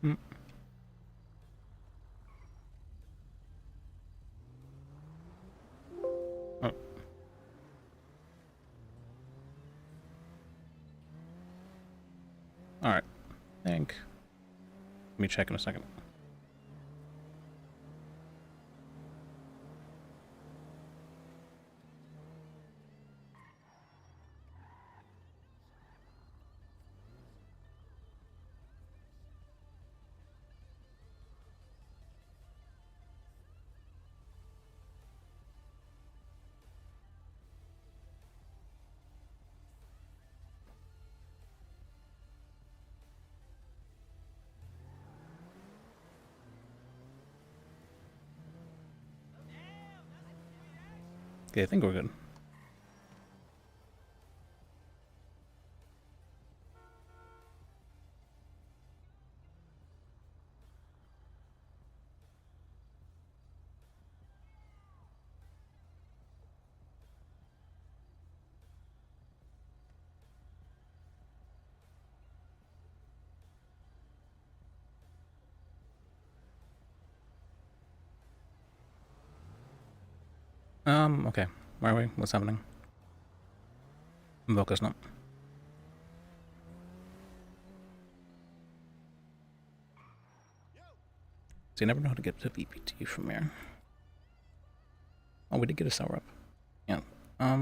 Mm. Oh. Alright. Think. Let me check in a second. Okay, I think we're good. Okay. Where are we? What's happening? Focus now. So you never know how to get to VPT from here. Oh, we did get a sour up. Yeah. I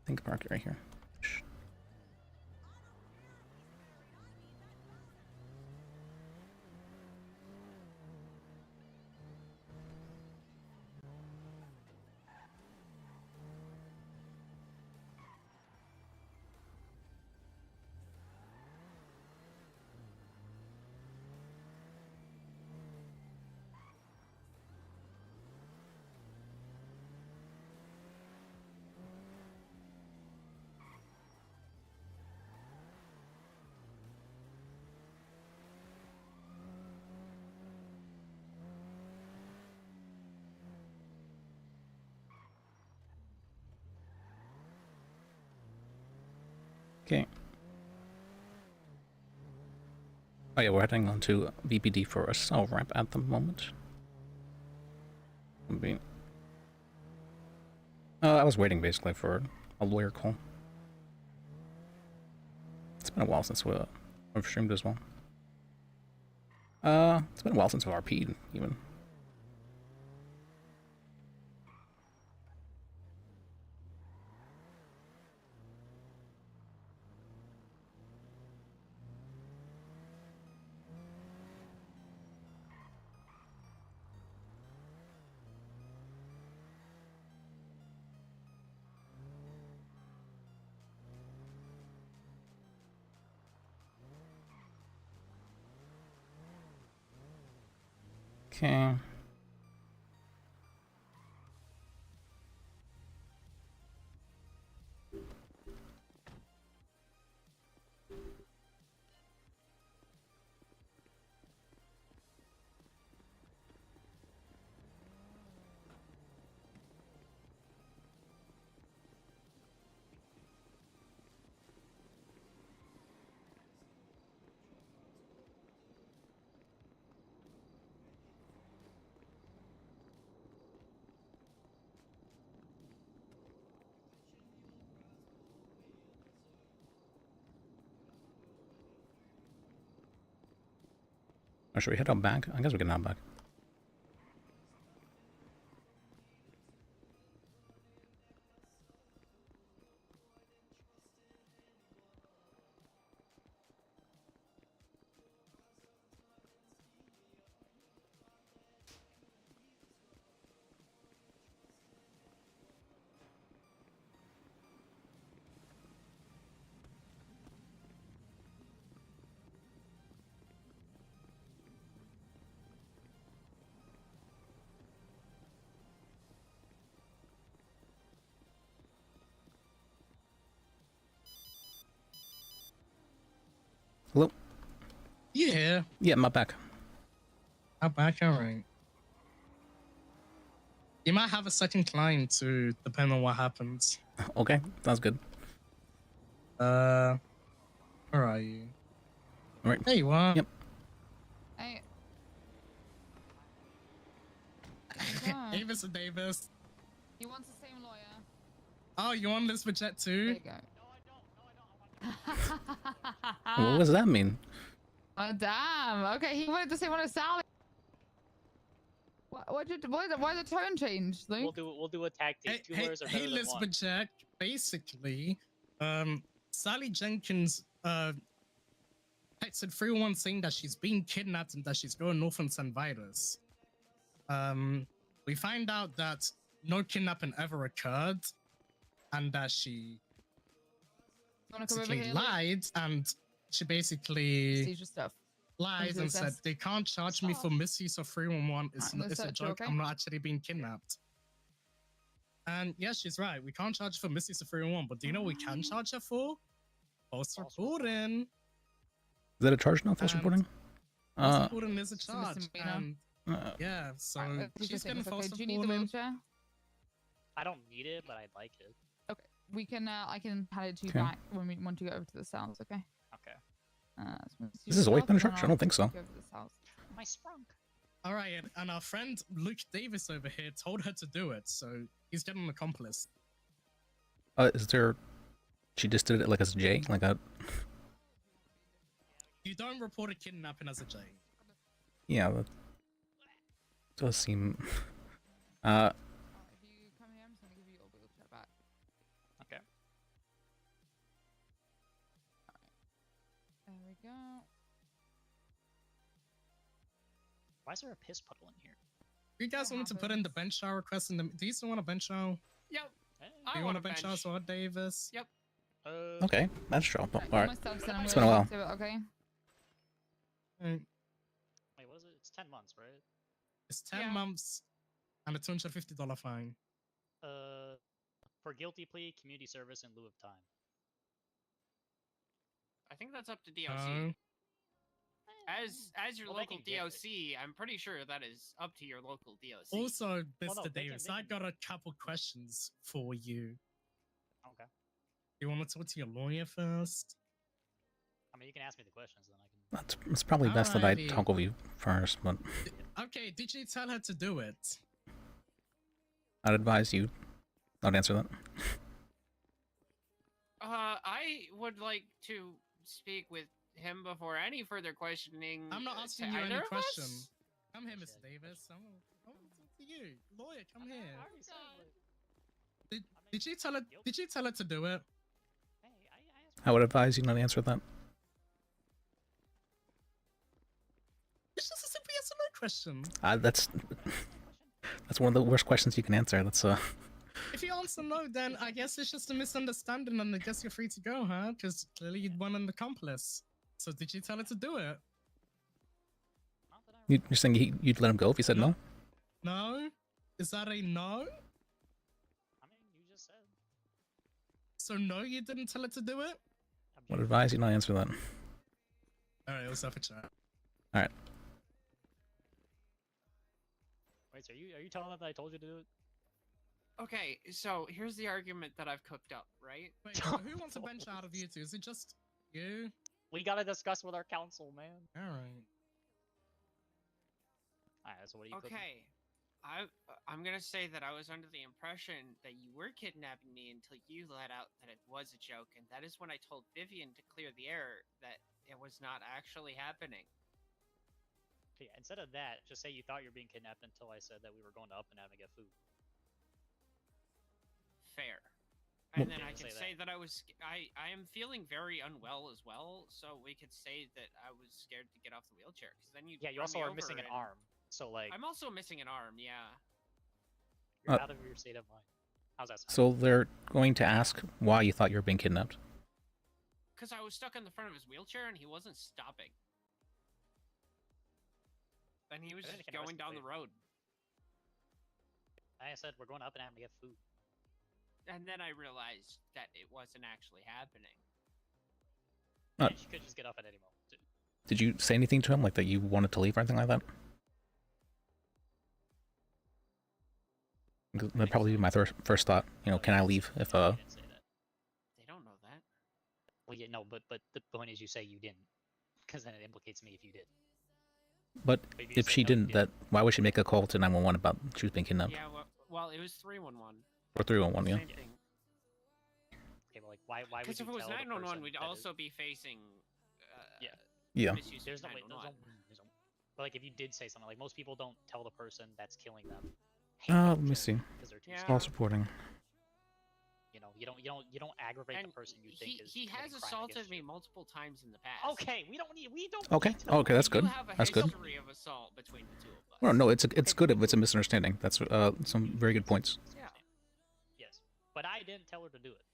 think park right here. Shh. Okay. Oh yeah, we're heading on to VPD for a cell ramp at the moment. I was waiting basically for a lawyer call. It's been a while since we've streamed as well. It's been a while since I've RP'd even. Okay. Or should we head out back? I guess we can head back. Hello? Yeah. Yeah, I'm back. I'm back, alright. You might have a second client to depend on what happens. Okay, sounds good. Where are you? All right. There you are. Yep. Davis or Davis? He wants the same lawyer. Oh, you want Lis Bajek There too? you go. What does that mean? Oh damn! Okay, he wanted the same one as Sally. Why the tone change, Luke? We'll do a tag team. Two lawyers are better than Lis one. Bajek, basically, Sally Jenkins texted 311 saying that she's being kidnapped and that she's going north and send virus. We find out that no kidnapping ever occurred and that she basically lied, and she basically Seizure stuff. lies and said they can't charge me for misuse of 311. It's a joke. okay? I'm not actually being kidnapped. And yes, she's right. We can't charge her for misuse of 311, but do you know what we can charge her for? False reporting. Is that a charge now? False reporting? False reporting is a It's a charge. misdemeanor. And yeah, so she's getting false Do you need the reporting. wheelchair? I don't need it, but I'd like it. Okay, we can. I can hand it to you Okay. back when we want to go over to the cells. Okay. Okay. Is this always been a charge? I don't think so. Go over to the cells. My sprunk. All right, and our friend Luke Davis over here told her to do it, so he's getting an accomplice. Is there... She just did it like as a J? Like a... You don't report a kidnapping as a J. Yeah, that does seem... If you come here, I'm just gonna give you a wheelchair back. Okay. There we go. Why is there a piss puddle in here? You guys That wanted to put in the happens. bench trial request in the... Do you still want a bench trial? Yep. Hey. Do you want a bench trial as well, Davis? Yep. Okay, that's true. Right, Alright. myself, then I'm It's gonna been a while. do it, okay. Wait, what is it? It's 10 months, right? It's 10 Yeah. months and a $250 fine. For guilty plea, community service in lieu of time. I think that's up to DOC. No. As your Well, they local can get it. DOC, I'm pretty sure that is up to your local DOC. Also, no, Mr. they can- Davis, they I can- got a couple questions for you. Okay. You want to talk to your lawyer first? I mean, you can ask me the questions, then I can. It's probably best that I Alrighty. talk with you first, but Okay, did you tell her to do it? I'd advise you not answer that. I would like to speak with him before any further questioning. I'm not to asking you either any of question. us. Come here, Mr. Shit. Davis. I want to talk to you. Lawyer, come here. I already said it. Did you tell her? Did you tell her to do it? Hey, I asked I would advise you not answer that. It's just a simple yes or no question. That's one of the worst questions you can answer. That's If you answer no, then I guess it's just a misunderstanding, and I guess you're free to go, huh? Because clearly you'd won an accomplice. So did you tell her to do it? not that I you're saying you'd let him go if he said no? No? Is that a no? I mean, you just said. So no, you didn't tell her to do it? Would advise you not answer that. All right, let's have a chat. All right. Wait, so are you telling them that I told you to do it? Okay, so here's the argument that I've cooked up, right? Wait, so who wants a bench out of you two? Is it just you? We gotta discuss with our counsel, man. All right. Alright, so what are you cooking? Okay, I'm gonna say that I was under the impression that you were kidnapping me until you let out that it was a joke, and that is when I told Vivian to clear the air that it was not actually happening. Okay, instead of that, just say you thought you were being kidnapped until I said that we were going to Up and Down to get food. Fair. Well- And then Yeah, I just can say say that I am feeling very unwell as well, so we could say that I was scared to get off the wheelchair, because then you Yeah, you also are missing an arm, so like I'm also missing an arm, yeah. you're Uh, out of your state of mind. How's that sound? So they're going to ask why you thought you were being kidnapped. Because I was stuck in the front of his wheelchair and he wasn't stopping. And he was And then just they can arrest going you down the later. road. I said we're going to Up and Down to get food. And then I realized that it wasn't actually happening. Uh, And she could just get off at any moment. Too. Did you say anything to him, like that you wanted to leave or anything like that? That'd probably be my first thought. You know, can I leave if No, you didn't say that. They don't know that. Well, yeah, no, but the point is you say you didn't, because then it implicates me if you did. But Maybe you if say she no, you didn't, that why would she make a call to 911 about she was being kidnapped? Yeah, well, it was 311. Or 311, yeah. Same thing. Okay, but like, why would Because you if it was tell the 911, person we'd that also be facing Yeah. Yeah. misuse of There's no, 911. but like if you did say something, like most people don't tell the person that's killing them, hey, Let me see. because they're too Yeah. scared. False reporting. You don't aggravate And the person you he, think is he has committing crime assaulted against me you. multiple times in the past. Okay, we don't need Okay. need to Okay, that's We do good. have a That's good. history of assault between the two of us. Well, no, it's good if it's a misunderstanding. That's some very good points. Yeah. Yes, but I didn't tell her to do it.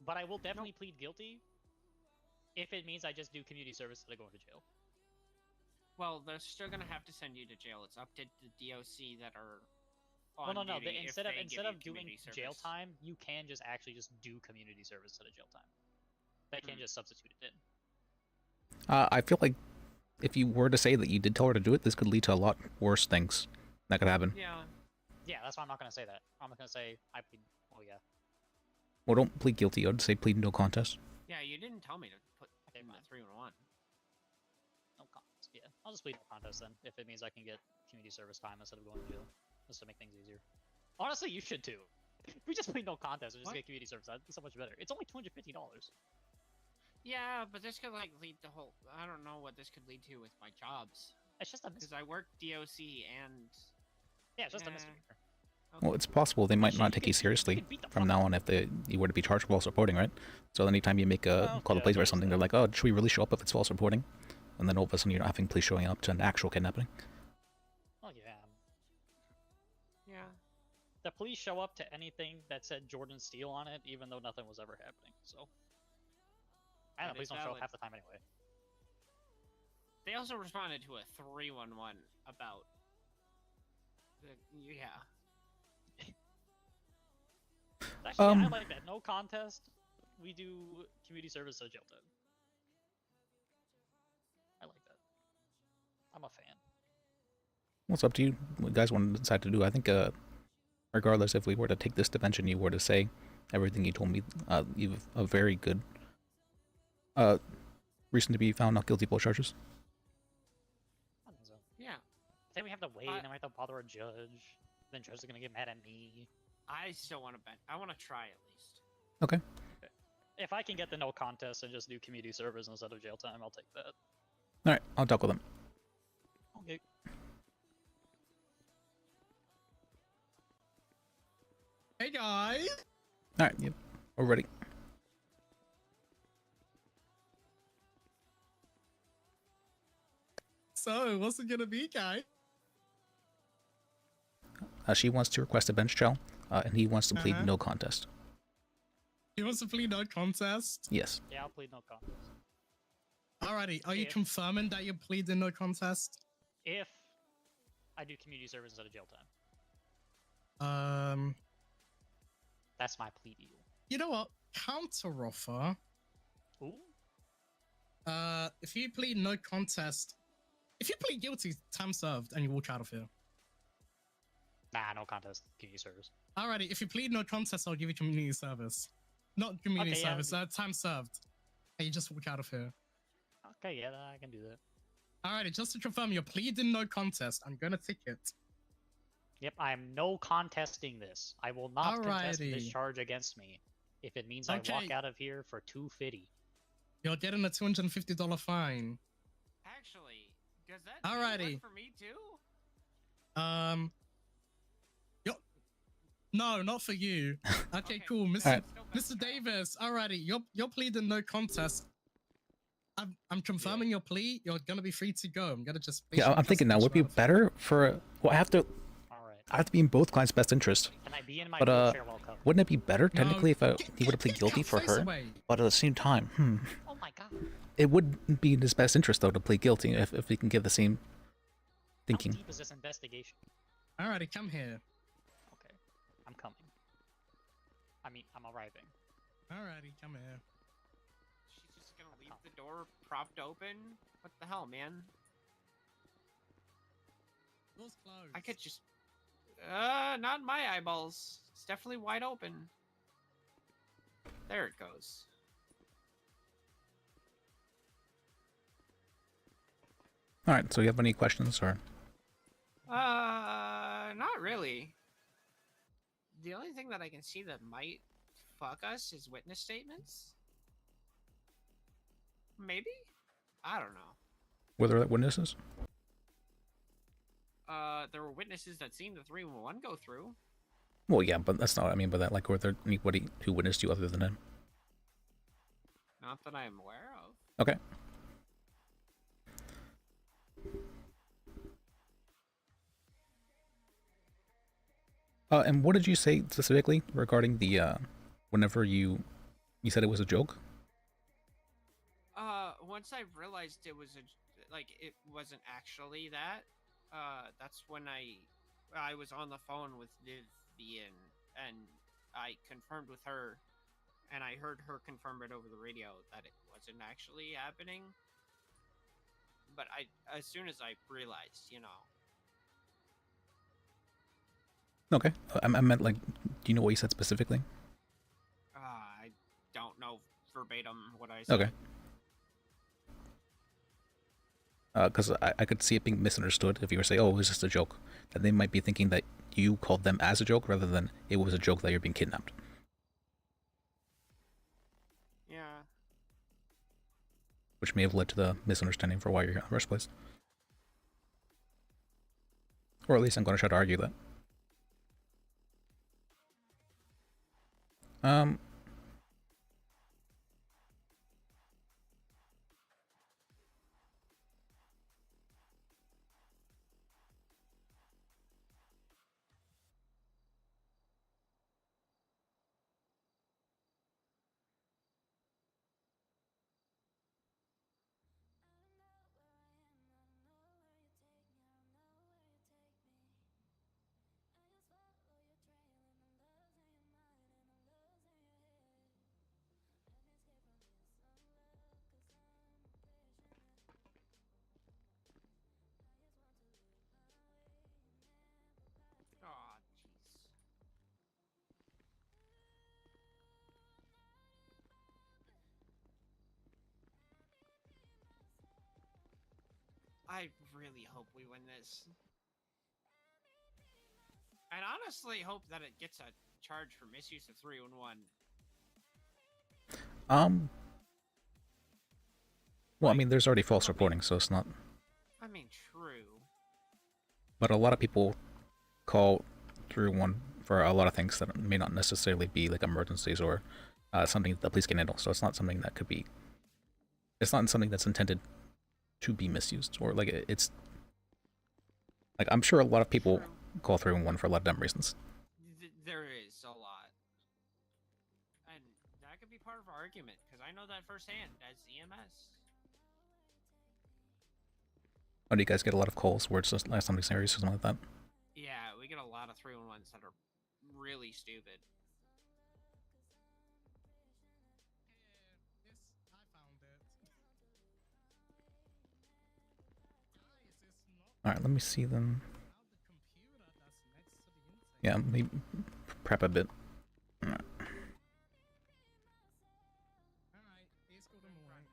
But I will definitely plead guilty if it means I just do community service instead of going to jail. Well, they're still gonna have to send you to jail. It's up to the DOC that are on Well, no. duty if Instead they of give you doing community jail service. time, you can just actually just do community service instead of jail time. They can just substitute it in. I feel like if you were to say that you did tell her to do it, this could lead to a lot worse things that could happen. Yeah. Yeah, that's why I'm not gonna say that. I'm not gonna say I plead. Oh yeah. Well, don't plead guilty. I'd say plead no contest. Yeah, you didn't tell me to put Okay, in the fine. 311. No contest. Yeah, I'll just plead no contest then, if it means I can get community service time instead of going to jail, just to make things easier. Honestly, you should too. If we just plead no contest and just What? get community service, that'd be so much better. It's only $250. Yeah, but this could like lead the whole. I don't know what this could lead to with my jobs It's just a because misdemeanor. I work DOC and. Yeah, it's just a Yeah. misdemeanor. Okay. Well, it's possible they might Shit, not you take can- you you seriously can beat the from fuck now out on of if you were to be charged with false reporting, right? So anytime you make a call the police or there's something, that. they're like, oh, should we really show up if it's false reporting? And then all of a sudden you're not having police showing up to an actual kidnapping. Oh yeah. Yeah. The police show up to anything that said Jordan Steele on it, even though nothing was ever happening. So. And the That police is don't show up valid. half the time anyway. They also responded to a 311 about. Yeah. Actually, yeah, I Um, like that. No contest. We do community service at jail time. I like that. I'm a fan. Well, it's up to you. What you guys want to decide to do. I think, regardless if we were to take this dimension, you were to say everything you told me, you've a very good reason to be found not guilty of both charges. I think so. Yeah. Then we have to wait, I- and then we have to bother a judge. Then judge is gonna get mad at me. I still want to bet. I want to try at least. Okay. If I can get the no contest and just do community service instead of jail time, I'll take that. All right, I'll talk with them. Okay. Hey guys. All right, yep, we're ready. So, what's it gonna be, guys? She wants to request a bench trial, and he wants to plead Uh-huh. no contest. He wants to plead no contest. Yes. Yeah, I'll plead no contest. Alrighty, are you If- confirming that you're pleading no contest? If I do community service instead of jail time, that's my plea deal. You know what? Counter offer. Ooh. If you plead no contest, if you plead guilty, time served, and you walk out of here. Nah, no contest. Community service. Alrighty, if you plead no contest, I'll give you community service. Not community Okay, yeah. service, time served. And you just walk out of here. Okay, yeah, I can do that. Alrighty, just to confirm, you're pleading no contest. I'm gonna ticket. Yep, I'm no contesting this. I will not contest this Alrighty. charge against me if it means I walk Okay. out of here for $250. You're getting a $250 fine. Actually, does that deal Alrighty. work for me too? You're... No, not for you. Okay, cool, Mr. Alright. Mr. Davis. Alrighty, you're pleading no contest. I'm confirming your plea. You're gonna be free to go. I'm gonna just. Yeah, I'm thinking now would it be better for. Well, I have to Alright. be in both clients' best interest. Can I be in my But, wheelchair while covered? Wouldn't it be better No, technically if get- he would have plead get your guilty for face her? away. But at the same time, Oh my god. it would be in his best interest though to plead guilty if he can give the same How thinking. deep is this investigation? Alrighty, come here. Okay. I'm coming. I mean, I'm arriving. Alrighty, come here. She's just gonna leave the door propped open? What the hell, man? Door's closed. I could just. Not in my eyeballs. It's definitely wide open. There it goes. All right. So you have any questions or? Not really. The only thing that I can see that might fuck us is witness statements. Maybe? I don't know. Were there witnesses? There were witnesses that seen the 311 go through. Well, yeah, but that's not what I mean by that. Like, were there anybody who witnessed you other than him? Not that I'm aware of. Okay. And what did you say specifically regarding the whenever you said it was a joke? Once I realized it was it wasn't actually that, that's when I was on the phone with Vivian and I confirmed with her, and I heard her confirm it over the radio that it wasn't actually happening. But as soon as I realized, Okay. I meant like, do you know what you said specifically? I don't know verbatim what I said. Okay. Because I could see it being misunderstood if you were saying, "Oh, it was just a joke." That they might be thinking that you called them as a joke rather than it was a joke that you're being kidnapped. Yeah. Which may have led to the misunderstanding for why you're here in the first place. Or at least I'm going to try to argue that. Oh, jeez. I really hope we win this. And honestly hope that it gets a charge for misuse of 311. Well, I mean, there's already false reporting, so it's not. I mean, true. But a lot of people call through one for a lot of things that may not necessarily be like emergencies or something that the police can handle. So it's not something that could be. It's not something that's intended to be misused, or like it's. Like I'm sure a lot of people call 311 for a lot of dumb reasons. There is a lot. And that could be part of our argument, because I know that firsthand as EMS. Oh, do you guys get a lot of calls where it's just like something serious or something like that? Yeah, we get a lot of 311s that are really stupid. This, I found it. Guys, it's not All right, let me see them. now the computer that's next to the intake. Yeah, maybe prep a bit. Alright, let's go to morning.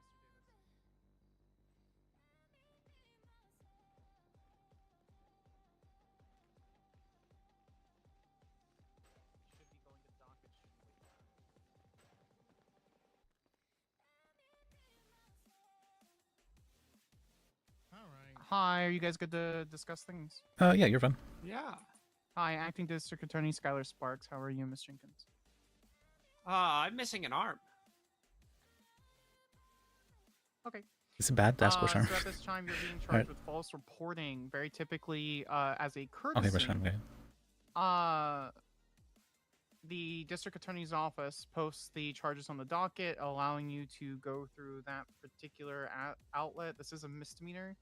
Alright. Hi, are you guys good to discuss things? Yeah, you're fine. Yeah. Hi, Acting District Attorney Skylar Sparks. How are you, Miss Jenkins? I'm missing an arm. Okay. Is it bad to ask what's So wrong? at this time, you're being charged Alright. with false reporting, very typically as a Okay, courtesy. what's wrong? Okay. The district attorney's office posts the charges on the docket, allowing you to go through that particular outlet. This is a misdemeanor.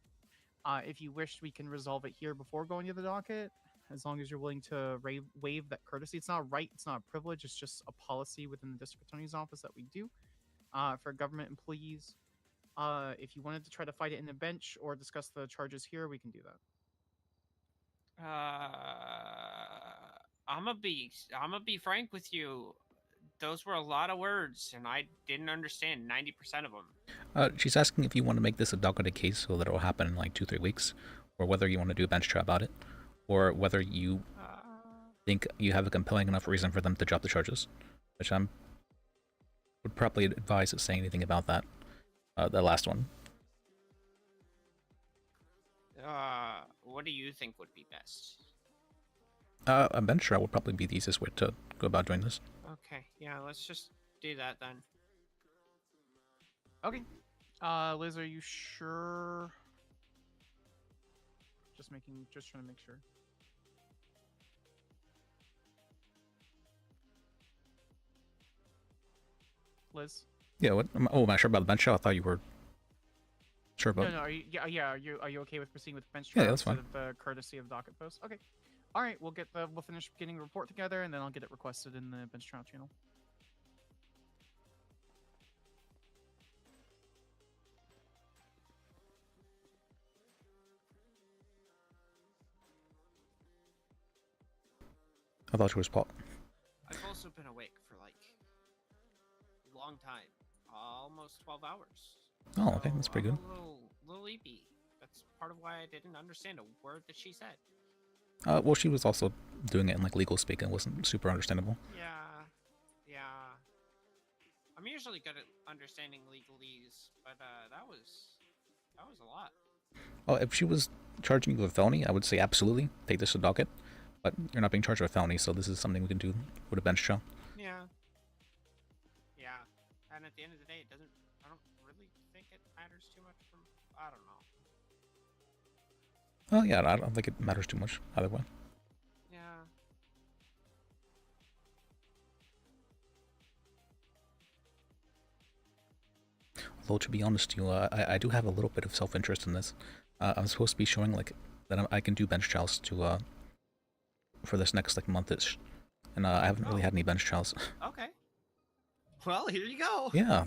If you wish, we can resolve it here before going to the docket, as long as you're willing to waive that courtesy. It's not a right, it's not a privilege, it's just a policy within the district attorney's office that we do for government employees. If you wanted to try to fight it in the bench or discuss the charges here, we can do that. I'm gonna be frank with you. those were a lot of words, and I didn't understand 90% of them. She's asking if you want to make this a docketed case so that it'll happen in like 2-3 weeks, or whether you want to do a bench trial about it, or whether you think you have a compelling enough reason for them to drop the charges, which I would probably advise saying anything about that, the last one. What do you think would be best? A bench trial would probably be the easiest way to go about doing this. Okay, yeah, let's just do that then. Okay. Liz, are you sure? Just trying to make sure. Liz? Yeah, what? Oh, am I sure about the bench trial? I thought you were sure about... No, are you? Yeah. Are you okay with proceeding with bench Yeah, trial that's fine. instead of the courtesy of docket post? Okay. All right. We'll finish getting the report together, and then I'll get it requested in the bench trial channel. I thought she was Paul. I've also been awake for like a long time, almost 12 hours. Oh, okay, that's pretty I'm good. a little eepy. That's part of why I didn't understand a word that she said. Well, she was also doing it in like legal speak and it wasn't super understandable. Yeah. I'm usually good at understanding legalese, but that was a lot. Well, if she was charging you with a felony, I would say absolutely take this to docket. But you're not being charged with a felony, so this is something we can do with a bench trial. Yeah. And at the end of the day, I don't really think it matters too much from, I don't know. Oh yeah, I don't think it matters too much either way. Yeah. Although to be honest, I do have a little bit of self-interest in this. I'm supposed to be showing like that I can do bench trials to for this next like month-ish, and I haven't really had any bench trials. Okay. Well, here you go. Yeah.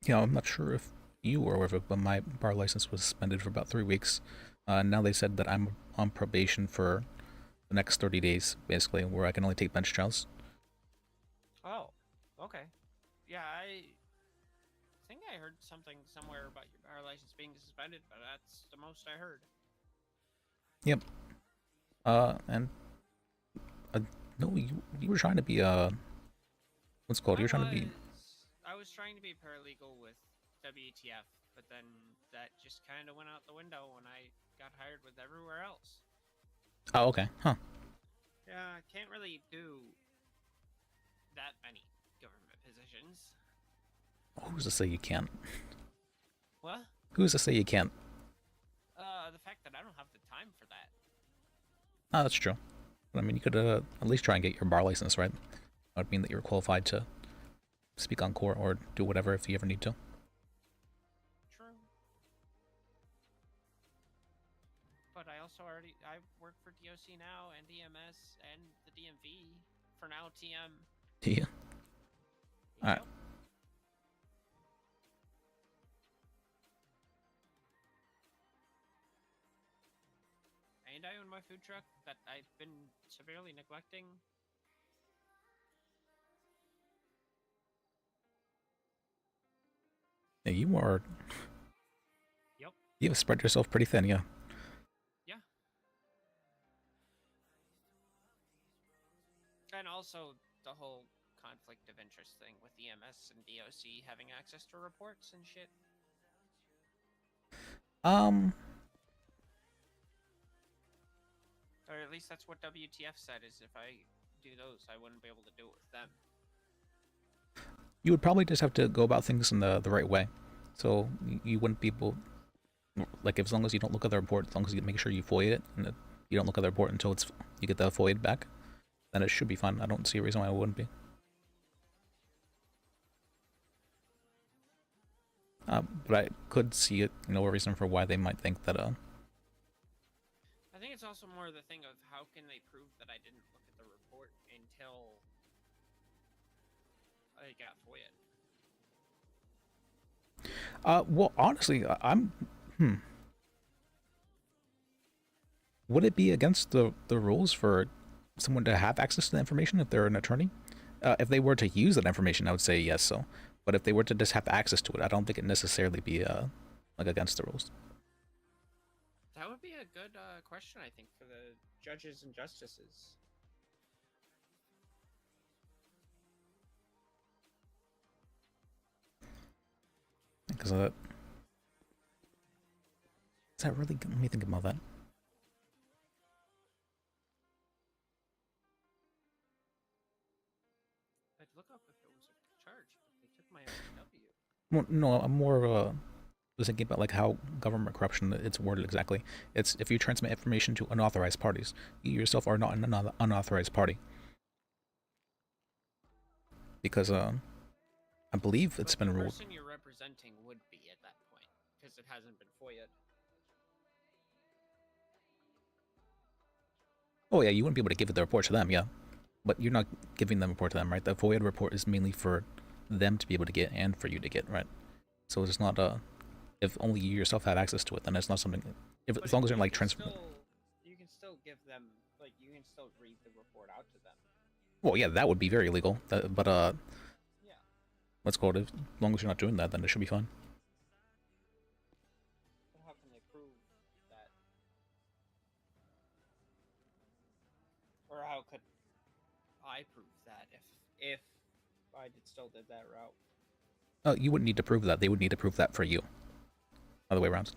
Yeah, I'm not sure if you were aware of it, but my bar license was suspended for about 3 weeks. Now they said that I'm on probation for the next 30 days, basically, where I can only take bench trials. Oh, okay. Yeah, I think I heard something somewhere about your bar license being suspended, but that's the most I heard. Yep. And no, you were trying to be what's it called? You're trying to be... I was trying to be paralegal with WTF, but then that just kind of went out the window when I got hired with everywhere else. Oh, okay. Huh. Yeah, I can't really do that many government positions. Who's to say you can't? What? Who's to say you can't? The fact that I don't have the time for that. Oh, that's true. But, I mean, you could at least try and get your bar license, right? That would mean that you're qualified to speak on court or do whatever if you ever need to. True. But I also I work for DOC now and EMS and the DMV. For now, TM. Yeah. Alright. Yep. And I own my food truck that I've been severely neglecting. Yeah, you are... Yep. You have spread yourself pretty thin, yeah. Yeah. And also the whole conflict of interest thing with EMS and DOC having access to reports and shit. Or at least that's what WTF said, is if I do those, I wouldn't be able to do it with them. You would probably just have to go about things in the right way. So you wouldn't be able... Like, as long as you don't look at the report, as long as you make sure you FOIA it, and you don't look at the report until you get the FOIA back, then it should be fine. I don't see a reason why it wouldn't be. But I could see it, a reason for why they might think that, I think it's also more the thing of how can they prove that I didn't look at the report until got FOIA. Well, honestly, I'm. Would it be against the rules for someone to have access to the information if they're an attorney? If they were to use that information, I would say yes. So, but if they were to just have access to it, I don't think it necessarily be like against the rules. That would be a good question, I think, for the judges and justices. Because of that. Is that really? Let me think about that. I'd look up if it was a charge, but they took my SW. Well, no, I'm more was thinking about like how government corruption it's worded exactly. It's if you transmit information to unauthorized parties, you yourself are not an unauthorized party. Because I believe it's been the ruled. person you're representing would be at that point, because it hasn't been FOIA'd. Oh yeah, you wouldn't be able to give the report to them, yeah. But you're not giving them a report to them, right? The FOIA report is mainly for them to be able to get and for you to get, right? So it's not if only you yourself have access to it, then it's not something. If as long as you're like transfer. You can still give them, like, you can still read the report out to them. Well, yeah, that would be very illegal. But Yeah. what's called? As long as you're not doing that, then it should be fine. But how can they prove that? Or how could I prove that if I did that route? You wouldn't need to prove that. They would need to prove that for you. Other way around.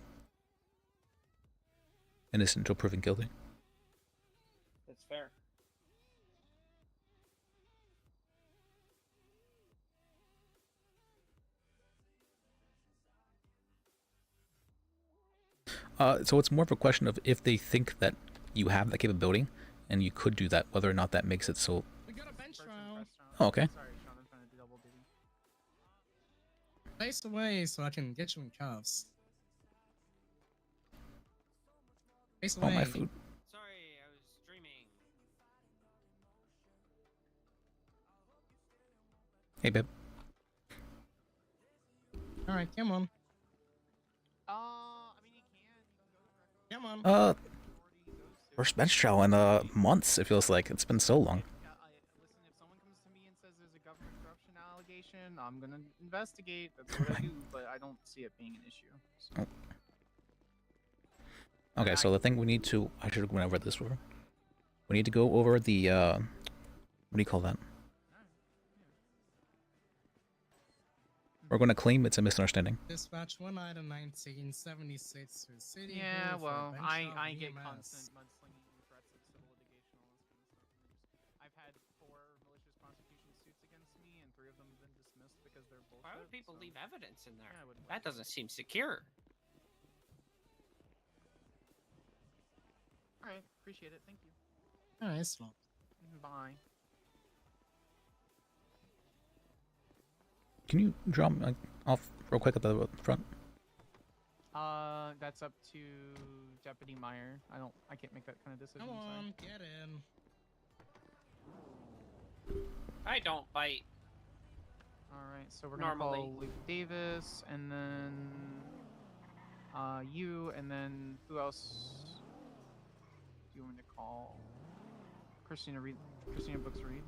Innocent until proven guilty. That's fair. So it's more of a question of if they think that you have that capability, and you could do that, whether or not that makes it so. We got a bench trial. Oh, okay. Sorry, Sean, I'm trying to do double duty. Face away so I can get you in cuffs. Face Oh, away. my food. Sorry, I was dreaming. Hey, babe. All right, come on. I mean, you can. Come on. First bench trial in months. It feels like it's been so long. Listen, if someone comes to me and says there's a government corruption allegation, I'm gonna investigate. That's what I do, but I don't see it being an issue. So. Okay, so the thing we need to, I should have went over this before. We need to go over the, what do you call that? We're going to claim it's a misunderstanding. Dispatch 1 item 1976 to the city. Yeah, Hall for well, a bench I trial get EMS. constant mudslinging and threats of civil litigation, all this kind of stuff. And I've had 4 malicious prosecution suits against me, and 3 of them have been dismissed because they're bullshit. Why would people so- leave evidence in there? Yeah, I wouldn't That like it. doesn't seem secure. Alright, appreciate it. Thank you. All right, slow. Bye. Can you drop me off real quick at the front? That's up to Deputy Meyer. I can't make that kind of decision. Come sorry. on, get in. I don't bite. Alright, so we're gonna Normally. call Luke Davis, and then you, and then who else do you want me to call? Christina Brooks Reed.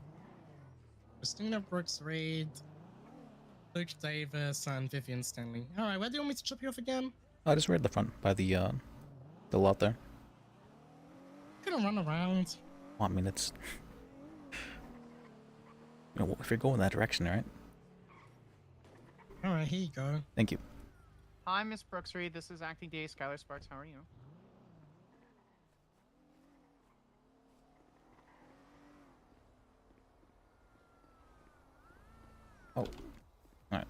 Christina Brooks Reed, Luke Davis, and Vivian Stanley. All right, where do you want me to drop you off again? I just right at the front by the lot there. Gonna run around. Well, I mean, it's. You know, if you're going that direction, right? All right, here you go. Thank you. Hi, Miss Brooks Reed. This is Acting Day Skylar Sparks. How are you? Oh. Alright.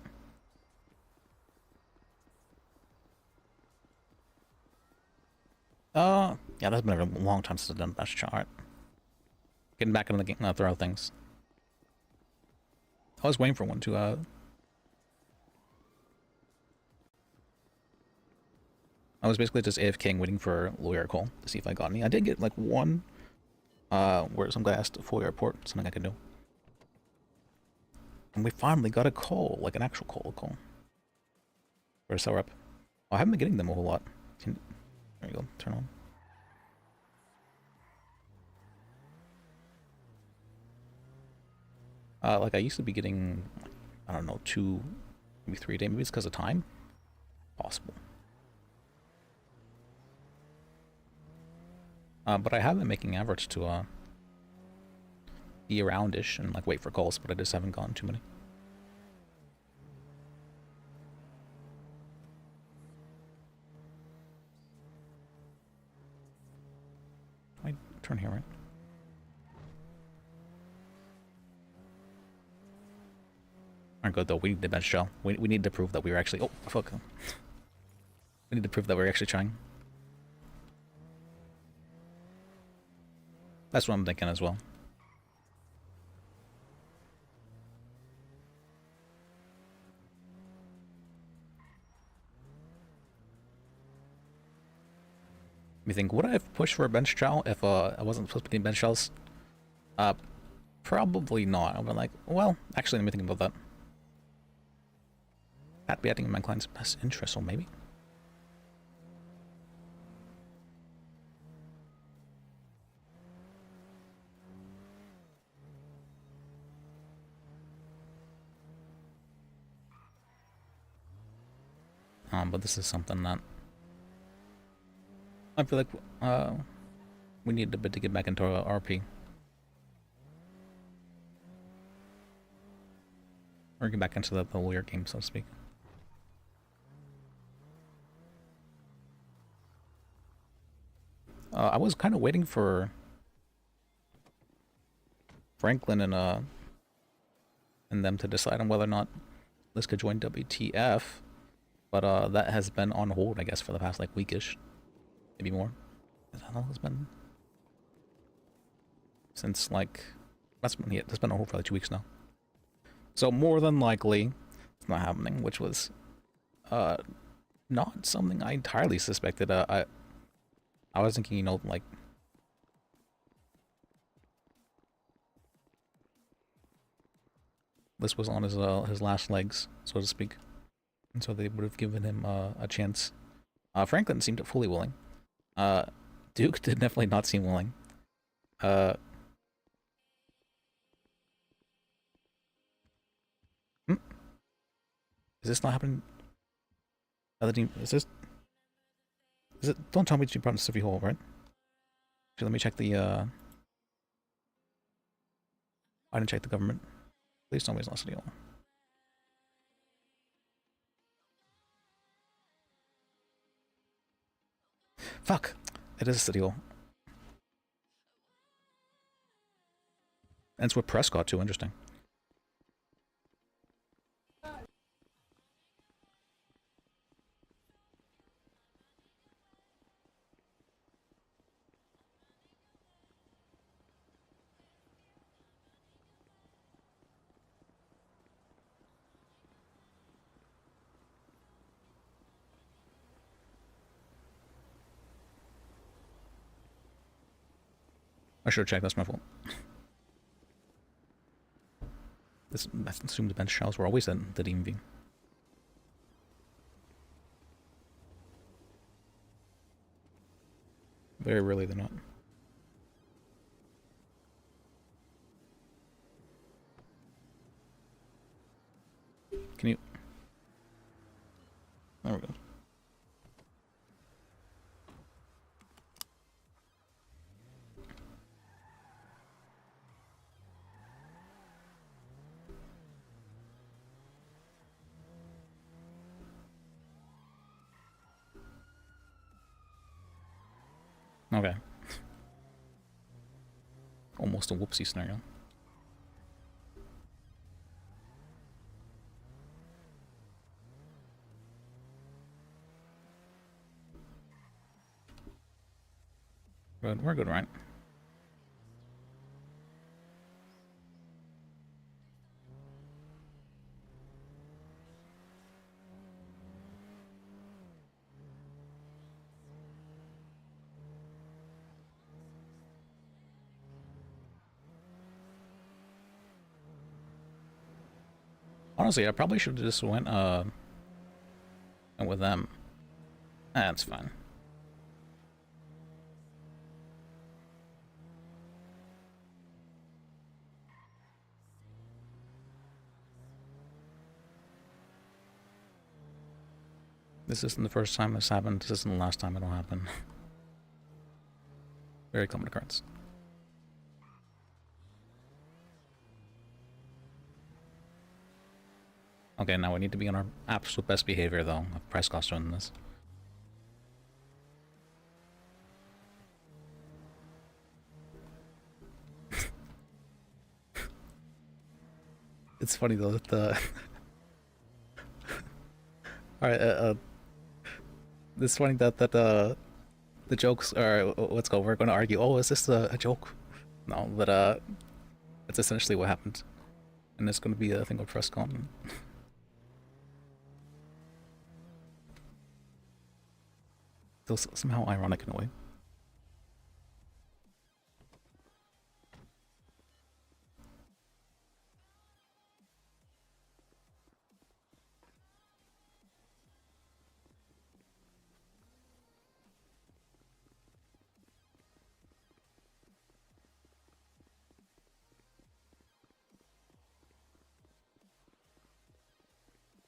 Yeah, that's been a long time since I've done that chart. Getting back into the game, throw out things. I was waiting for one to, I was basically just AFKing waiting for a lawyer call to see if I got any. I did get, like, one, where some guy asked for a report, something I could do. And we finally got a call, like an actual call. For a sell rep. Oh, I haven't been getting them a whole lot. There you go, turn on. Like I used to be getting, I don't know, 2, maybe 3 a day. Maybe it's because of time. Possible. But I have been making efforts to be around-ish and like wait for calls, but I just haven't gotten too many. I turn here, right? Aren't good though. We need the bench shell. We need to prove that we were actually. Oh fuck. We need to prove that we're actually trying. That's what I'm thinking as well. You think, would I have pushed for a bench shell if I wasn't supposed to be getting bench shells? Probably not. I've been like, well, actually, let me think about that. That'd be acting in my client's best interest, or maybe. But this is something that I feel like we need a bit to get back into our RP. Or get back into the lawyer game, so to speak. I was kind of waiting for Franklin and them to decide on whether or not Lis could join WTF, but that has been on hold, I guess, for the past like weekish, maybe more. I don't know, it's been since like that's been on hold for like 2 weeks now. So more than likely, it's not happening, which was not something I entirely suspected. I was thinking, you know, like this was on his last legs, so to speak, and so they would have given him a chance. Franklin seemed fully willing. Duke did definitely not seem willing. Is this not happening? Other team, is this? Is it? Don't tell me you brought City Hall, right? Actually, let me check the. I didn't check the government. Please tell me it's not City Hall. Fuck! It is City Hall. And it's with Prescott too. Interesting. I should have checked. That's my fault. This I assume the bench shells were always at the DMV. Very rarely they're not. Can you? There we go. Okay. Almost a whoopsie scenario. Good, we're good, right? Honestly, I probably should have just went with them. That's fine. This isn't the first time this happened. This isn't the last time it'll happen. Very common occurrence. Okay, now we need to be on our absolute best behavior, though. Of price cost doing this. It's funny though that the. All right, it's funny that the jokes are what's called. We're going to argue. Oh, is this a joke? No, but that's essentially what happened, and it's going to be a thing of press con. Still somehow ironic in a way.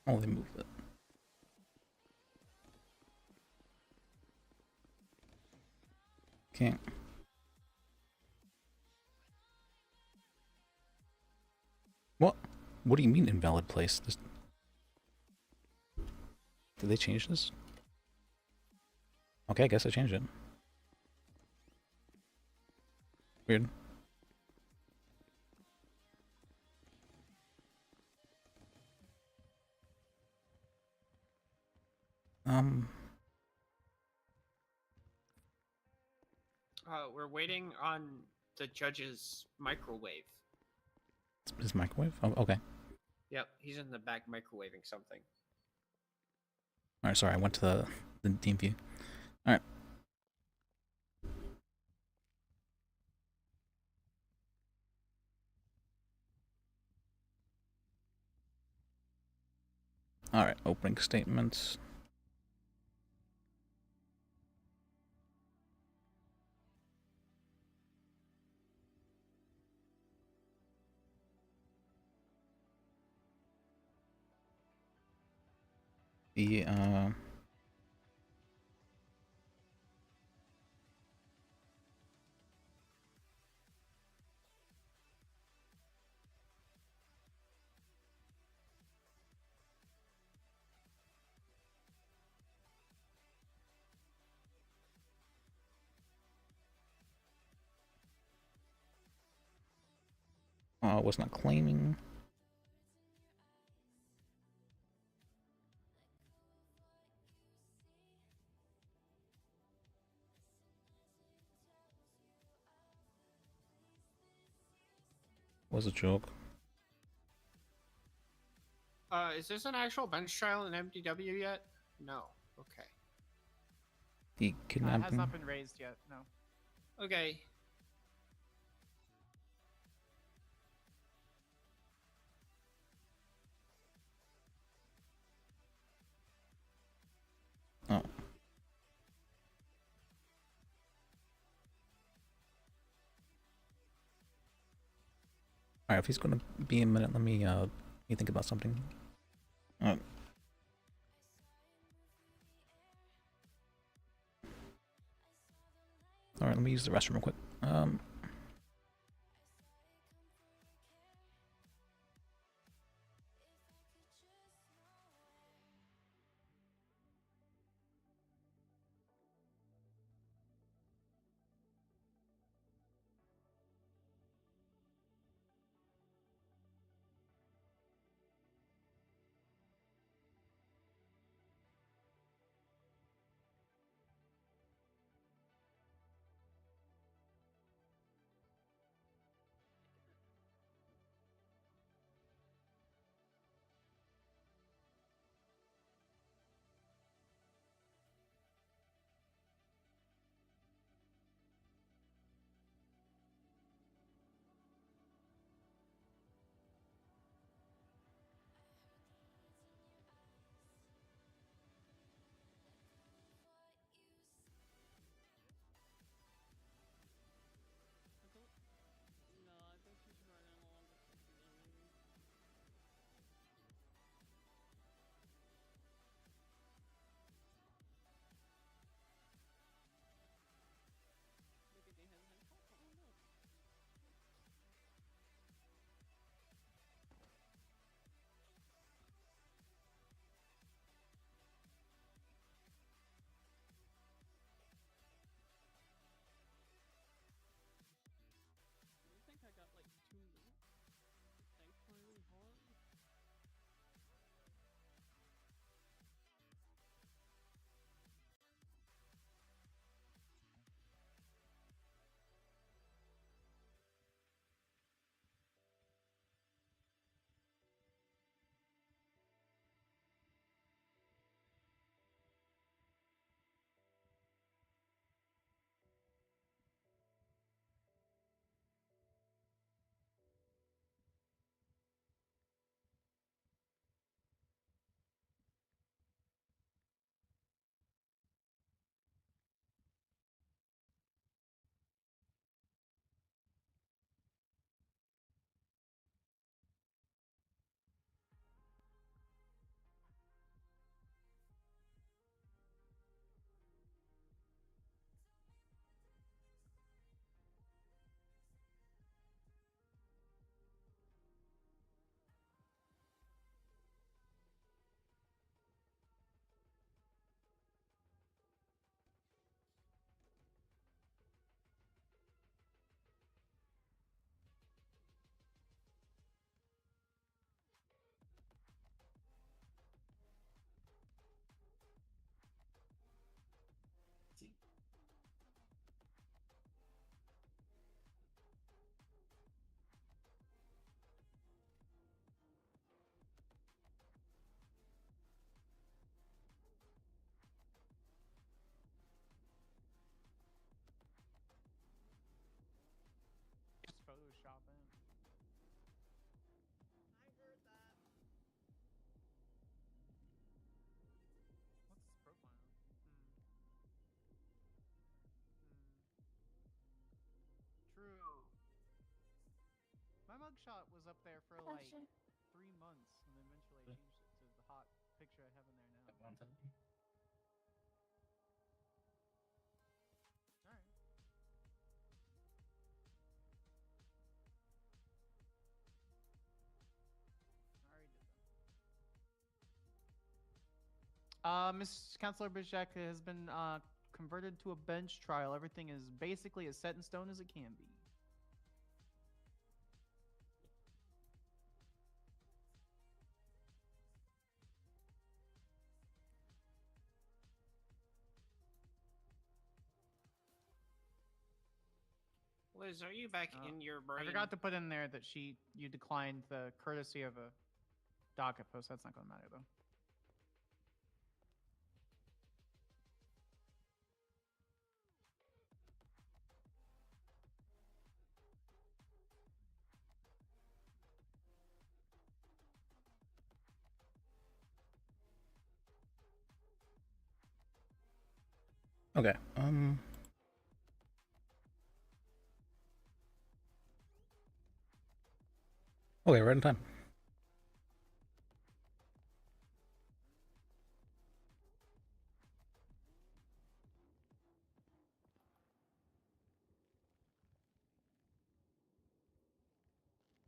Oh, they moved it. Can't. What? What do you mean invalid place? Did they change this? Okay, I guess I changed it. Weird. We're waiting on the judge's microwave. His microwave? Oh, okay. Yep, he's in the back microwaving something. Alright, sorry, I went to the team view. Alright. Alright, opening statements. The was not claiming. Was a joke. Is this an actual bench trial in MDW yet? No. Okay. The It has kidnapping. not been raised yet. No. Okay. Oh. Alright, if he's gonna be a minute, let me think about something. Alright. Alright, let me use the restroom real quick. mugshot was up there for like 3 months, and then eventually I changed it to the hot picture I have in there now. All right. I already did that. Miss Councilor Bajek has been converted to a bench trial. Everything is basically as set in stone as it can be. Liz, are you back in your brain? I forgot to put in there that you declined the courtesy of a docket post. That's not going to matter though. Okay. Okay, right in time.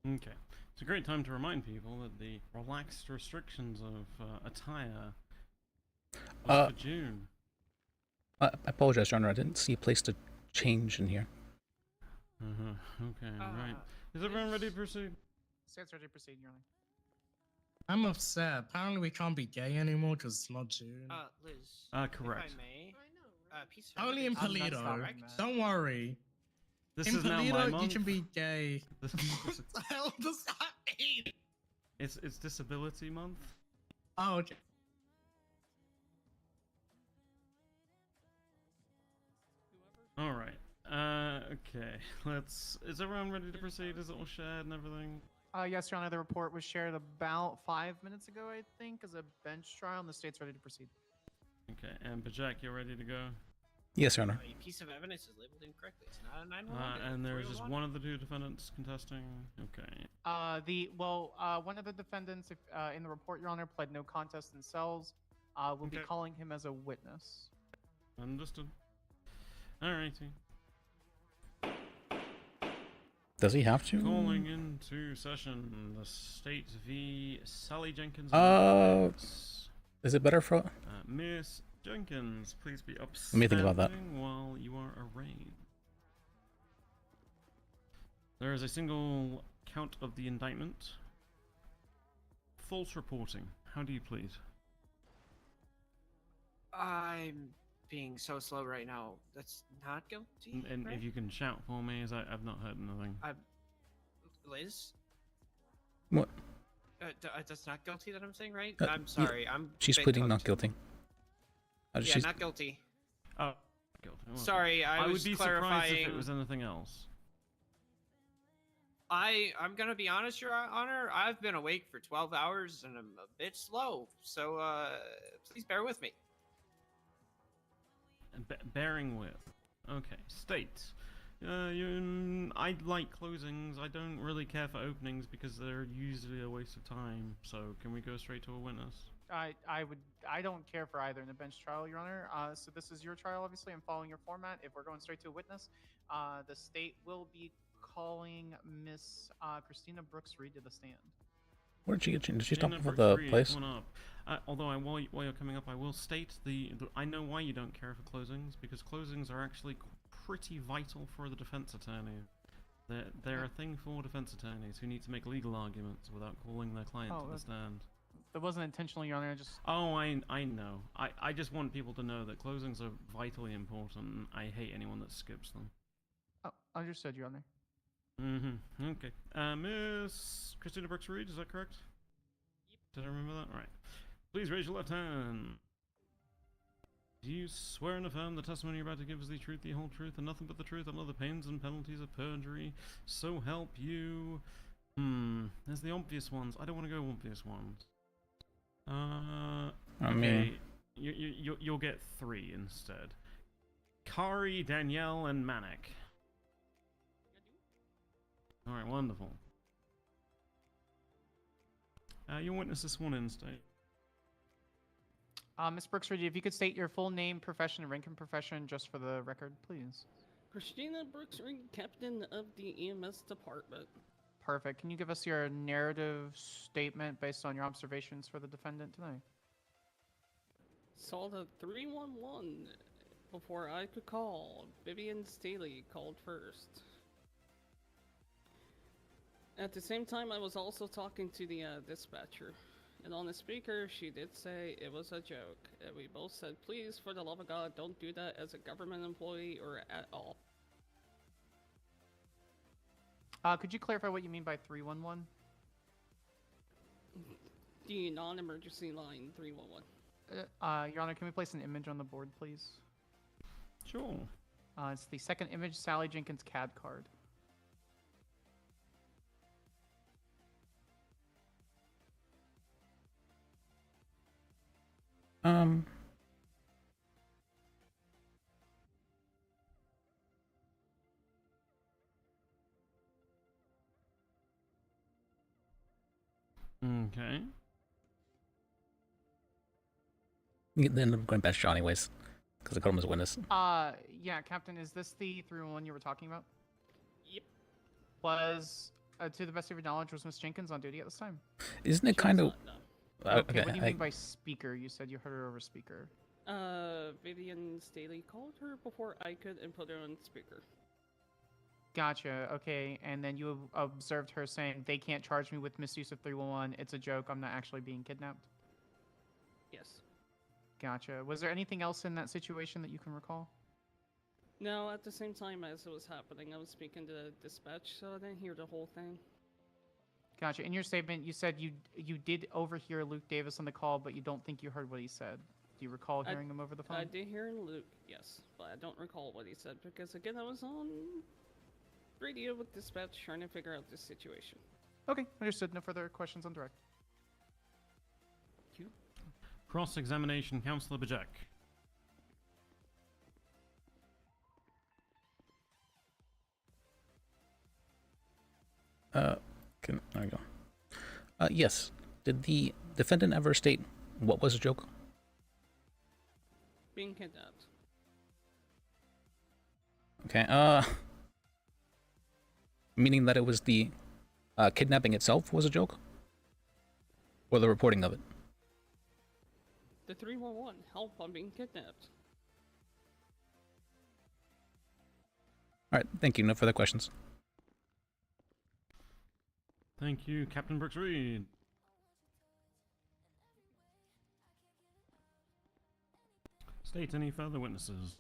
Okay. It's a great time to remind people that the relaxed restrictions of attire was for June. I apologize, Your Honor. I didn't see a place to change in here. Okay, right. Is everyone ready to proceed? State's ready to proceed, Your Honor. I'm upset. Apparently we can't be gay anymore because it's not June. Liz. Correct. If I may. Piece of Only in evidence- Polito. correct. Don't worry. This In is now my Polito, month. you can be gay. This- What the hell does that mean? it's disability month. Oh, okay. All right. Okay. Is everyone ready to proceed? Is it all shared and everything? Yes, Your Honor. The report was shared about 5 minutes ago, I think, as a bench trial, and the state's ready to proceed. Okay. And Bajak, you're ready to go. Yes, Your Honor. A piece of evidence is labeled incorrectly. It's not a 911. And there's just 301. one of the two defendants contesting. Okay. One of the defendants, in the report, Your Honor, pled no contest themselves. We'll be Okay. calling him as a witness. Understood. Alrighty. Does he have to? Calling into session the state v. Sally Jenkins. Is it better for? Miss Jenkins, please be up. Let me think about that. While you are arraigned. There is a single count of the indictment. False reporting. How do you plead? I'm being so slow right now. That's not guilty. And right? if you can shout for me, as I've not heard anything. Liz? What? That's not guilty that I'm saying, right? Uh, I'm sorry. I'm. She's bit pleading not cooked. guilty. Yeah, not guilty. Oh, guilty. Well, Sorry, I would was be clarifying. surprised if it was anything else. I'm gonna be honest, Your Honor. I've been awake for 12 hours and I'm a bit slow, so please bear with me. Bearing with. Okay, state. I like closings. I don't really care for openings because they're usually a waste of time. So can we go straight to a witness? I don't care for either in a bench trial, Your Honor. So this is your trial, obviously. I'm following your format. If we're going straight to a witness, the state will be calling Miss Christina Brooks Reed to the stand. Where did she get changed? Did she stop Christina for Brooks the Reed, place? come on up. Although while you're coming up, I will state I know why you don't care for closings, because closings are actually pretty vital for the defense attorney. They're a thing for defense attorneys who need to make legal arguments without calling their client to the stand. That wasn't intentional, Your Honor. Oh, I know. I just want people to know that closings are vitally important. And I hate anyone that skips them. Oh, understood, Your Honor. Okay. Miss Christina Brooks Reed, is that correct? Yep. Did I remember that? Right. Please raise your left hand. Do you swear and affirm the testimony you're about to give is the truth, the whole truth, and nothing but the truth, and all the pains and penalties of perjury? So help you. There's the obvious ones. I don't want to go obvious ones. Okay. You'll get 3 instead. Kari, Danielle, and Manik. Alright, wonderful. Your witness is sworn in, state. Miss Brooks Reed, if you could state your full name, profession, and rank and profession just for the record, please. Christina Brooks Reed, captain of the EMS department. Perfect. Can you give us your narrative statement based on your observations for the defendant tonight? Saw the 311 before I could call. Vivian Staley called first. At the same time, I was also talking to the dispatcher. And on the speaker, she did say it was a joke. And we both said, please, for the love of God, don't do that as a government employee or at all. Could you clarify what you mean by 311? The non-emergency line 311. Your Honor, can we place an image on the board, please? Sure. It's the second image, Sally Jenkins' CAD card. Okay. You end up going best shot anyways, because I got him as a witness. Yeah, Captain, is this the 311 you were talking about? Yep. Was, to the best of your knowledge, was Miss Jenkins on duty at this time? Isn't it She kind was of... not, no. Okay, what do you mean by speaker? You said you heard her over speaker. Vivian Staley called her before I could and put her on speaker. Gotcha, okay, and then you observed her saying, they can't charge me with misuse of 311, it's a joke, I'm not actually being kidnapped? Yes. Gotcha. Was there anything else in that situation that you can recall? No, at the same time as it was happening, I was speaking to the dispatch, so I didn't hear the whole thing. Gotcha. In your statement, you said you did overhear Luke Davis on the call, but you don't think you heard what he said. Do you recall hearing him over the phone? I did hear Luke, yes, but I don't recall what he said because, again, I was on radio with dispatch trying to figure out this situation. Okay, understood. No further questions on direct. Thank you. Cross-examination, Councillor Bajek. There we go. Yes. Did the defendant ever state what was a joke? Being kidnapped. Okay, meaning that it was the kidnapping itself was a joke? Or the reporting of it? The 311, help, I'm being kidnapped. Alright, thank you. No further questions. Thank you, Captain Brooks Reed. State any further witnesses?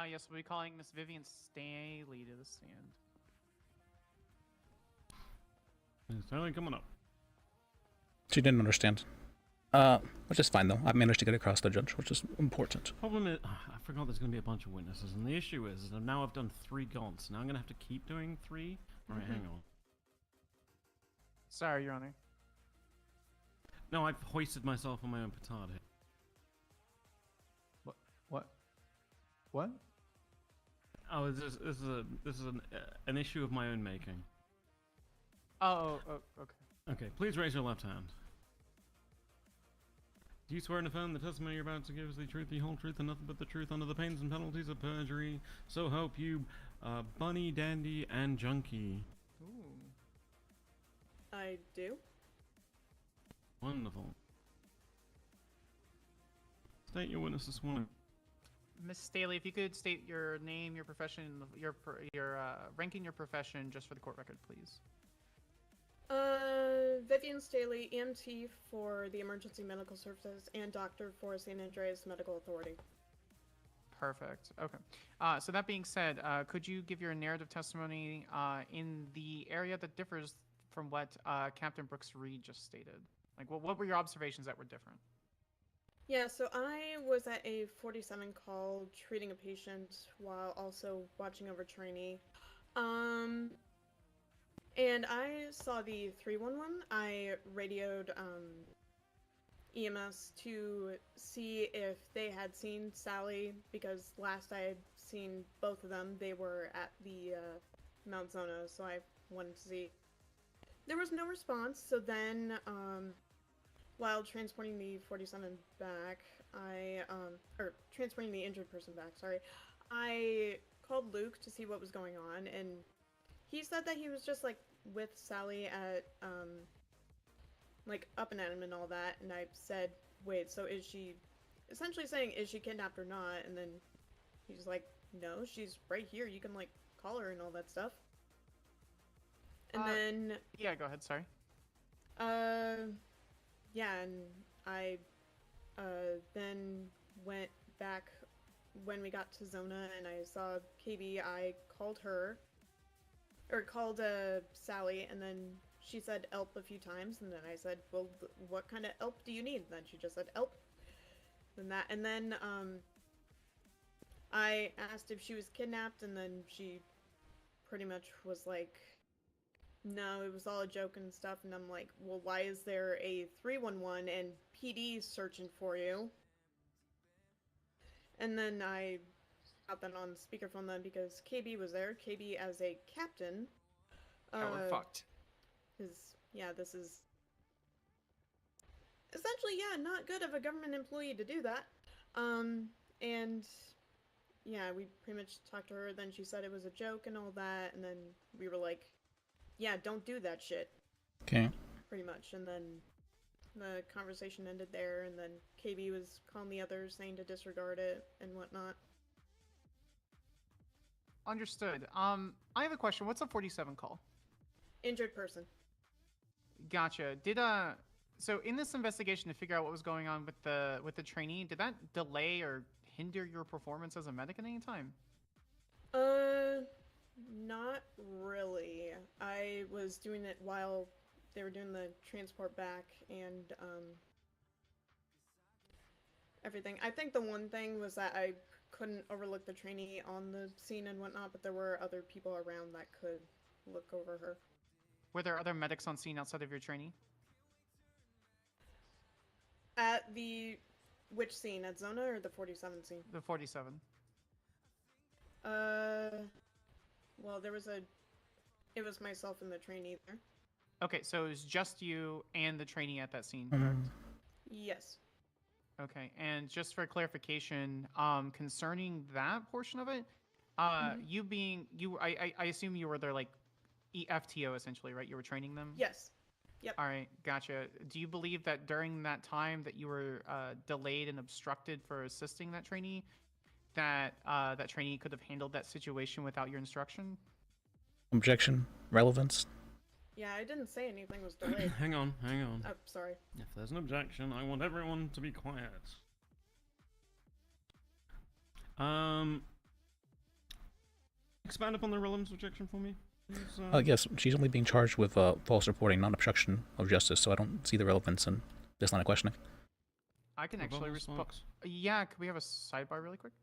Yes, we'll be calling Miss Vivian Staley to the stand. Miss Staley, coming up. She didn't understand. Which is fine though. I managed to get across the judge, which is important. Problem is, I forgot there's going to be a bunch of witnesses, and the issue is that now I've done 3 gaunts. Now I'm going to have to keep doing 3? Alright, hang on. Sorry, Your Honor. No, I've hoisted myself on my own petard here. What? Oh, this is an issue of my own making. Oh, okay. Okay, please raise your left hand. Do you swear and affirm the testimony you're about to give is the truth, the whole truth, and nothing but the truth under the pains and penalties of perjury? So help you, Bunny, Dandy, and Junkie. Ooh. I do. Wonderful. State your witness this morning. Miss Staley, if you could state your name, your profession, your ranking, your profession, just for the court record, please. Vivian Staley, EMT for the Emergency Medical Services and doctor for San Andreas Medical Authority. Perfect. Okay. So that being said, could you give your narrative testimony in the area that differs from what Captain Brooks Reed just stated? Like, what were your observations that were different? Yeah, so I was at a 47 call treating a patient while also watching over trainee. And I saw the 311. I radioed EMS to see if they had seen Sally, because last I had seen both of them, they were at the Mount Zona, so I wanted to see there was no response. So then, while transporting the 47 back, or transporting the injured person back, sorry, I called Luke to see what was going on, and he said that he was just like with Sally at, like up and at him and all that, and I said, wait, so is she, essentially saying, is she kidnapped or not? And then he's like, no, she's right here, you can like call her and all that stuff. And then Yeah, go ahead. Sorry. yeah, and I then went back when we got to Zona and I saw KB. I called her, or called Sally, and then she said "elp" a few times, and then I said, well, what kind of elp do you need? And then she just said "elp." And then I asked if she was kidnapped, and then she pretty much was like, no, it was all a joke and stuff. And I'm like, well, why is there a 311 and PD searching for you? And then I got that on speakerphone then because KB was there. KB as a captain. Oh, we're fucked. This is essentially, not good of a government employee to do that. And yeah, we pretty much talked to her. Then she said it was a joke and all that. And then we were like, yeah, don't do that shit. Okay. Pretty much. And then the conversation ended there. And then KB was calling the others saying to disregard it and whatnot. Understood. I have a question. What's a 47 call? Injured person. Gotcha. So in this investigation to figure out what was going on with the trainee, did that delay or hinder your performance as a medic at any time? Not really. I was doing it while they were doing the transport back and everything. I think the one thing was that I couldn't overlook the trainee on the scene and whatnot, but there were other people around that could look over her. Were there other medics on scene outside of your trainee? At the which scene? At Zona or the 47 scene? The 47. Well, it was myself and the trainee there. Okay, so it was just you and the trainee at that scene, Mm-hmm. correct? Yes. Okay, and just for clarification, concerning that portion of it, you being I assume you were their like FTO essentially, right? You were training them. Yes. Yep. All right, gotcha. Do you believe that during that time that you were delayed and obstructed for assisting that trainee, that that trainee could have handled that situation without your instruction? Objection. Relevance. Yeah, I didn't say anything was delayed. Hang on. Oh, sorry. If there's an objection, I want everyone to be quiet. Expand upon the relevance objection for me. Yes, she's only being charged with false reporting, not obstruction of justice, so I don't see the relevance in this line of questioning. I can actually respond. Yeah, could we have a sidebar really quick?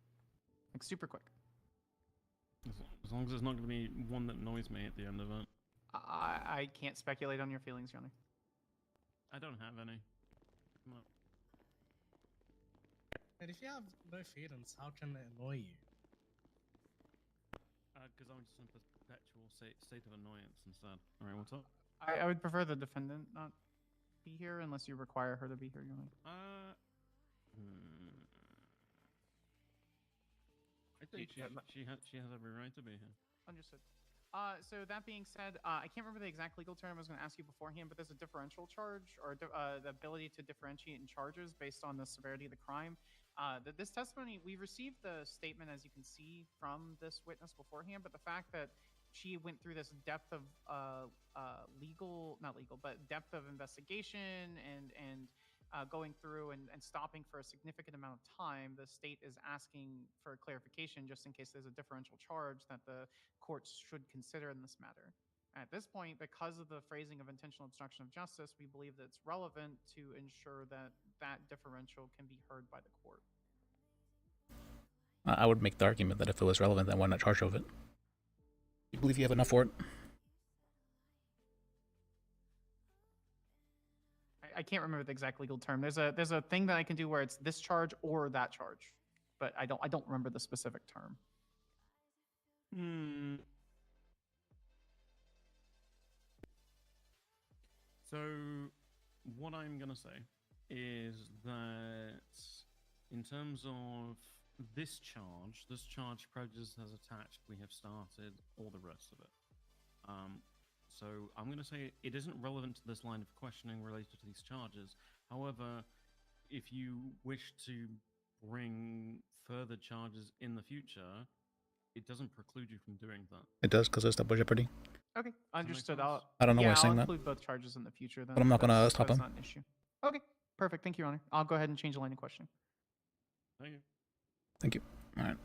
Like super quick. As long as there's not going to be one that annoys me at the end of it. I can't speculate on your feelings, Your Honor. I don't have any. Come on. But if you have no feelings, how can it annoy you? Because I'm just in a perpetual state of annoyance instead. Alright, what's up? I would prefer the defendant not be here unless you require her to be here, Your Honor. I think she has every right to be here. Understood. So that being said, I can't remember the exact legal term I was going to ask you beforehand, but there's a differential charge or the ability to differentiate in charges based on the severity of the crime. This testimony, we received the statement, as you can see, from this witness beforehand, but the fact that she went through this depth of depth of investigation and going through and stopping for a significant amount of time, the state is asking for clarification just in case there's a differential charge that the courts should consider in this matter. At this point, because of the phrasing of intentional obstruction of justice, we believe that it's relevant to ensure that that differential can be heard by the court. I would make the argument that if it was relevant, then why not charge of it? You believe you have enough for it? I can't remember the exact legal term. There's a thing that I can do where it's this charge or that charge, but I don't remember the specific term. So, what I'm gonna say is that in terms of this charge prejudice has attached, we have started all the rest of it. So I'm gonna say it isn't relevant to this line of questioning related to these charges. However, if you wish to bring further charges in the future, it doesn't preclude you from doing that. It does because it's double jeopardy. Okay, understood. sense? I don't know why yeah, you're I'll saying that. include both charges in the future then. But I'm not gonna That's- stop that's him. not an issue. Okay, perfect. Thank you, Your Honor. I'll go ahead and change the line of questioning. Thank you. Thank you. All right.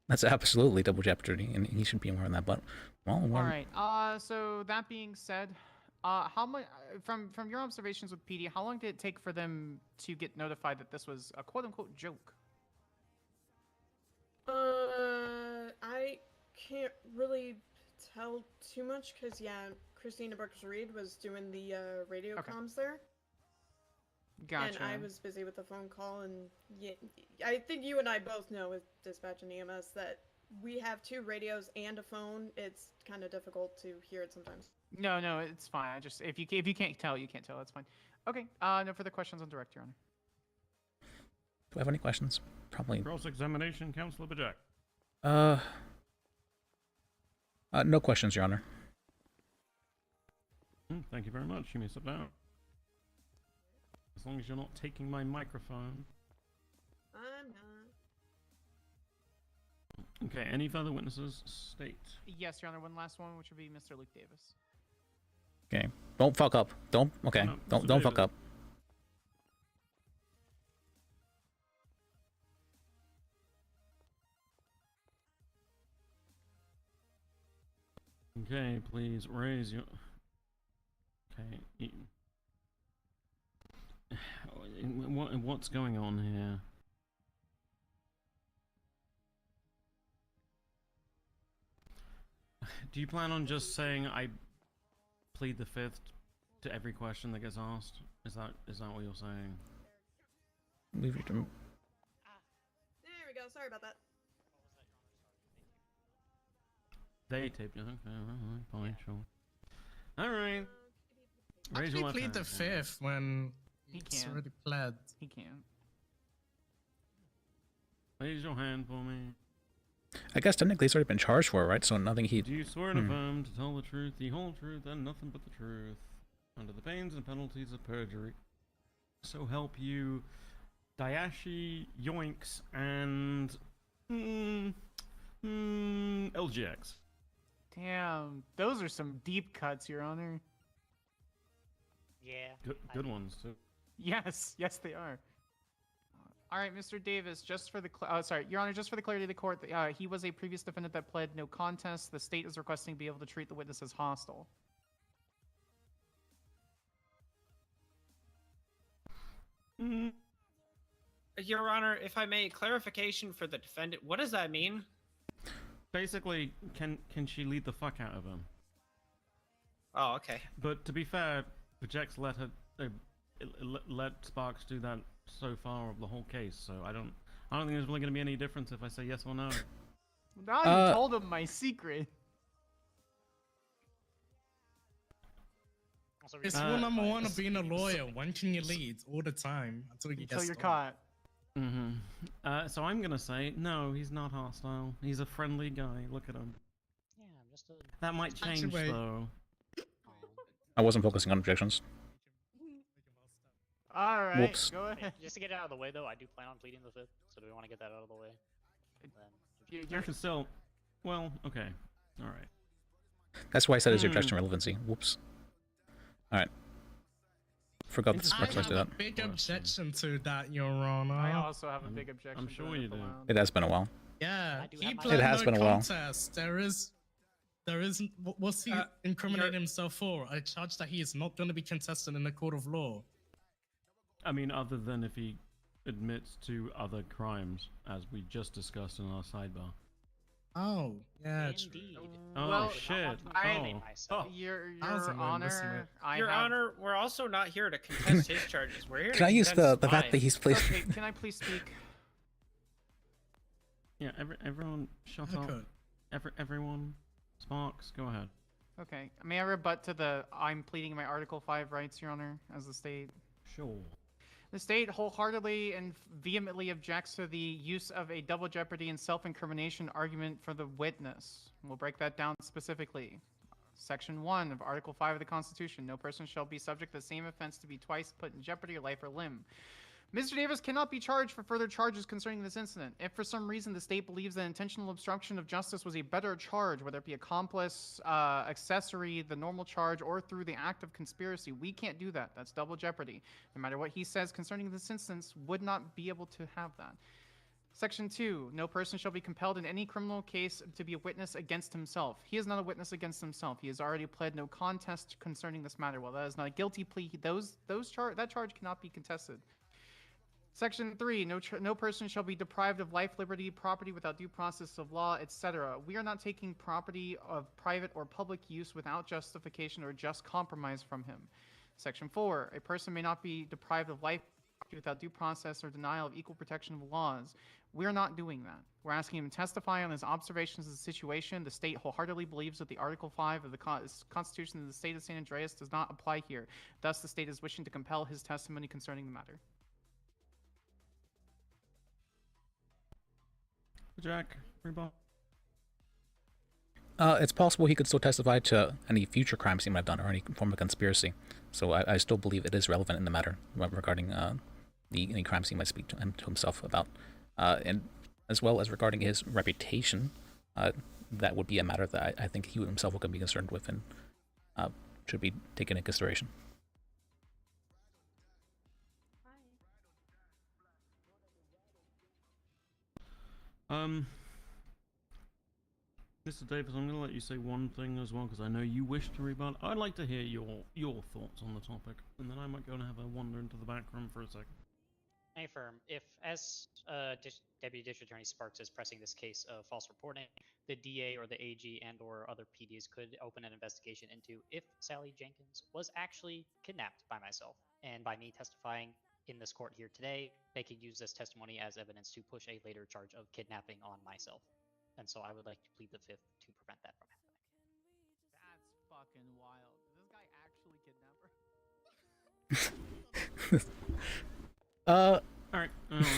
That's absolutely double jeopardy, and he should be aware of that. But well, All right. So that being said, how much from your observations with PD, how long did it take for them to get notified that this was a quote unquote joke? I can't really tell too much because yeah, Christina Brooks-Reed was doing the radio Okay. comms there. Gotcha. And I was busy with the phone call, and yeah, I think you and I both know with dispatch and EMS that we have 2 radios and a phone. It's kind of difficult to hear it sometimes. No, it's fine. I just if you can't tell, you can't tell. That's fine. Okay. No further questions on direct, Your Honor. do I have any questions? Probably. Cross-examination, Councilor Bajek. No questions, Your Honor. Thank you very much. You may sit down. As long as you're not taking my microphone. I'm not. Okay, any further witnesses? State. Yes, Your Honor. One last one, which would be Mr. Luke Davis. Okay. Don't fuck up. Don't. Okay. No, Don't fuck David. up. Okay, please raise your. Okay. What's going on here? Do you plan on just saying I plead the fifth to every question that gets asked? Is that what you're saying? Leave your. There we go. Sorry about that. They taped it. Okay, fine, sure. All right. How Raise can your he left plead the hand. fifth when He it's can. already pled? He can. Raise your hand for me. I guess technically he's already been charged for it, right? So nothing he. Do you swear and affirm to tell the truth, the whole truth, and nothing but the truth, under the pains and penalties of perjury? So help you, Dayashi, Yoinks, and LGX. Damn, those are some deep cuts, Your Honor. Yeah. Good ones too. Yes, they are. All right, Mr. Davis, just for the sorry, Your Honor, just for the clarity of the court, he was a previous defendant that pled no contest. The state is requesting to be able to treat the witness as hostile. Your Honor, if I may, clarification for the defendant. What does that mean? Basically, can she lead the fuck out of him? Oh, okay. But to be fair, Projects let Sparks do that so far of the whole case. So I don't think there's really going to be any difference if I say yes or no. Now you told him my secret. Also, It's rule number 1 of being a lawyer. When can you lead? All the time until you get Until you're stopped. caught. So I'm gonna say no. He's not hostile. He's a friendly guy. Look at him. Yeah, I'm just a. That might change Actually, though. I wasn't focusing on objections. All right, Whoops. go ahead. Just to get it out of the way, though, I do plan on pleading the fifth. So do we want to get that out of the way? Then, You can still. Well, okay. All right. That's why I said it's your objection relevancy. Whoops. All right. Forgot the I sparks have to a that. big objection to that, Your Honor. I also have a big objection. I'm to sure that you if do. allowed. It has been a while. Yeah, I do he have my- pled It has no been a while. contest. There is. What's he incriminating himself for? A charge that he is not going to be contested in the court of law. I mean, other than if he admits to other crimes, as we just discussed in our sidebar. Oh, yeah. True. Indeed. Oh Well, shit! I- Oh. Your I was Honor, listening. Your have... Honor, we're also not here to contest his charges. We're here Can to I use contest the fact mine. that he's placed? Okay, can I please speak? Yeah, everyone shut I up. could. Everyone. Sparks, go ahead. Okay. May I rebut to the I'm pleading my Article 5 rights, Your Honor, as the state? Sure. The state wholeheartedly and vehemently objects to the use of a double jeopardy and self-incrimination argument for the witness. We'll break that down specifically. Section 1 of Article 5 of the Constitution. No person shall be subject to the same offense to be twice put in jeopardy of life or limb. Mr. Davis cannot be charged for further charges concerning this incident. If for some reason the state believes that intentional obstruction of justice was a better charge, whether it be accomplice, accessory, the normal charge, or through the act of conspiracy, we can't do that. That's double jeopardy. No matter what he says concerning this instance, would not be able to have that. Section 2, no person shall be compelled in any criminal case to be a witness against himself. He is not a witness against himself. He has already pled no contest concerning this matter. Well, that is not a guilty plea. That charge cannot be contested. Section 3, no person shall be deprived of life, liberty, property without due process of law, etc. We are not taking property of private or public use without justification or just compromise from him. Section 4, a person may not be deprived of life without due process or denial of equal protection of laws. We're not doing that. We're asking him to testify on his observations of the situation. The state wholeheartedly believes that the Article 5 of the Constitution of the state of San Andreas does not apply here. Thus, the state is wishing to compel his testimony concerning the matter. Jack, rebut. It's possible he could still testify to any future crimes he might have done or any form of conspiracy. So I still believe it is relevant in the matter regarding any crimes he might speak to himself about. And as well as regarding his reputation, that would be a matter that I think he himself would be concerned with and should be taken into consideration. Mr. Davis, I'm going to let you say one thing as well, because I know you wish to rebut. I'd like to hear your thoughts on the topic, and then I might go and have a wander into the back room for a second. I affirm, if as Deputy District Attorney Sparks is pressing this case of false reporting, the DA or the AG and or other PDs could open an investigation into if Sally Jenkins was actually kidnapped by myself. And by me testifying in this court here today, they could use this testimony as evidence to push a later charge of kidnapping on myself. And so I would like to plead the fifth to prevent that from happening. That's fucking wild. Did this guy actually kidnap her? Alright.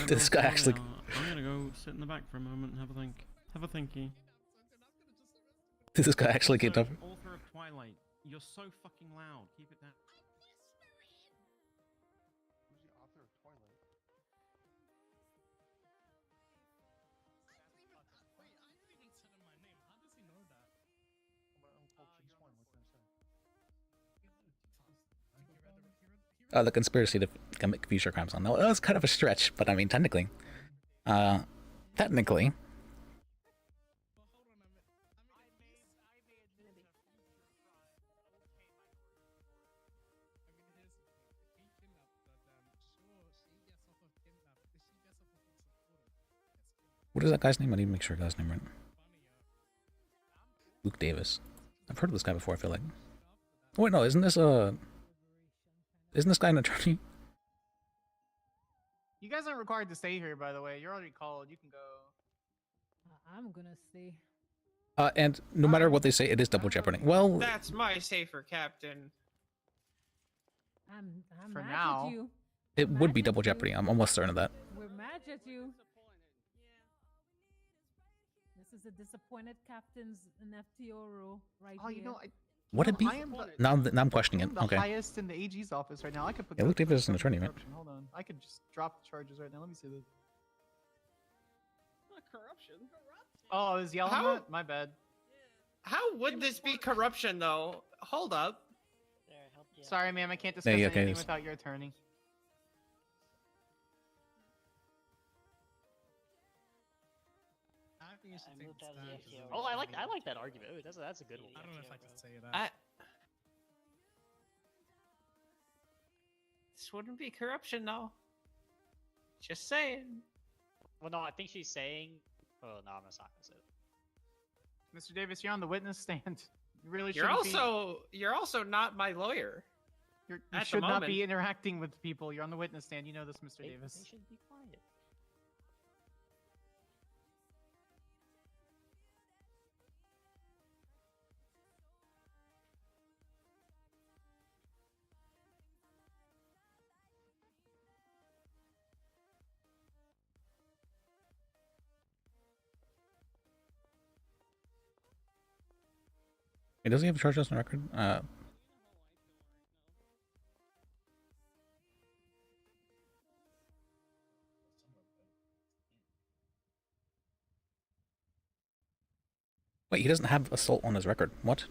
This guy actually... I'm gonna go sit in the back for a moment and have a think. Have a thinky. Did this guy actually kidnap her? Author of Twilight, you're so fucking loud. Keep it down. Who's the author of Twilight? Wait, I didn't even tell him my name. How does he know that? But I'm called Cheese One. What can I say? The conspiracy to commit future crimes on. That was kind of a stretch, but I mean, technically. Technically. What is that guy's name? I need to make sure I got his name right. Luke Davis. I've heard of this guy before, I feel like. Oh, wait, no, isn't this guy an attorney? You guys aren't required to stay here, by the way. You're already called. You can go. I'm gonna stay. And no matter what they say, it is double jeopardy. Well, That's my safer captain. I'm For mad now. at you. it would be double jeopardy. I'm almost certain of that. We're mad at you. This is a disappointed captain's an FTO rule right Oh, here. you know, Would it be? I am the, Now I'm questioning I'm it. the Okay. highest in the AG's office right now. I could put. Yeah, Luke Davis is an charges attorney, for right? corruption. Hold on. I could just drop the charges right now. Let me see this. Not corruption. Oh, I was yelling How- that? My bad. How would this be corruption, though? Hold up. There, I helped you. Sorry, ma'am. I can't discuss Yeah, okay, anything it's- without your attorney. I think you should I take moved the out of the stand, FTO. 'cause Oh, I like that argument. Ooh, that's a good one. I don't know if I can say that. This wouldn't be corruption, though. Just saying. Well, no, I think she's saying. Oh no, I'm just not gonna say it. Mr. Davis, you're on the witness stand. You really You're shouldn't you're also not my lawyer. you at the should not moment. be interacting with people. You're on the witness stand. You know this, Mr. They Davis. should be quiet. Wait, does he have charges on record? Wait, he doesn't have assault on his record. What?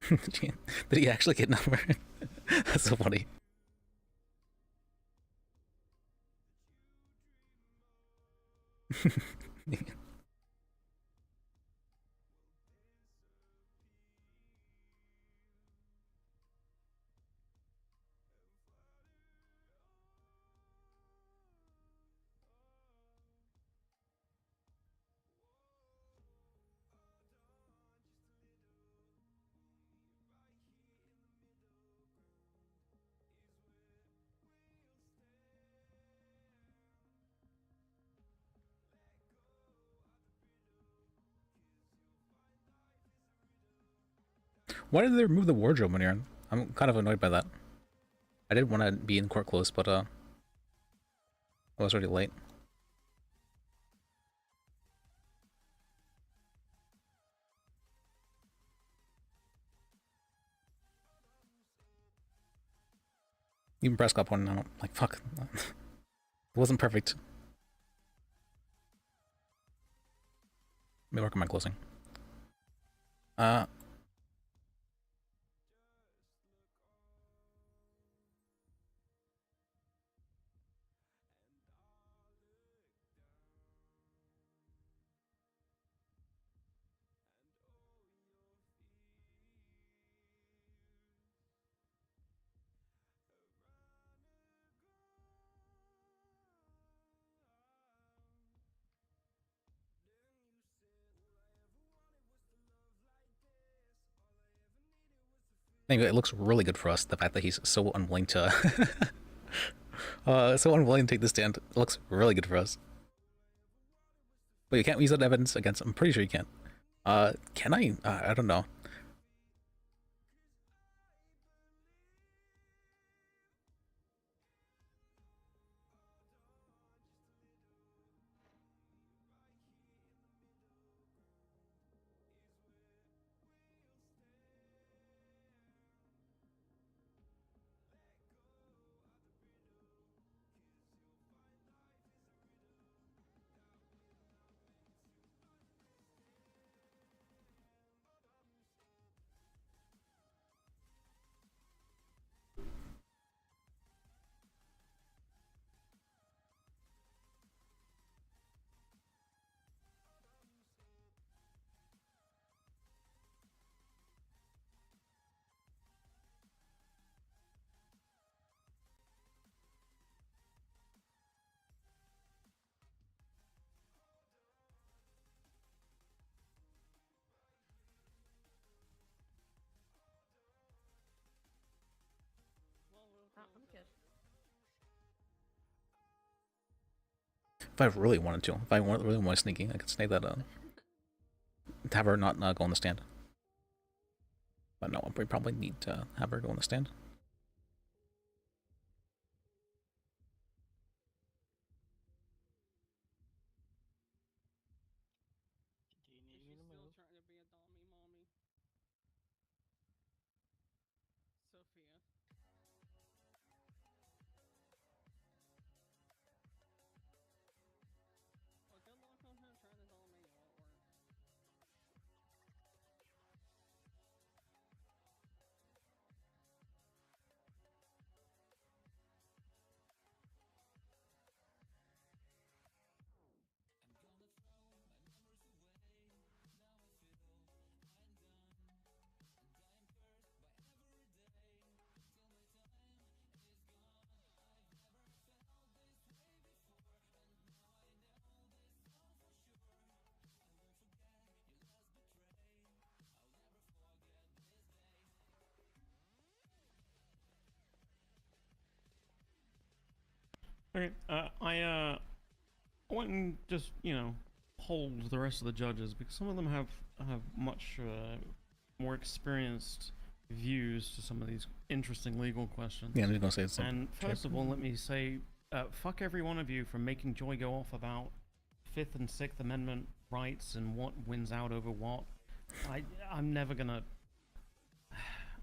Did he actually get number? That's so funny. Why did they remove the wardrobe when you're? I'm kind of annoyed by that. I did want to be in court clothes, but I was already late. Even Prescott pointed out, like, fuck, it wasn't perfect. Let me work on my closing. Anyway, it looks really good for us, the fact that he's so unwilling to so unwilling to take the stand. It looks really good for us. But you can't use that evidence against I'm pretty sure you can't. Can I? I don't know. I'm good. If I really wanted to, if I really want sneaking, I could snake that have her not go on the stand. But no, we probably need to have her go on the stand. Okay. I went and just polled the rest of the judges because some of them have much more experienced views to some of these interesting legal questions. Yeah, I'm just gonna say it's. And first of all, let me say, fuck every one of you for making Joy go off about Fifth and Sixth Amendment rights and what wins out over what. I'm never gonna.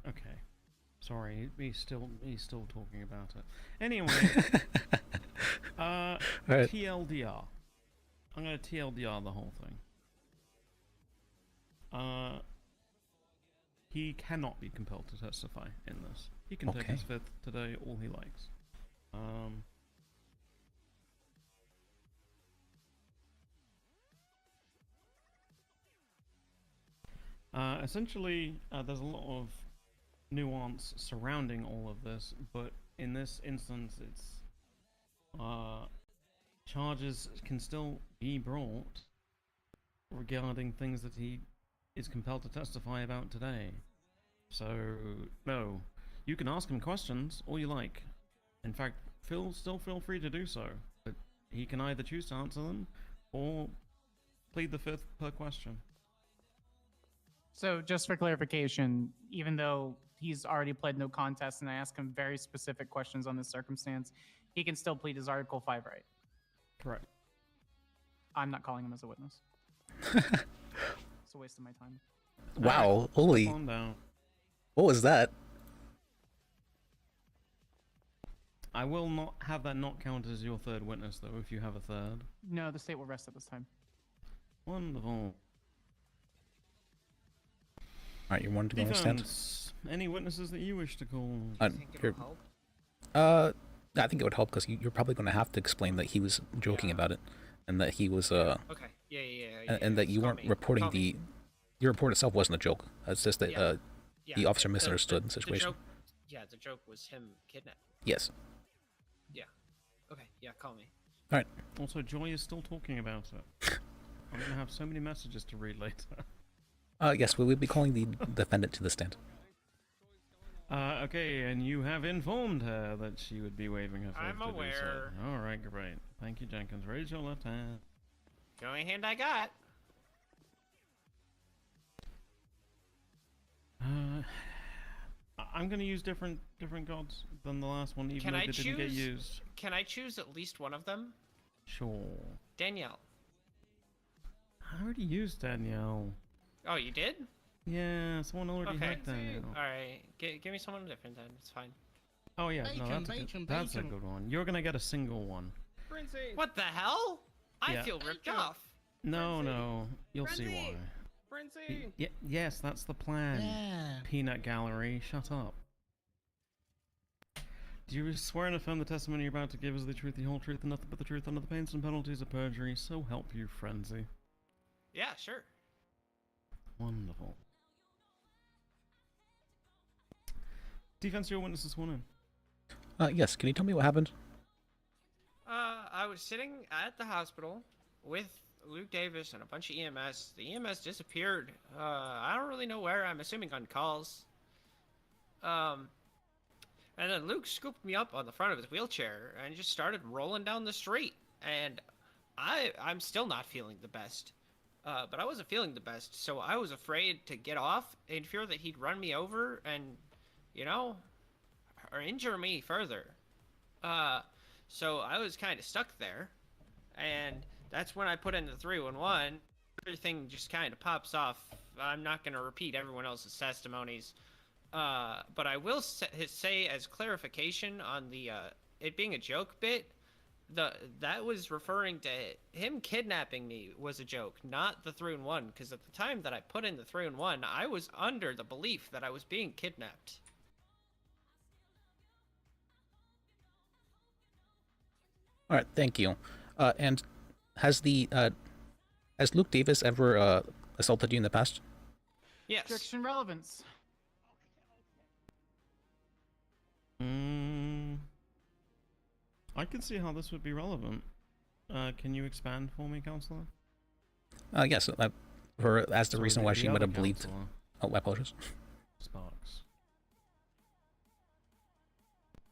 Okay, sorry. He's still talking about it. Anyway, Right. TLDR. I'm gonna TLDR the whole thing. He cannot be compelled to testify in this. He can take Okay. his fifth today all he likes. Essentially, there's a lot of nuance surrounding all of this, but in this instance, it's charges can still be brought regarding things that he is compelled to testify about today. So, no, you can ask him questions all you like. In fact, still feel free to do so, but he can either choose to answer them or plead the fifth per question. So, just for clarification, even though he's already pled no contest and I ask him very specific questions on this circumstance, he can still plead his Article 5 right. Correct. I'm not calling him as a witness. It's a waste of my time. Wow, holy. Calm down. What was that? I will not have that not count as your third witness, though, if you have a third. No, the state will rest at this time. Wonderful. Alright, you wanted to go on stand? Defense. Any witnesses that you wish to call? You're- I think it would help because you're probably going to have to explain that he was joking about it, and that he was Okay. Yeah. and that you Call weren't me. reporting Call me. your report itself wasn't a joke. It's just that Yeah. the officer misunderstood the situation. The joke was him kidnapped. Yes. Yeah. Okay. Yeah. Call me. Alright. Also, Joy is still talking about it. I'm gonna have so many messages to read later. Yes, we will be calling the defendant to the stand. Okay, and you have informed her that she would be waiving her I'm faith to do aware. so. Alright, great. Thank you, Jenkins. Raise your left hand. The only hand I got. I'm gonna use different gods than the last one, even Can though I they didn't get choose? used. Can I choose at least one of them? Sure. Danielle. I already used Danielle. Oh, you did? Yeah, someone already Okay. had Danielle. All right. Give me someone different then. It's fine. Oh yeah, Bacon, no, that's a good one. You're gonna get a single one. Princey! What the hell? I Yeah. feel ripped Bacon. off. No, no, you'll see Frenzy! why. Princey! Yes, that's the plan. Yeah. Peanut Gallery, shut up. Do you swear and affirm the testimony you're about to give is the truth, the whole truth, and nothing but the truth under the pains and penalties of perjury? So help you, Frenzy. Yeah, sure. Wonderful. Defense, your witness is sworn in. Yes, can you tell me what happened? I was sitting at the hospital with Luke Davis and a bunch of EMS. The EMS disappeared. I don't really know where. I'm assuming on calls. And then Luke scooped me up on the front of his wheelchair and just started rolling down the street. And I'm still not feeling the best. But I wasn't feeling the best, so I was afraid to get off in fear that he'd run me over and, or injure me further. So I was kind of stuck there, and that's when I put in the 311. Everything just kind of pops off. I'm not going to repeat everyone else's testimonies, but I will say as clarification on the it being a joke bit, that was referring to him kidnapping me was a joke, not the 3-in-1, because at the time that I put in the 3-in-1, I was under the belief that I was being kidnapped. All right, thank you. And has Luke Davis ever assaulted you in the past? Yes. Objection relevance. I can see how this would be relevant. Can you expand for me, Counselor? Yes. As the reason why she might other have believed. counselor, Oh, I apologize. Sparks.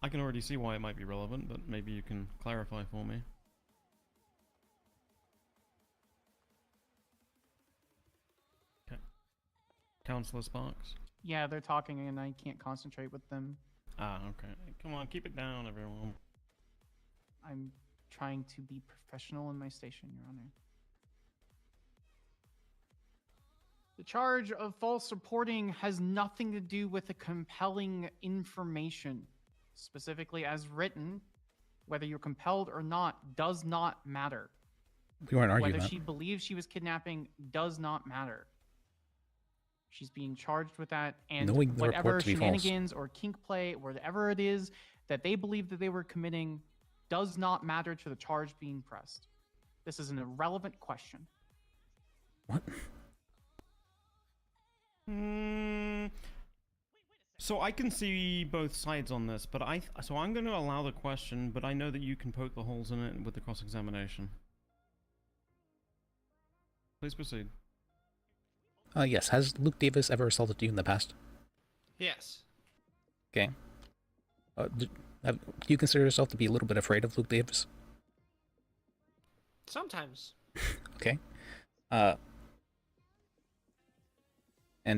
I can already see why it might be relevant, but maybe you can clarify for me. Okay. Counselor Sparks? Yeah, they're talking and I can't concentrate with them. Ah, okay. Come on, keep it down, everyone. I'm trying to be professional in my station, Your Honor. The charge of false reporting has nothing to do with the compelling information. Specifically as written, whether you're compelled or not does not matter. We weren't arguing Whether that. she believes she was kidnapping does not matter. She's being charged with that, and Knowing the whatever report to be false. shenanigans or kink play, whatever it is that they believe that they were committing, does not matter to the charge being pressed. This is an irrelevant question. What? So I can see both sides on this, but so I'm going to allow the question, but I know that you can poke the holes in it with the cross-examination. Please proceed. Yes. Has Luke Davis ever assaulted you in the past? Yes. Okay. Do you consider yourself to be a little bit afraid of Luke Davis? Sometimes. Okay. And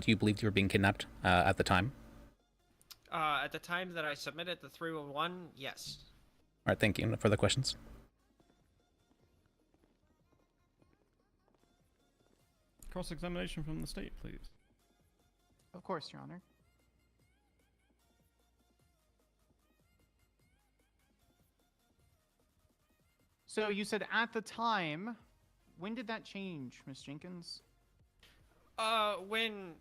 you believed you were being kidnapped at the time? At the time that I submitted the 311, yes. All right, thank you. No further questions? Cross-examination from the state, please. Of course, Your Honor. So you said at the time. When did that change, Miss Jenkins? When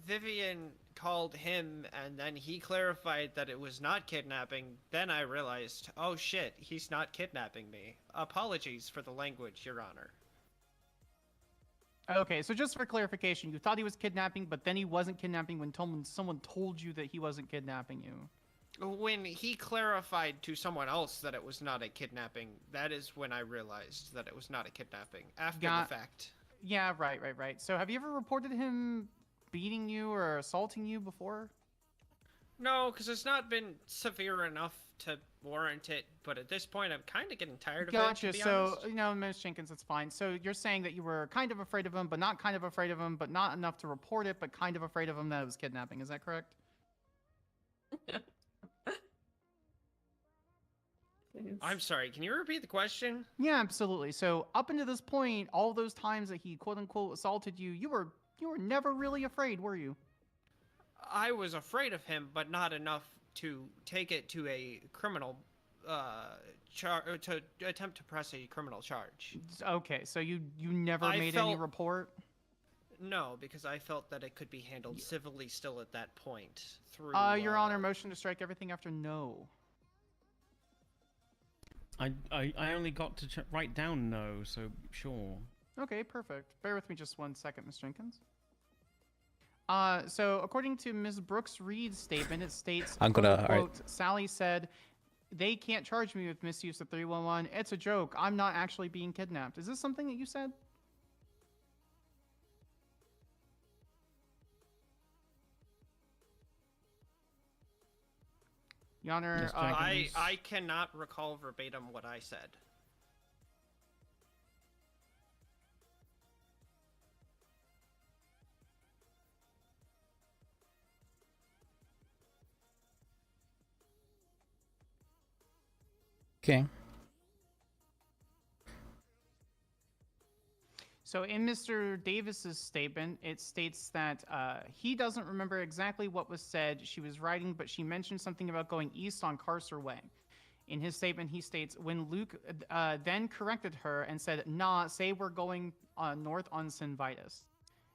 Vivian called him and then he clarified that it was not kidnapping, then I realized, oh shit, he's not kidnapping me. Apologies for the language, Your Honor. Okay, so just for clarification, you thought he was kidnapping, but then he wasn't kidnapping when someone told you that he wasn't kidnapping you. When he clarified to someone else that it was not a kidnapping, that is when I realized that it was not a kidnapping, after the fact. Yeah, right. So have you ever reported him beating you or assaulting you before? No, because it's not been severe enough to warrant it, but at this point I'm kind of getting tired of it, Gotcha, to be so, honest. Ms. Jenkins, that's fine. So you're saying that you were kind of afraid of him, but not kind of afraid of him, but not enough to report it, but kind of afraid of him that it was kidnapping. Is that correct? I'm sorry, can you repeat the question? Yeah, absolutely. So up until this point, all those times that he quote unquote assaulted you, you were never really afraid, were you? I was afraid of him, but not enough to take it to a criminal to attempt to press a criminal charge. Okay, so you never made any report? No, because I felt that it could be handled civilly still at that point. Through Your Honor, motion to strike everything after no. I only got to write down no, so sure. Okay, perfect. Bear with me just 1 second, Ms. Jenkins. So according to Ms. Brooks Reed's statement, it states, quote, Sally said, they can't charge me with misuse of 311. It's a joke. I'm not actually being kidnapped. Is this something that you said? Your Honor, I cannot recall verbatim what I said. Okay. So in Mr. Davis's statement, it states that he doesn't remember exactly what was said. She was writing, but she mentioned something about going east on Carcer Way. In his statement, he states, when Luke then corrected her and said, nah, say we're going north on Sinvitus.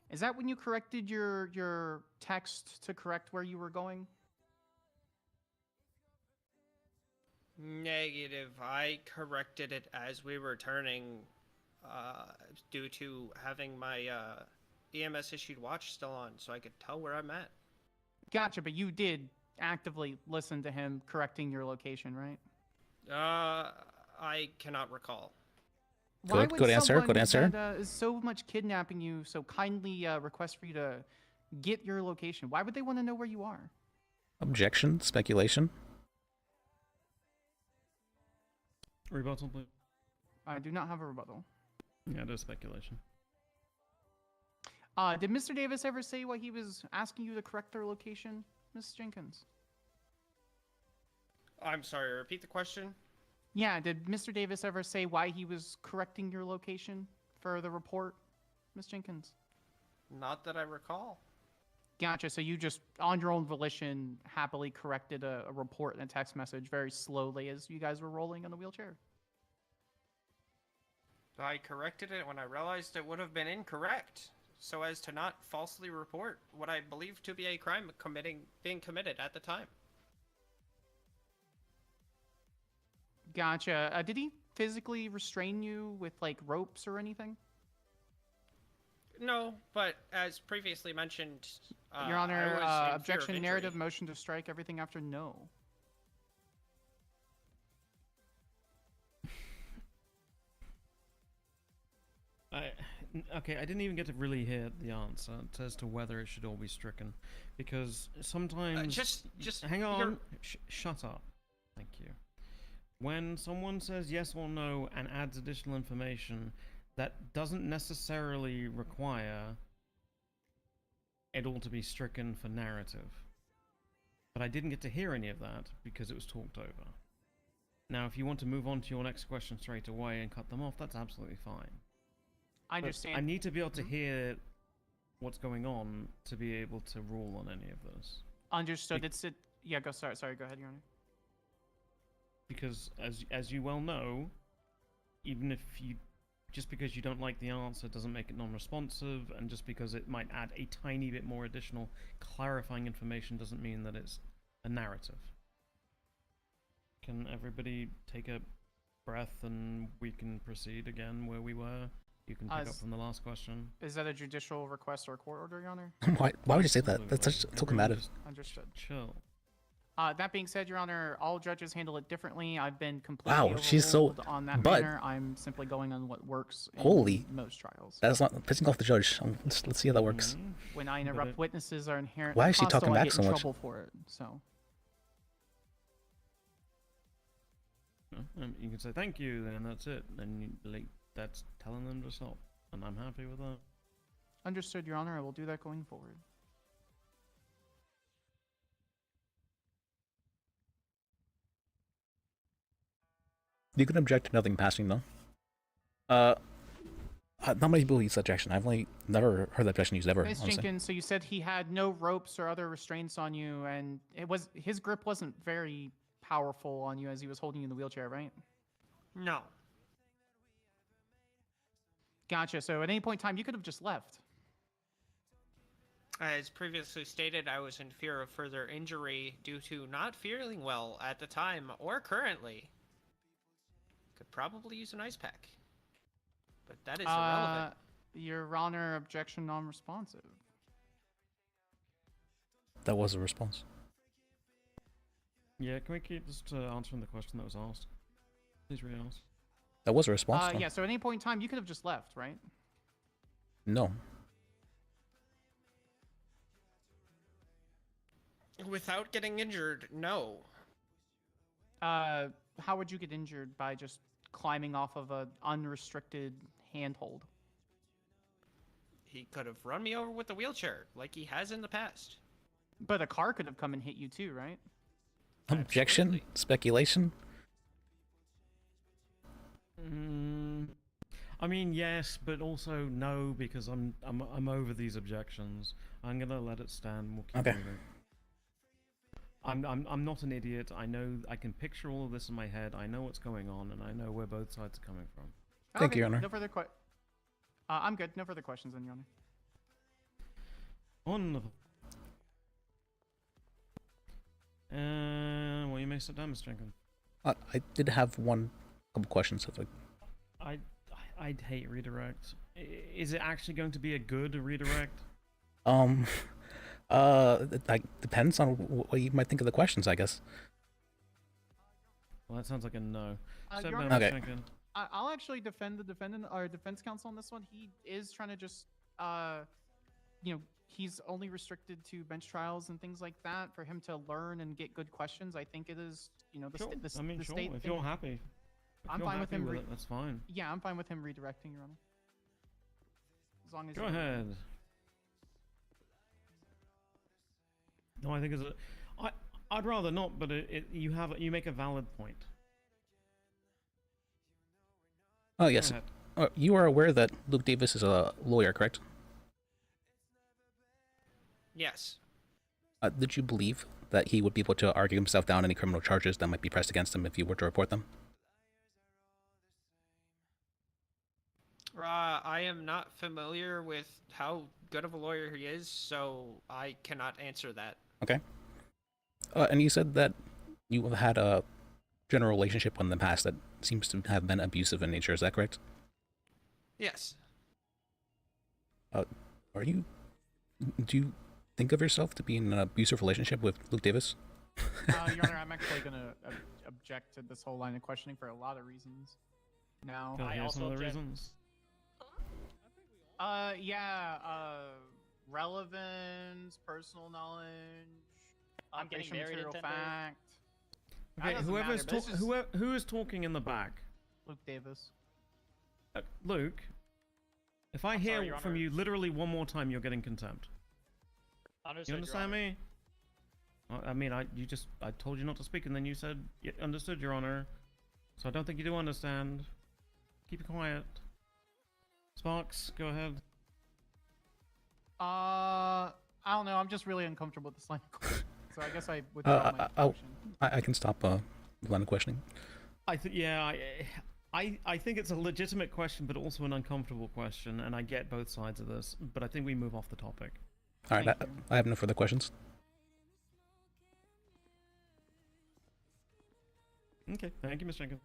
Is that when you corrected your text to correct where you were going? Negative. I corrected it as we were turning, due to having my EMS issued watch still on, so I could tell where I'm at. Gotcha, but you did actively listen to him correcting your location, right? I cannot recall. Good answer. Good answer. That is so much kidnapping you, so kindly request for you to get your location. Why would they want to know where you are? Objection. Speculation. Rebuttal, please. I do not have a rebuttal. Yeah, there's speculation. Did Mr. Davis ever say why he was asking you to correct their location, Miss Jenkins? I'm sorry, repeat the question. Yeah, did Mr. Davis ever say why he was correcting your location for the report, Miss Jenkins? Not that I recall. Gotcha. So you just, on your own volition, happily corrected a report in a text message very slowly as you guys were rolling in the wheelchair. I corrected it when I realized it would have been incorrect, so as to not falsely report what I believed to be a crime being committed at the time. Gotcha. Did he physically restrain you with, like, ropes or anything? No, but as previously mentioned, Your Honor, I was in fear of objection, narrative, injury. motion to strike, everything after no. Okay, I didn't even get to really hear the answer as to whether it should all be stricken, because sometimes just hang on, shut up. Thank you. When someone says yes or no and adds additional information, that doesn't necessarily require it all to be stricken for narrative. But I didn't get to hear any of that because it was talked over. Now, if you want to move on to your next question straight away and cut them off, that's absolutely fine. I But understand. I need to be able to hear what's going on to be able to rule on any of this. Understood. Yeah, go. Sorry. Go ahead, Your Honor. Because as you well know, even if you just because you don't like the answer doesn't make it non-responsive, and just because it might add a tiny bit more additional clarifying information doesn't mean that it's a narrative. Can everybody take a breath and we can proceed again where we were? You can pick up from the last question. Is that a judicial request or a court order, Your Honor? Why would you say that? That's such talking Everyone matter. just Understood. Chill. That being said, Your Honor, all judges handle it differently. I've been completely Wow, she's so. overruled on that But manner. I'm simply going on what works in holy, most trials. that's not pissing off the judge. Let's see how that works. When I interrupt witnesses are inherently Why is she hostile, talking I back get so in much? trouble for it. So. You can say thank you, then that's it. Then that's telling them to stop, and I'm happy with that. Understood, Your Honor. I will do that going forward. You can object to nothing passing though. Not many people use that objection. I've only never heard that objection used ever. Miss Honestly. Jenkins, so you said he had no ropes or other restraints on you, and his grip wasn't very powerful on you as he was holding you in the wheelchair, right? No. Gotcha. So at any point in time, you could have just left. As previously stated, I was in fear of further injury due to not feeling well at the time or currently. Could probably use an ice pack. But that is irrelevant. Your Honor, objection non-responsive. That was a response. Yeah, can we keep just answering the question that was asked? Please re-ask. That was a response. though. Yeah, so at any point in time, you could have just left, right? No. Without getting injured, no. How would you get injured by just climbing off of an unrestricted handhold? He could have run me over with a wheelchair, like he has in the past. But a car could have come and hit you too, right? Objection? Absolutely. Speculation? I mean, yes, but also no, because I'm over these objections. I'm gonna let it stand. We'll keep Okay. moving. I'm not an idiot. I know I can picture all of this in my head. I know what's going on, and I know where both sides are coming from. Thank you, Your Honor. No further I'm good. No further questions, then, Your Honor. Wonderful. Well, you may sit down, Mr. Jenkins. I did have couple questions. If I'd hate redirect. Is it actually going to be a good redirect? It depends on what you might think of the questions, I guess. Well, that sounds like a no. Sit Your down, Honor, Mr. Okay. Jenkins. I'll actually defend the defendant or defense counsel on this one. He is trying to just, he's only restricted to bench trials and things like that for him to learn and get good questions. I think it is, Sure. I mean, the sure. state If thing. you're happy I'm you're fine with happy him. it, that's fine. Yeah, I'm fine with him redirecting, Your Honor. As long as Go you- ahead. No, I think it's I'd rather not, but you make a valid point. Oh yes. ahead. You are aware that Luke Davis is a lawyer, correct? Yes. Did you believe that he would be able to argue himself down any criminal charges that might be pressed against him if you were to report them? I am not familiar with how good of a lawyer he is, so I cannot answer that. Okay. And you said that you have had a general relationship in the past that seems to have been abusive in nature. Is that correct? Yes. Do you think of yourself to be in an abusive relationship with Luke Davis? Your Honor, I'm actually going to object to this whole line of questioning for a lot of reasons. Now, Can I hear some of the reasons? Relevance, personal knowledge, I'm getting operation married in material 10 days. fact. That Okay, doesn't matter, but it's just who is talking in the back? Luke Davis. Luke, if I I'm hear sorry, Your from Honor. you literally one more time, you're getting contempt. Understood, You Your understand Honor. me? I mean, I told you not to speak, and then you said, yeah, understood, Your Honor. So I don't think you do understand. Keep it quiet. Sparks, go ahead. I don't know. I'm just really uncomfortable with this line of questioning. So I guess I withdraw my motion. I can stop the line of questioning. I think it's a legitimate question, but also an uncomfortable question, and I get both sides of this. But I think we move off the topic. All right, Thank you. I have no further questions. Okay, thank you, Ms. Jenkins.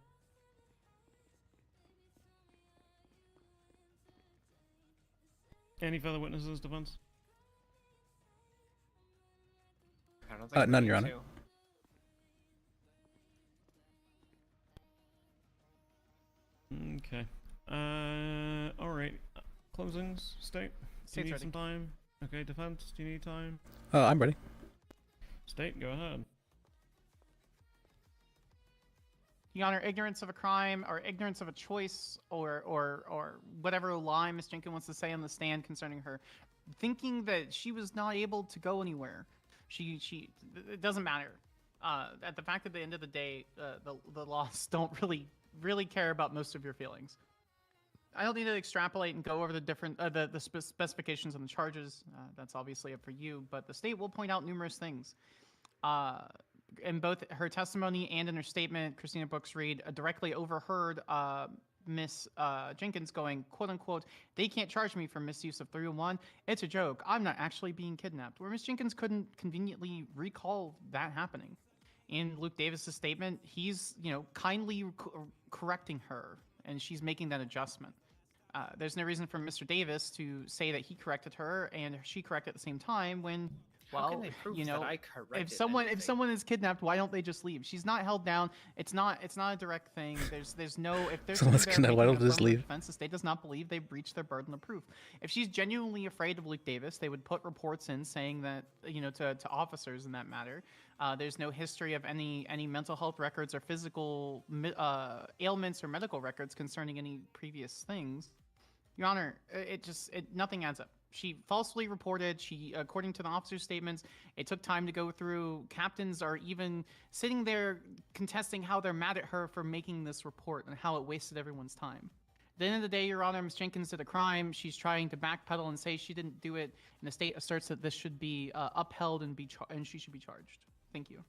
Any further witnesses, defense? I don't think we none, need Your Honor. to. Okay. All right. Closings, state. Do you State's need ready. some time? Okay, defense. Do you need time? I'm ready. State, go ahead. Your Honor, ignorance of a crime or ignorance of a choice or whatever lie Miss Jenkins wants to say on the stand concerning her, thinking that she was not able to go anywhere. It doesn't matter. At the fact at the end of the day, the laws don't really care about most of your feelings. I don't need to extrapolate and go over the different specifications on the charges. That's obviously up for you, but the state will point out numerous things. In both her testimony and in her statement, Christina Brooks Reed directly overheard Miss Jenkins going, quote unquote, "They can't charge me for misuse of 301. It's a joke. I'm not actually being kidnapped." Where Miss Jenkins couldn't conveniently recall that happening. In Luke Davis's statement, he's kindly correcting her, and she's making that adjustment. There's no reason for Mr. Davis to say that he corrected her and she corrected at the same time when. How can Well, they prove you know, that I corrected if someone anything? is kidnapped, why don't they just leave? She's not held down. It's not a direct thing. There's no if there's Someone's something there kidnapped, why making don't they just affirmative leave? defense, the state does not believe they've breached their burden of proof. If she's genuinely afraid of Luke Davis, they would put reports in saying that to officers in that matter. There's no history of any mental health records or physical ailments or medical records concerning any previous things. Your Honor, nothing adds up. She falsely reported. According to the officer's statements, it took time to go through. Captains are even sitting there contesting how they're mad at her for making this report and how it wasted everyone's time. At the end of the day, Your Honor, Ms. Jenkins did a crime. She's trying to backpedal and say she didn't do it, and the state asserts that this should be upheld and she should be charged. Thank you.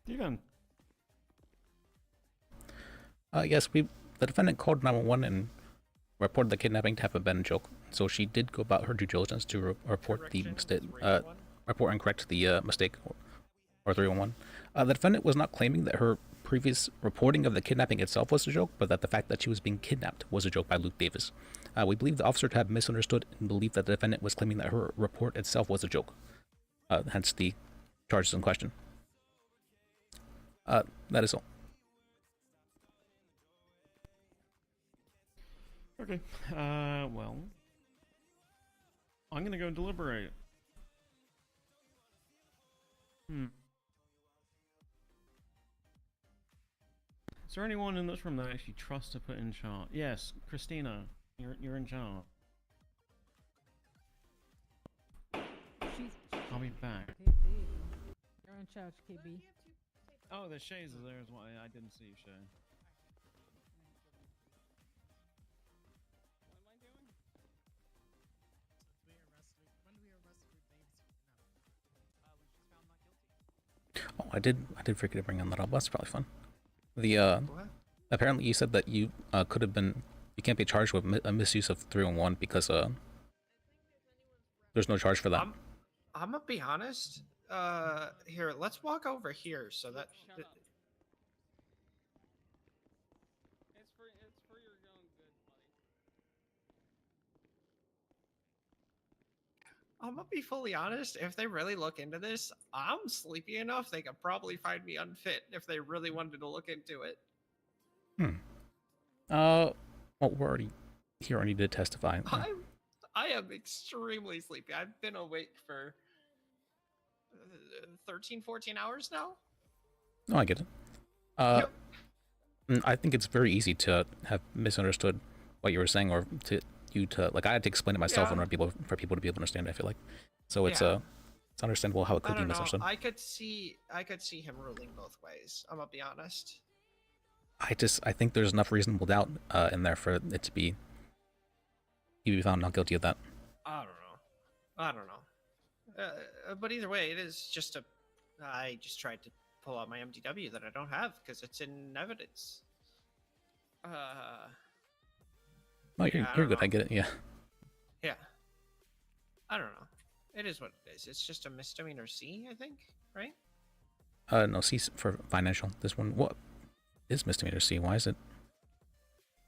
Steven. Yes, the defendant called 911 and reported the kidnapping to have been a joke. So she did go about her due diligence to report the mistake, report and correct the mistake, or 311. The defendant was not claiming that her previous reporting of the kidnapping itself was a joke, but that the fact that she was being kidnapped was a joke by Luke Davis. We believe the officer to have misunderstood and believed that the defendant was claiming that her report itself was a joke. Hence the charges in question. That is all. Okay. Well, I'm gonna go deliberate. Is there anyone in this room that I actually trust to put in charge? Yes, Christina, you're in charge. I'll be back. You're in charge, KB. Oh, the Shays are there as well. I didn't see you, Shay. Oh, I did forget to bring on that up. That's probably fun. The apparently you said that you could have been, you can't be charged with a misuse of 301 because there's no charge for that. I'm gonna be honest. Here, let's walk over here so that. Shut up. It's for your own good, buddy. I'm gonna be fully honest. If they really look into this, I'm sleepy enough. They could probably find me unfit if they really wanted to look into it. Well, we're already here. Already did testify. I am extremely sleepy. I've been awake for 13, 14 hours now. No, I get it. I think it's very easy to have misunderstood what you were saying, or to like I had to explain it myself in order for people to be able to understand it, I feel like. So it's it's understandable how it could be misunderstood. I could see him ruling both ways. I'm gonna be honest. I think there's enough reasonable doubt in there for it to be you be found not guilty of that. I don't know. But either way, it is just I just tried to pull out my MDW that I don't have because it's in evidence. No, you're good. I get it. Yeah. Yeah. I don't know. It is what it is. It's just a misdemeanor C, I think, right? No, C for financial. This one, what is misdemeanor C? Why is it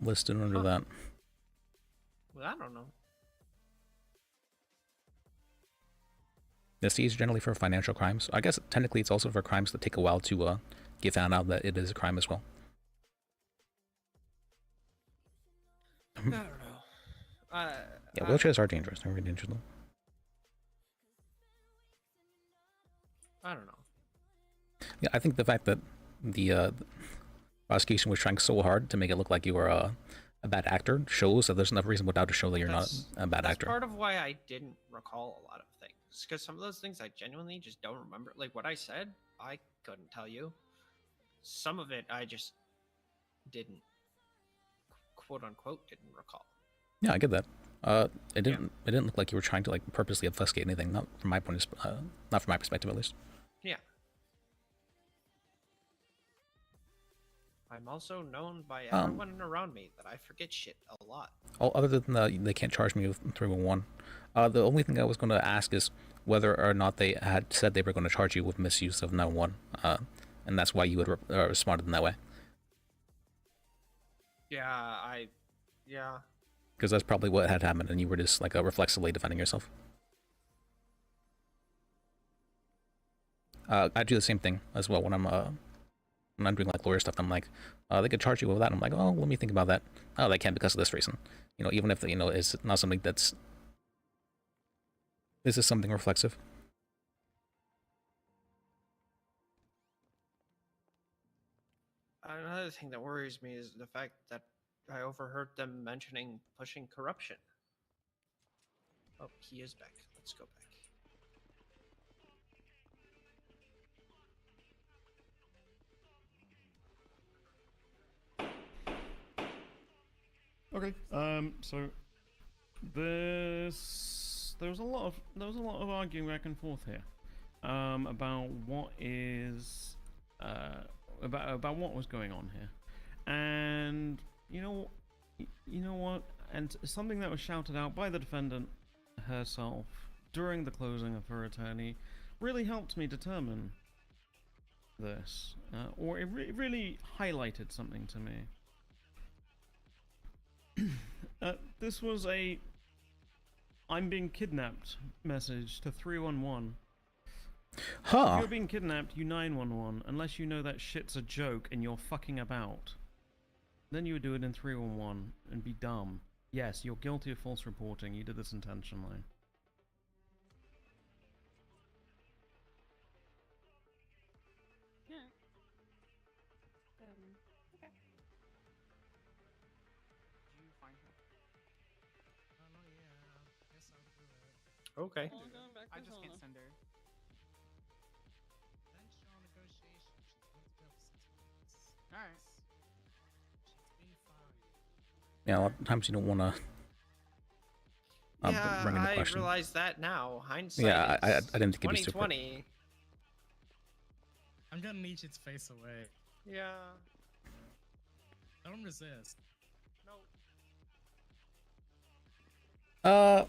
listed under that? Well, I don't know. The C is generally for financial crimes. I guess technically it's also for crimes that take a while to get found out that it is a crime as well. I don't know. Yeah, wheelchairs are dangerous. They're very dangerous. I don't know. Yeah, I think the fact that the prosecution was trying so hard to make it look like you were a bad actor shows that there's enough reasonable doubt to show that you're not a bad actor. That's part of why I didn't recall a lot of things. Because some of those things I genuinely just don't remember. Like what I said, I couldn't tell you. Some of it I just didn't, quote unquote, didn't recall. Yeah, I get that. It didn't look like you were trying to like purposely obfuscate anything. Not from my not from my perspective at least. Yeah. I'm also known by everyone around me that I forget shit a lot. Oh, other than they can't charge me with 311. The only thing I was going to ask is whether or not they had said they were going to charge you with misuse of 911, and that's why you had responded in that way. Yeah, Because that's probably what had happened, and you were just like reflexively defending yourself. I do the same thing as well when I'm doing like lawyer stuff. I'm like, they could charge you with that. And I'm like, oh, let me think about that. Oh, they can't because of this reason. You know, even if it's not something that's. This is something reflexive. Another thing that worries me is the fact that I overheard them mentioning pushing corruption. Oh, he is back. Let's go back. Okay. So there was a lot of arguing back and forth here, about what is, about what was going on here, and you know what, and something that was shouted out by the defendant herself during the closing of her attorney really helped me determine this, or it really highlighted something to me. This was a "I'm being kidnapped" message to 311. Huh. If you're being kidnapped, you 911, unless you know that shit's a joke and you're fucking about. Then you would do it in 311 and be dumb. Yes, you're guilty of false reporting. You did this intentionally. Yeah. Okay. Okay. Oh, I'm going back to I just can't Zona. send her. Conventional negotiation. She's been together for 6 months. All right. She's been fine. Yeah, a lot of times you don't want to Yeah, bring into I question. realize that now. Hindsight Yeah, I is didn't think it'd be super. 2020. I'm gonna need you to face away. Yeah. Don't resist. No. Let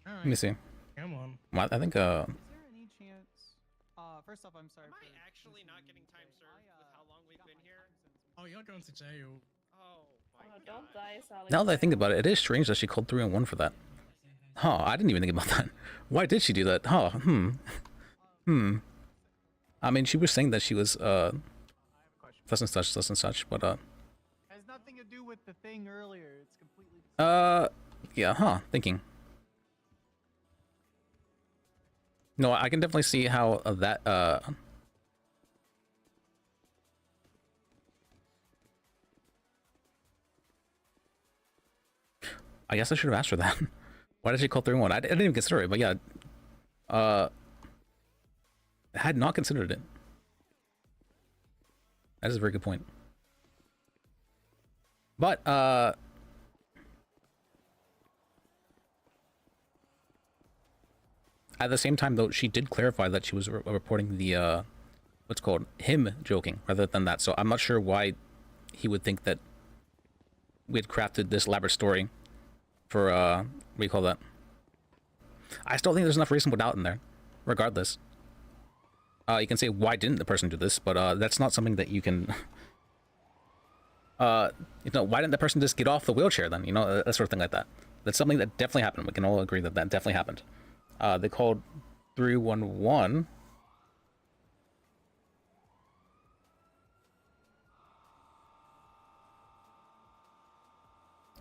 Alright, me see. come on. Well, I think Is there any chance? First off, I'm sorry. Am I for actually not getting missing time the served day. with how long we've got been my here? time since Oh, you're going to jail. Oh my Don't gosh. die, Sally. now that I think about it, it is strange that she called 3-1 for that. Huh? I didn't even think about that. Why did she do that? Huh? I mean, she was saying that she was I have a question. such and such, but Has nothing to do with the thing earlier. It's completely different. yeah, huh? Thinking. No, I can definitely see how that I guess I should have asked her that. Why did she call 3-1? I didn't even consider it, but yeah. I had not considered it. That is a very good point. But, at the same time, though, she did clarify that she was reporting the, what's called, him joking, rather than that. So I'm not sure why he would think that we had crafted this elaborate story for, what do you call that? I still think there's enough reasonable doubt in there, regardless. You can say, why didn't the person do this? But, that's not something that you can... why didn't the person just get off the wheelchair then? That sort of thing like that. That's something that definitely happened. We can all agree that that definitely happened. They called 311.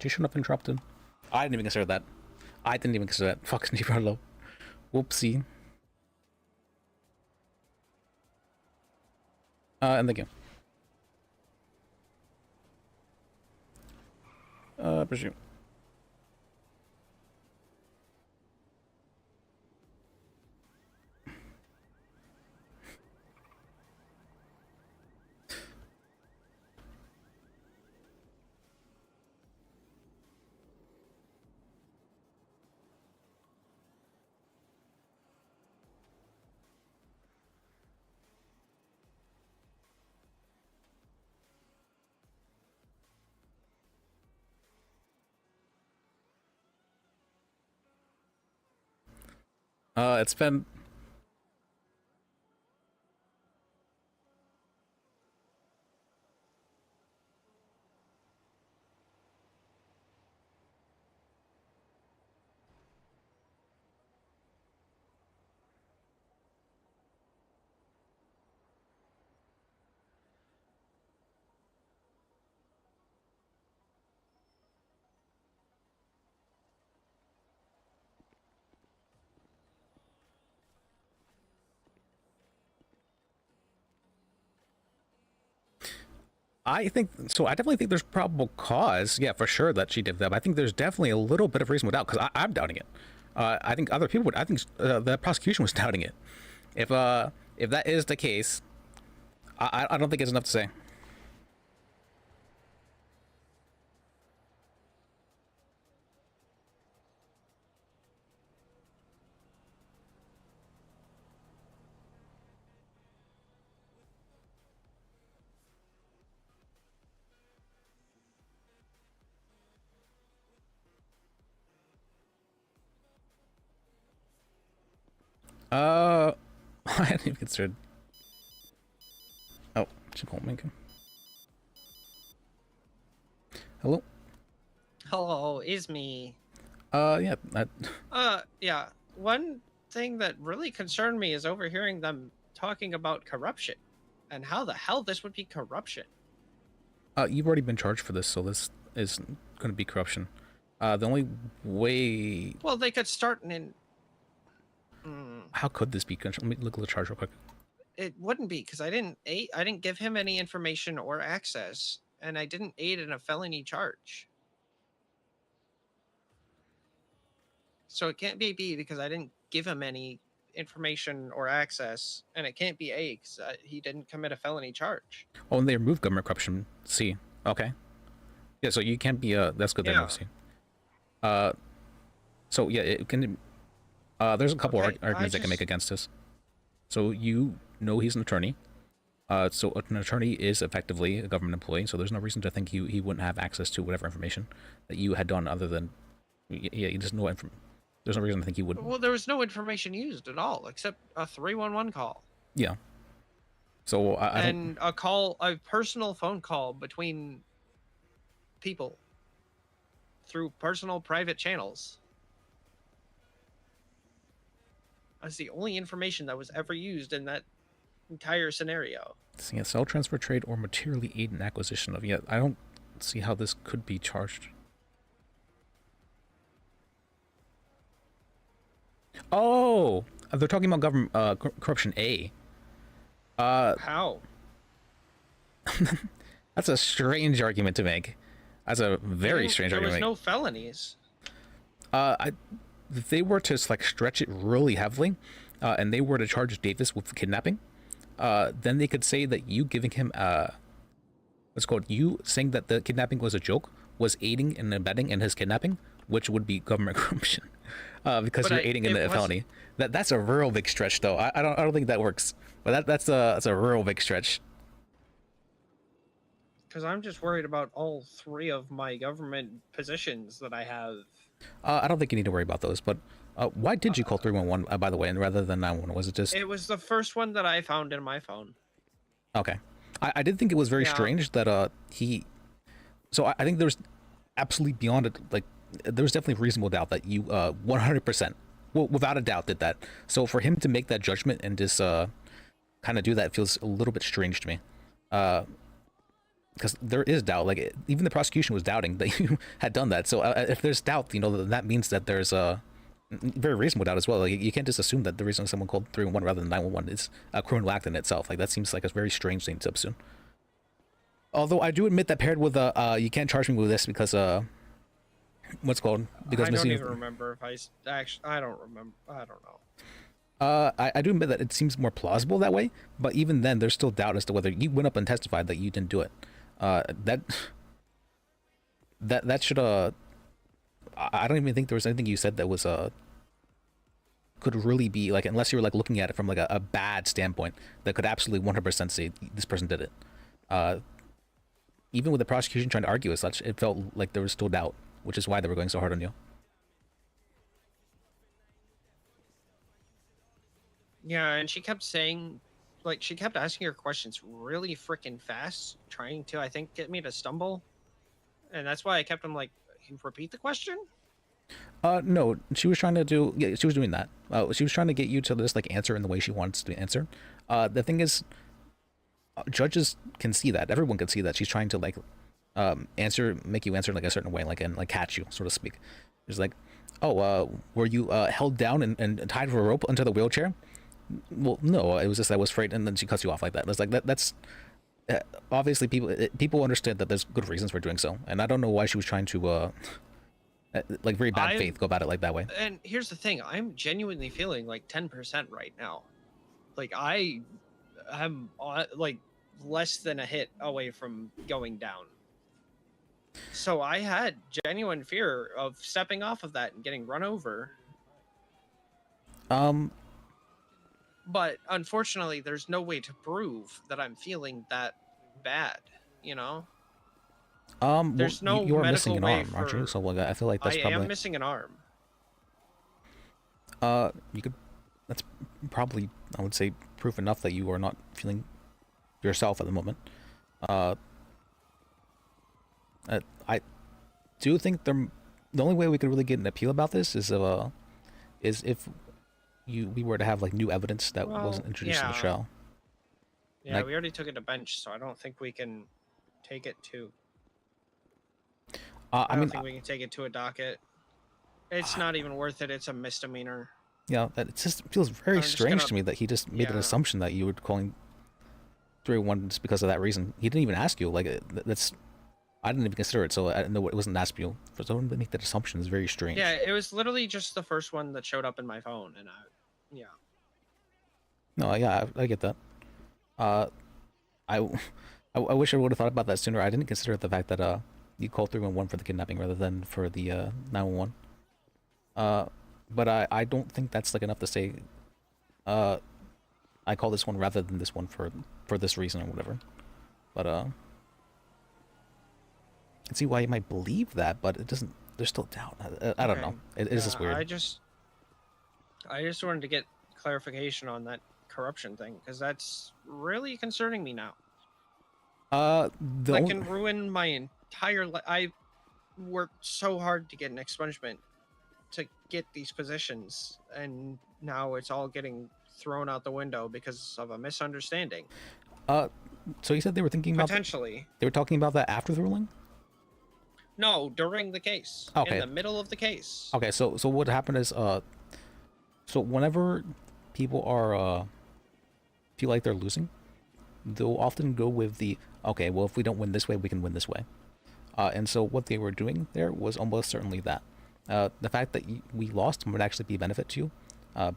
She shouldn't have interrupted. I didn't even consider that. Fuck, Nibrello. Whoopsie. And thank you. Presume. It's been... I definitely think there's probable cause, yeah, for sure, that she did that. But I think there's definitely a little bit of reasonable doubt, because I'm doubting it. I think other people would. I think the prosecution was doubting it. If that is the case, I don't think it's enough to say. I hadn't even considered. Oh, she called me. Hello. Hello, is me. Yeah. Yeah. One thing that really concerned me is overhearing them talking about corruption, and how the hell this would be corruption. You've already been charged for this, so this is going to be corruption. The only way... Well, they could start How could this be corruption? Let me look at the charge real quick. It wouldn't be, because I didn't give him any information or access, and I didn't aid in a felony charge. So it can't be B because I didn't give him any information or access, and it can't be A because he didn't commit a felony charge. Oh, and they removed government corruption. C. Okay. Yeah, so you can't be that's good. They Yeah. removed C. So yeah, it can. There's a couple Okay, arguments they can make against this. So you know he's an attorney. So an attorney is effectively a government employee. So there's no reason to think he wouldn't have access to whatever information that you had done other than, yeah, you just know there's no reason to think he would. Well, there was no information used at all except a 311 call. Yeah. So I and a personal phone call between people through personal private channels. That's the only information that was ever used in that entire scenario. See, a sell, transfer, trade, or materially aid in acquisition of. Yeah, I don't see how this could be charged. Oh, they're talking about government corruption A. How? That's a strange argument to make. That's a very strange argument. There was no felonies. If they were to like stretch it really heavily, and they were to charge Davis with kidnapping, then they could say that you giving him what's called you saying that the kidnapping was a joke was aiding and abetting in his kidnapping, which would be government corruption, because you're aiding in the felony. That's a real big stretch, though. I don't think that works. But that's a real big stretch. Because I'm just worried about all three of my government positions that I have. I don't think you need to worry about those. But why did you call 311 by the way, and rather than 911? Was it just? It was the first one that I found in my phone. Okay, I did think it was very strange that he. So I think there's absolutely beyond it, like there's definitely reasonable doubt that you 100%, well, without a doubt did that. So for him to make that judgment and just kind of do that feels a little bit strange to me. Because there is doubt, like even the prosecution was doubting that you had done that. So if there's doubt, that means that there's a very reasonable doubt as well. Like you can't just assume that the reason someone called 311 rather than 911 is a criminal act in itself. Like that seems like a very strange thing to assume. Although I do admit that paired with you can't charge me with this because what's called because I don't even remember if I don't remember. I don't know. I do admit that it seems more plausible that way, but even then there's still doubt as to whether you went up and testified that you didn't do it. That should I don't even think there was anything you said that was could really be like, unless you were like looking at it from like a bad standpoint, that could absolutely 100% say this person did it. Even with the prosecution trying to argue as such, it felt like there was still doubt, which is why they were going so hard on you. Yeah, and she kept saying, like, she kept asking her questions really freaking fast, trying to, I think, get me to stumble. And that's why I kept him like, "Can you repeat the question?" No, she was trying to do, yeah, she was doing that. She was trying to get you to just like answer in the way she wants to answer. The thing is, judges can see that. Everyone can see that she's trying to like make you answer like a certain way, like and like catch you, so to speak. It's like, oh, were you held down and tied with a rope onto the wheelchair? Well, no, it was just I was afraid, and then she cuts you off like that. It's like that's obviously people understand that there's good reasons for doing so, and I don't know why she was trying to like very bad faith go about it like that way. And here's the thing, I'm genuinely feeling like 10% right now. Like I'm like less than a hit away from going down. So I had genuine fear of stepping off of that and getting run over. But unfortunately, there's no way to prove that I'm feeling that bad, you know? There's no you are medical missing an way arm, aren't you? for- So like, I feel like that's I probably. am missing an arm. You could. That's probably, I would say, proof enough that you are not feeling yourself at the moment. I do think the only way we could really get an appeal about this is if we were to have like new evidence that wasn't introduced in the trial. Yeah, we already took it to bench, so I don't think we can take it to. I don't think we can take it to a docket. It's not even worth it. It's a misdemeanor. Yeah, it just feels very strange to me that he just made an assumption that you were calling 301 just because of that reason. He didn't even ask you. Like that's, I didn't even consider it, so I know it wasn't Naspio. For someone to make that assumption is very strange. Yeah, it was literally just the first one that showed up in my phone, and yeah. No, yeah, I get that. I wish I would have thought about that sooner. I didn't consider the fact that you called 311 for the kidnapping rather than for the 911. But I don't think that's like enough to say. I call this one rather than this one for this reason or whatever. But I can see why you might believe that, but it doesn't. There's still doubt. I don't know. It is just weird. I just wanted to get clarification on that corruption thing because that's really concerning me now. That can ruin my entire life. I worked so hard to get an expungement to get these positions, and now it's all getting thrown out the window because of a misunderstanding. So you said they were thinking about potentially. They were talking about that after the ruling? No, during the case. Okay. In the middle of the case. Okay, so what happened is so whenever people are feel like they're losing, they'll often go with the okay, well if we don't win this way, we can win this way. And so what they were doing there was almost certainly that. The fact that we lost would actually be a benefit to you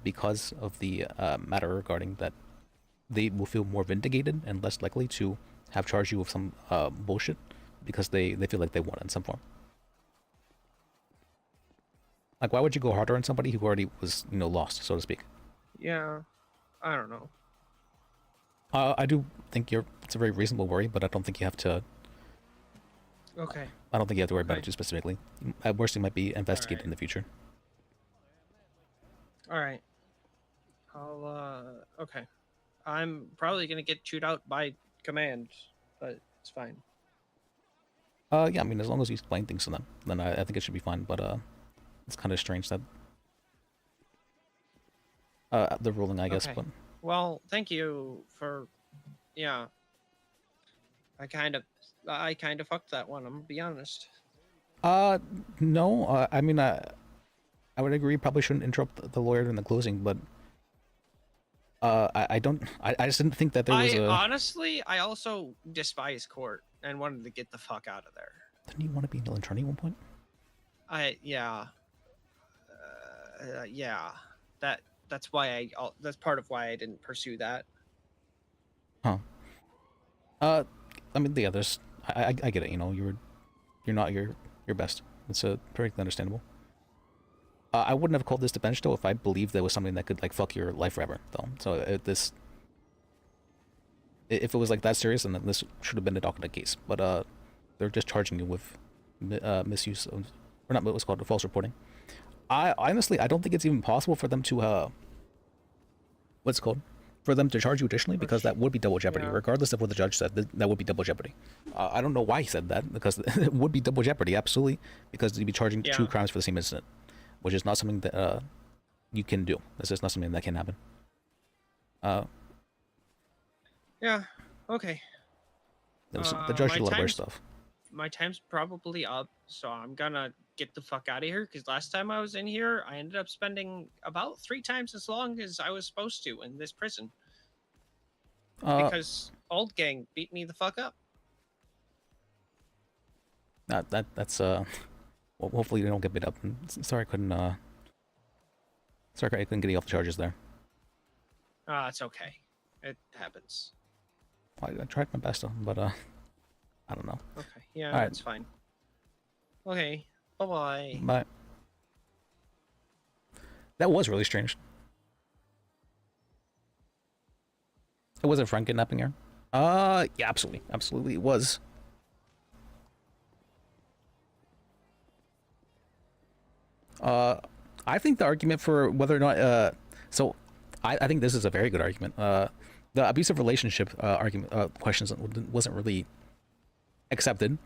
because of the matter regarding that they will feel more vindicated and less likely to have charged you with some bullshit because they feel like they won in some form. Like, why would you go harder on somebody who already was, lost, so to speak? Yeah, I don't know. I do think it's a very reasonable worry, but I don't think you have to... Okay. I don't think you have to worry about it too specifically. At worst, it might be investigated in the future. Alright. Okay. I'm probably gonna get chewed out by command, but it's fine. Yeah, I mean, as long as you explain things to them, then I think it should be fine, but, it's kind of strange that, the ruling, I guess, Okay. but... Well, thank you for, yeah. I kind of fucked that one, I'm gonna be honest. No, I mean, I would agree, probably shouldn't interrupt the lawyer in the closing, but, I just didn't think that there was honestly, I also despise court and wanted to get the fuck out of there. Didn't you want to be an attorney at one point? Yeah. Yeah. That's why that's part of why I didn't pursue that. Huh. I mean, yeah, there's, I get it, you're not your best. It's perfectly understandable. I wouldn't have called this the bench, though, if I believed there was something that could, like, fuck your life forever, though. So, if it was, like, that serious, then this should have been a docket case. But, they're just charging you with misuse of, or not what's called, false reporting. Honestly, I don't think it's even possible for them to, what's it called? For them to charge you additionally, because that would be double jeopardy. Yeah. Regardless of what the judge said, that would be double jeopardy. I don't know why he said that, because it would be double jeopardy, absolutely, because you'd be charging two crimes for the same incident, which is not something that you can do. This is not something that can happen. Yeah, okay. The judge did a lot of weird stuff. My time's probably up, so I'm gonna get the fuck out of here, because last time I was in here, I ended up spending about 3 times as long as I was supposed to in this prison. Because old gang beat me the fuck up. That's well, hopefully you don't get beat up. Sorry I couldn't get you off the charges there. It's okay. It happens. I tried my best, but I don't know. Okay, yeah, that's fine. Okay, bye-bye. Bye. That was really strange. It wasn't Frank kidnapping her? Yeah, absolutely. Absolutely it was. I think the argument for whether or not, so I think this is a very good argument. The abusive relationship argument questions wasn't really accepted,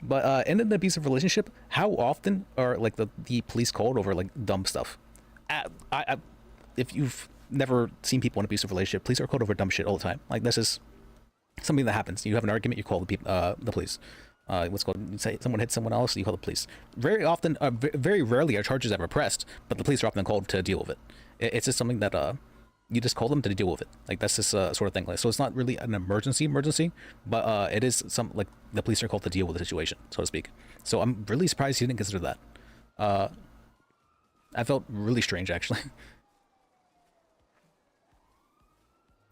but in an abusive relationship, how often are like the police called over like dumb stuff? If you've never seen people in an abusive relationship, police are called over dumb shit all the time. Like, this is something that happens. You have an argument, you call the police. What's called, you say someone hits someone else, you call the police. Very often, very rarely are charges ever pressed, but the police are often called to deal with it. It's just something that you just call them to deal with it. Like that's just sort of thing. Like, so it's not really an emergency, but it is some like the police are called to deal with the situation, so to speak. So I'm really surprised he didn't consider that. I felt really strange actually.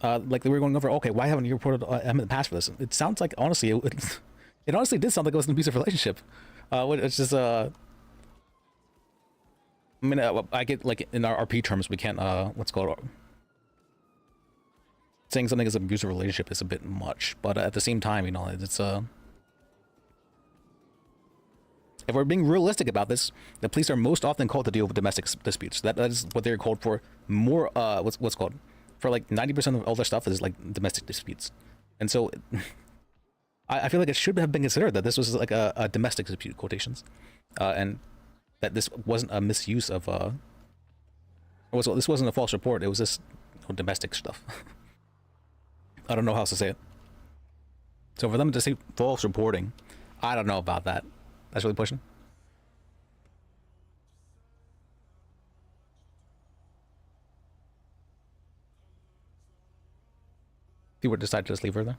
Like we were going over, okay, why haven't you reported him in the past for this? It sounds like honestly, it honestly did sound like it was an abusive relationship. It's just I mean, I get like in our RP terms, we can't what's called saying something is an abusive relationship is a bit much, but at the same time, you know, it's if we're being realistic about this, the police are most often called to deal with domestic disputes. That is what they're called for. More what's called for like 90% of all their stuff is like domestic disputes, and so I feel like it should have been considered that this was like a domestic dispute quotations, and that this wasn't a misuse of this wasn't a false report. It was just domestic stuff. I don't know how else to say it. So for them to say false reporting, I don't know about that. That's really pushing. People decide to just leave her there.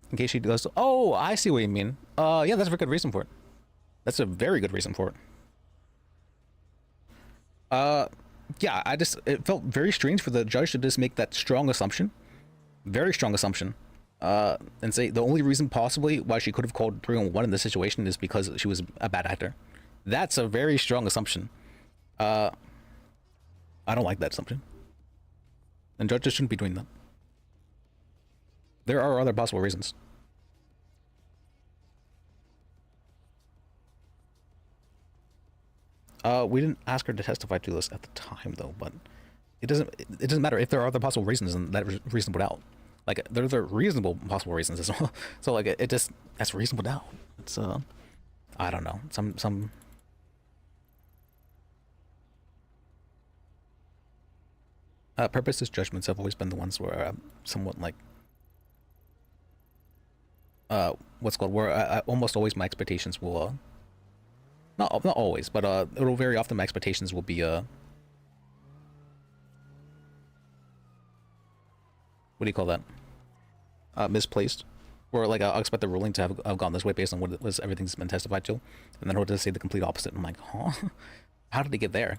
In case she goes, oh, I see what you mean. Yeah, that's a very good reason for it. That's a very good reason for it. Yeah, it felt very strange for the judge to just make that strong assumption. Very strong assumption. And say the only reason possibly why she could have called 311 in this situation is because she was a bad actor. That's a very strong assumption. I don't like that assumption. And judges shouldn't be doing that. There are other possible reasons. We didn't ask her to testify to this at the time though, but it doesn't matter if there are other possible reasons, and that reasonable doubt. Like there are reasonable possible reasons as well. So like that's reasonable doubt. It's I don't know, some purposeless judgments have always been the ones where somewhat like what's called where almost always my expectations will not always, but it'll very often my expectations will be what do you call that, misplaced, or like I'll expect the ruling to have gone this way based on what it was everything's been testified to, and then it'll just say the complete opposite. I'm like, huh? How did they get there?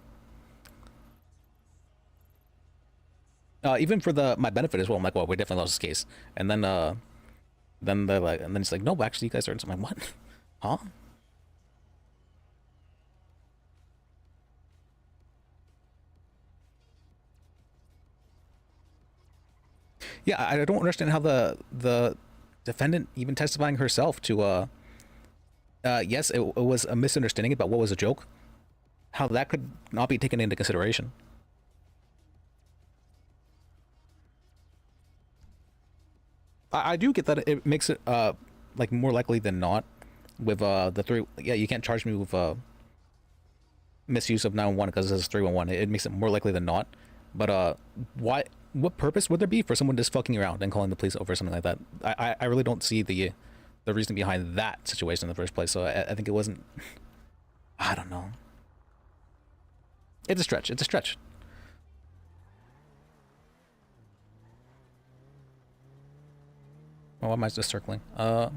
Even for my benefit as well, I'm like, well, we definitely lost this case, and then they're like, and then it's like, no, actually you guys are. So I'm like, what? Huh? Yeah, I don't understand how the defendant even testifying herself to yes, it was a misunderstanding about what was a joke, how that could not be taken into consideration. I do get that it makes it like more likely than not with the three. Yeah, you can't charge me with misuse of 911 because this is 311. It makes it more likely than not. But why? What purpose would there be for someone just fucking around and calling the police over something like that? I really don't see the reason behind that situation in the first place. So I think it wasn't. I don't know. It's a stretch. It's a stretch. Oh, why am I just circling? Where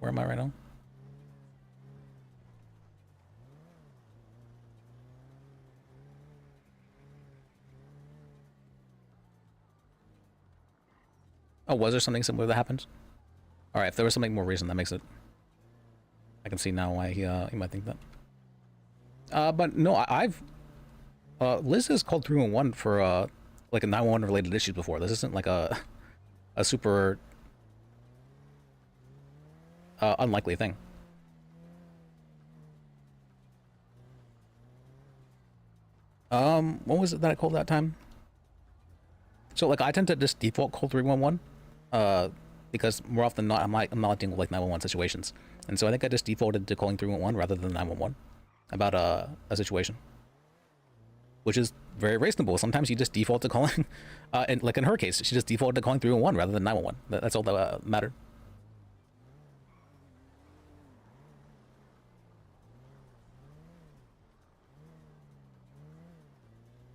am I right now? Oh, was there something similar that happened? All right, if there was something more recent, that makes it. I can see now why he might think that. But no, I've Liz has called 311 for like a 911 related issue before. This isn't like a super unlikely thing. What was it that I called that time? So like I tend to just default call 311, because more often than not I'm not dealing with like 911 situations, and so I think I just defaulted to calling 311 rather than 911 about a situation, which is very reasonable. Sometimes you just default to calling, and like in her case, she just defaulted to calling 311 rather than 911. That's all that mattered.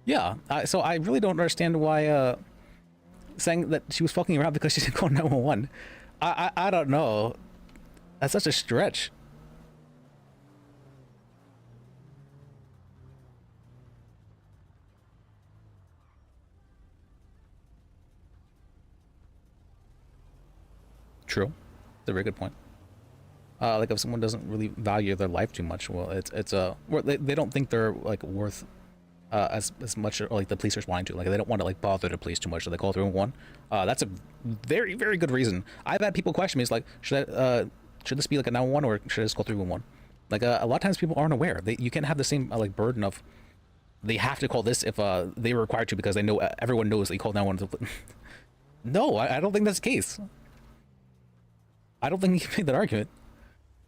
Yeah, so I really don't understand why saying that she was fucking around because she didn't call 911. I don't know. That's such a stretch. True. That's a very good point. Like if someone doesn't really value their life too much, well, well, they don't think they're like worth as much like the police are wanting to. Like they don't want to like bother the police too much, so they call 311. That's a very very good reason. I've had people question me, it's like should this be like a 911 or should I just call 311? Like a lot of times people aren't aware. You can't have the same like burden of they have to call this if they were required to because they know everyone knows that you call 911. No, I don't think that's the case. I don't think you can make that argument.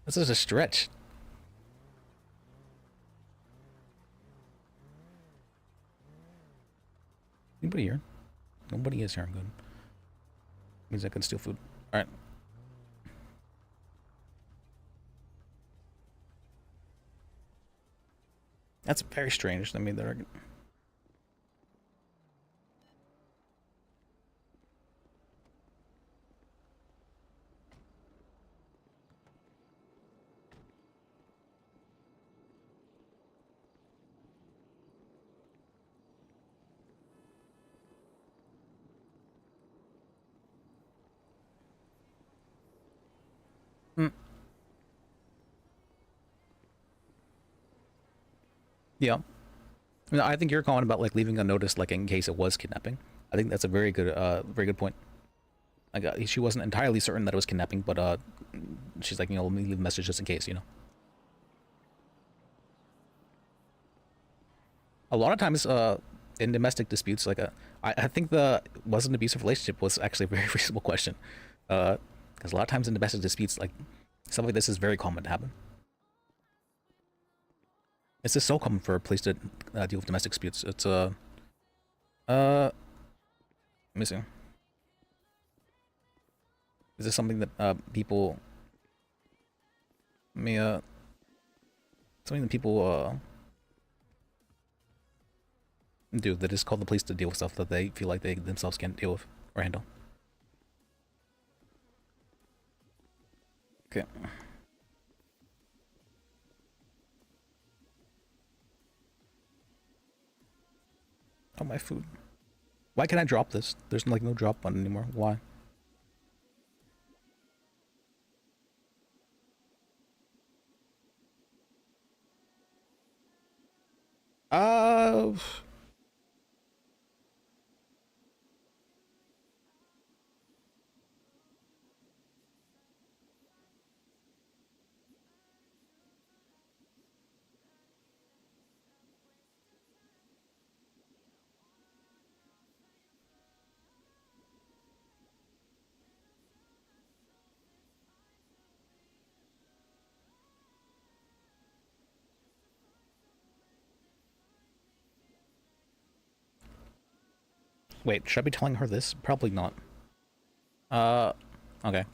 This is a stretch. Anybody here? Nobody is here. I'm good. Means I can steal food. All right. That's very strange. I made that argument. Yeah. I think you're calling about like leaving a notice like in case it was kidnapping. I think that's a very good point. Like she wasn't entirely certain that it was kidnapping, but she's like, let me leave a message just in case, A lot of times in domestic disputes, like I think the was an abusive relationship was actually a very reasonable question. Because a lot of times in domestic disputes, like stuff like this is very common to happen. It's just so common for police to deal with domestic disputes. It's let me see. Is this something that people something that people do that is call the police to deal with stuff that they feel like they themselves can't deal with or handle? Okay. Oh, my food. Why can I drop this? There's like no drop button anymore. Why? Uh... Wait, should I be telling her this? Probably not. Okay.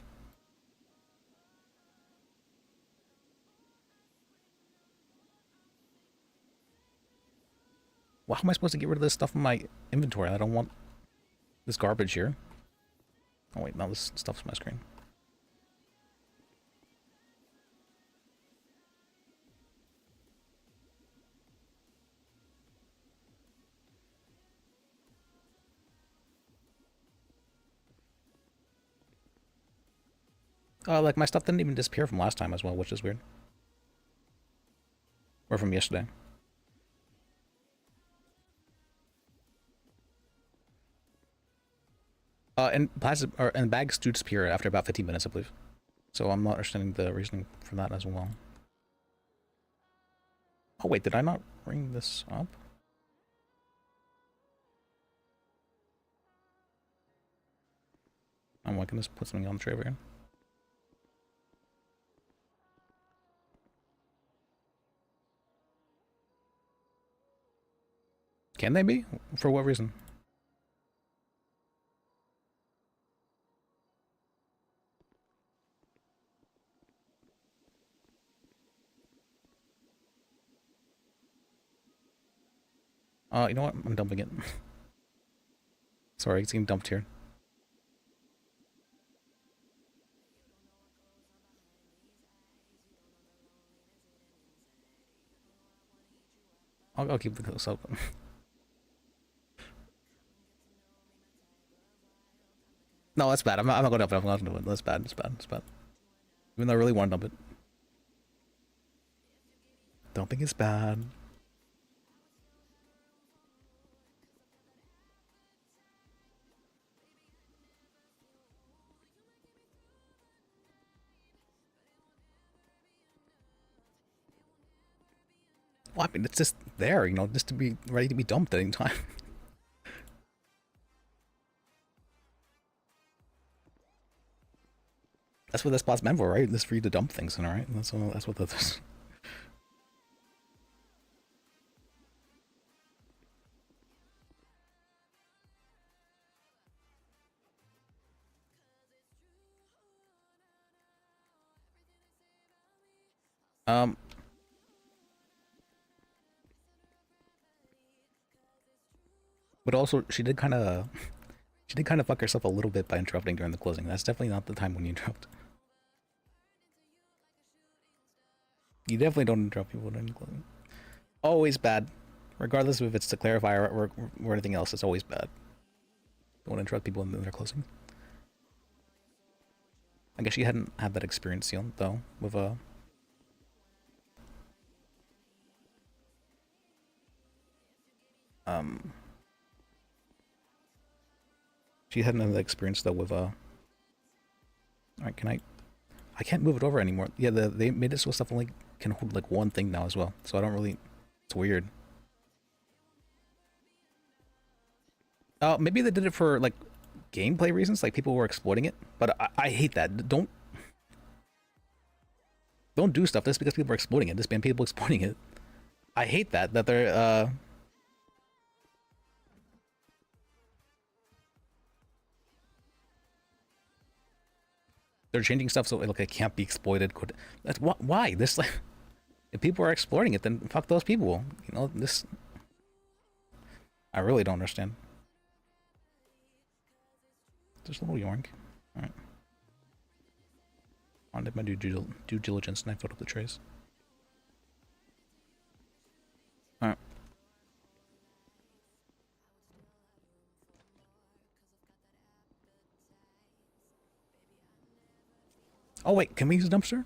Well, how am I supposed to get rid of this stuff in my inventory? I don't want this garbage here. Oh wait, now this stuff's on my screen. Like my stuff didn't even disappear from last time as well, which is weird. Or from yesterday. And bags do disappear after about 15 minutes, I believe. So I'm not understanding the reasoning for that as well. Oh wait, did I not bring this up? Oh, I can just put something on the tray over here. Can they be? For what reason? You know what? I'm dumping it. Sorry, it's getting dumped here. I'll keep the close up. No, that's bad. I'm not going to dump it. I'm not going to do it. That's bad. That's bad. That's bad. Even though I really want to dump it. Dumping is bad. Well, I mean, it's just there, you know, just to be ready to be dumped at any time. That's what this spot's meant for, right? This for you to dump things in, alright? That's what that is. But also, she did kind of fuck herself a little bit by interrupting during the closing. That's definitely not the time when you interrupt. You definitely don't interrupt people during the closing. Always bad. Regardless of if it's to clarify or anything else, it's always bad. Don't want to interrupt people in their closing. I guess she hadn't had that experience yet, though, with she hadn't had that experience though with alright, I can't move it over anymore. Yeah, they made it so stuff only can hold like one thing now as well. So I don't really, it's weird. Maybe they did it for like gameplay reasons, like people were exploiting it, but I hate that. Don't do stuff just because people are exploiting it. Just ban people exploiting it. I hate that they're changing stuff so it can't be exploited. That's why this, like, if people are exploiting it, then fuck those people. You know, this I really don't understand. Just a little yoink. All right. I did my due diligence and I filled up the trays. All right. Oh wait, can we use a dumpster?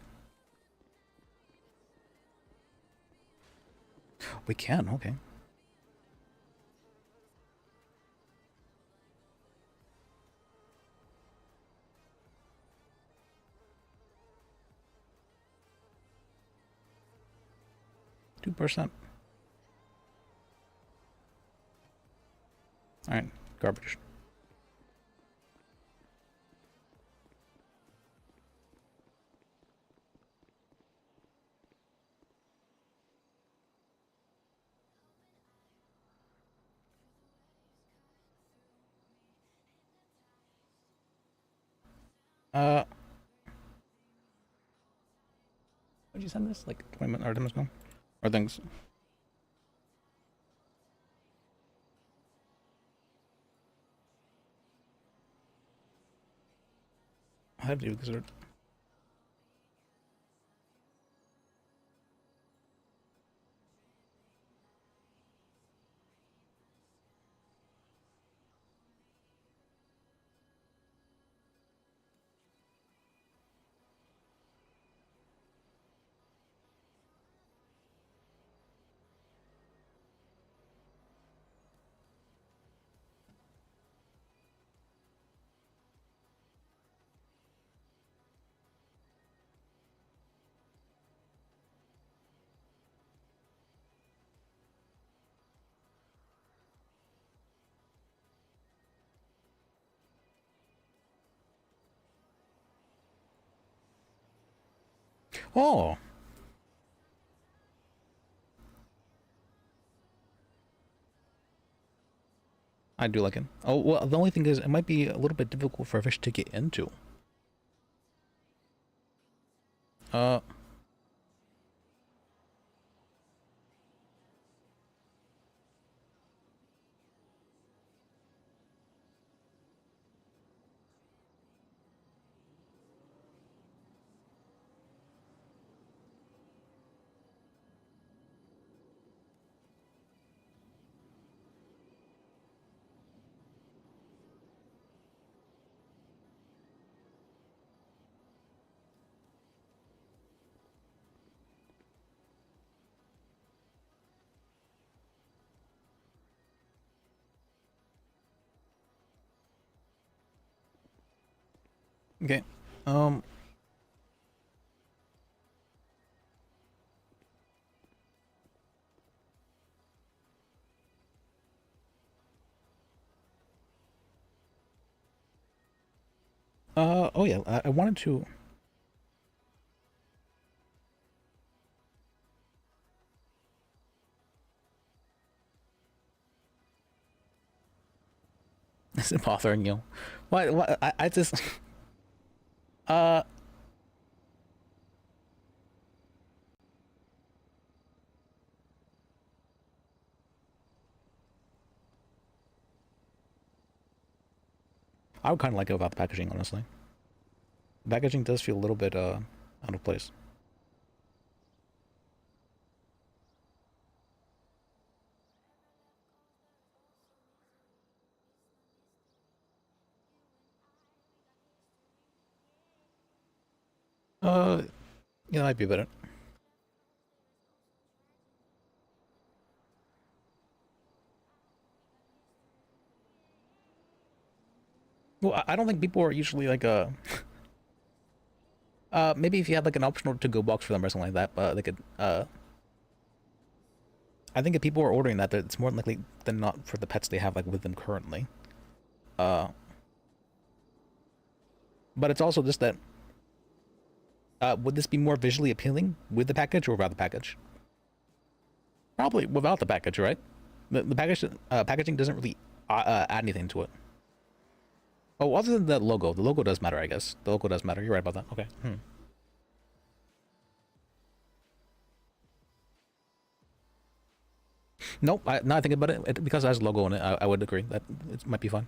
We can, okay. %. Alright, garbage. When'd you send this? Like 20 minutes ago? Or things? I have to because oh. I do like it. Oh, well, the only thing is, it might be a little bit difficult for a fish to get into. Okay. Oh yeah, I wanted to. Is it bothering you? What? I just. Uh. I would kind of like it without the packaging, honestly. The packaging does feel a little bit out of place. Yeah, that'd be better. Well, I don't think people are usually like maybe if you had like an optional to-go box for them or something like that, they could I think if people are ordering that, it's more likely than not for the pets they have like with them currently. But it's also just that would this be more visually appealing with the package or without the package? Probably without the package, right? The package packaging doesn't really add anything to it. Oh, other than the logo does matter, I guess. The logo does matter. You're right about that. Okay. Nope. Now I think about it, because it has a logo on it, I would agree that it might be fine.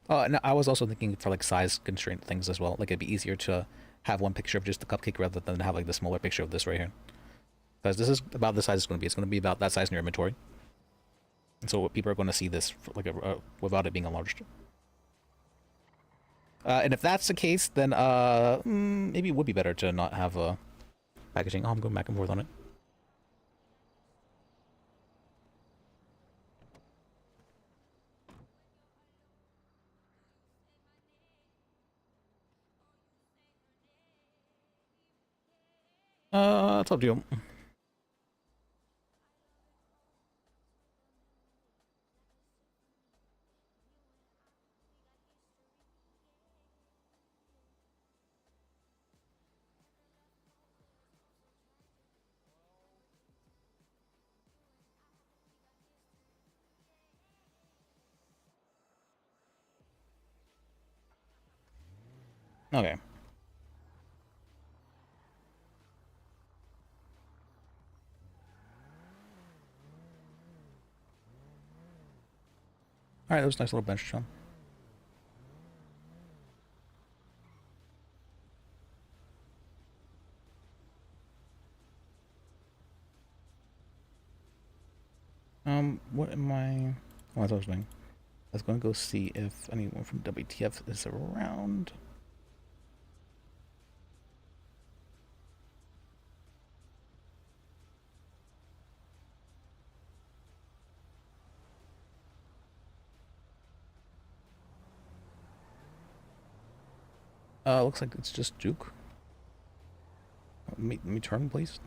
No, I was also thinking for like size constraint things as well. Like it'd be easier to have one picture of just the cupcake rather than have like the smaller picture of this right here. Because this is about the size it's going to be. It's going to be about that size in your inventory. And so people are going to see this for like without it being enlarged. And if that's the case, then maybe it would be better to not have packaging. Oh, I'm going back and forth on it. It's up to you. Okay. Alright, that was a nice little bench, John. What am I... Oh, I thought I was doing. I was going to go see if anyone from WTF is around. Looks like it's just Duke. Let me turn, please.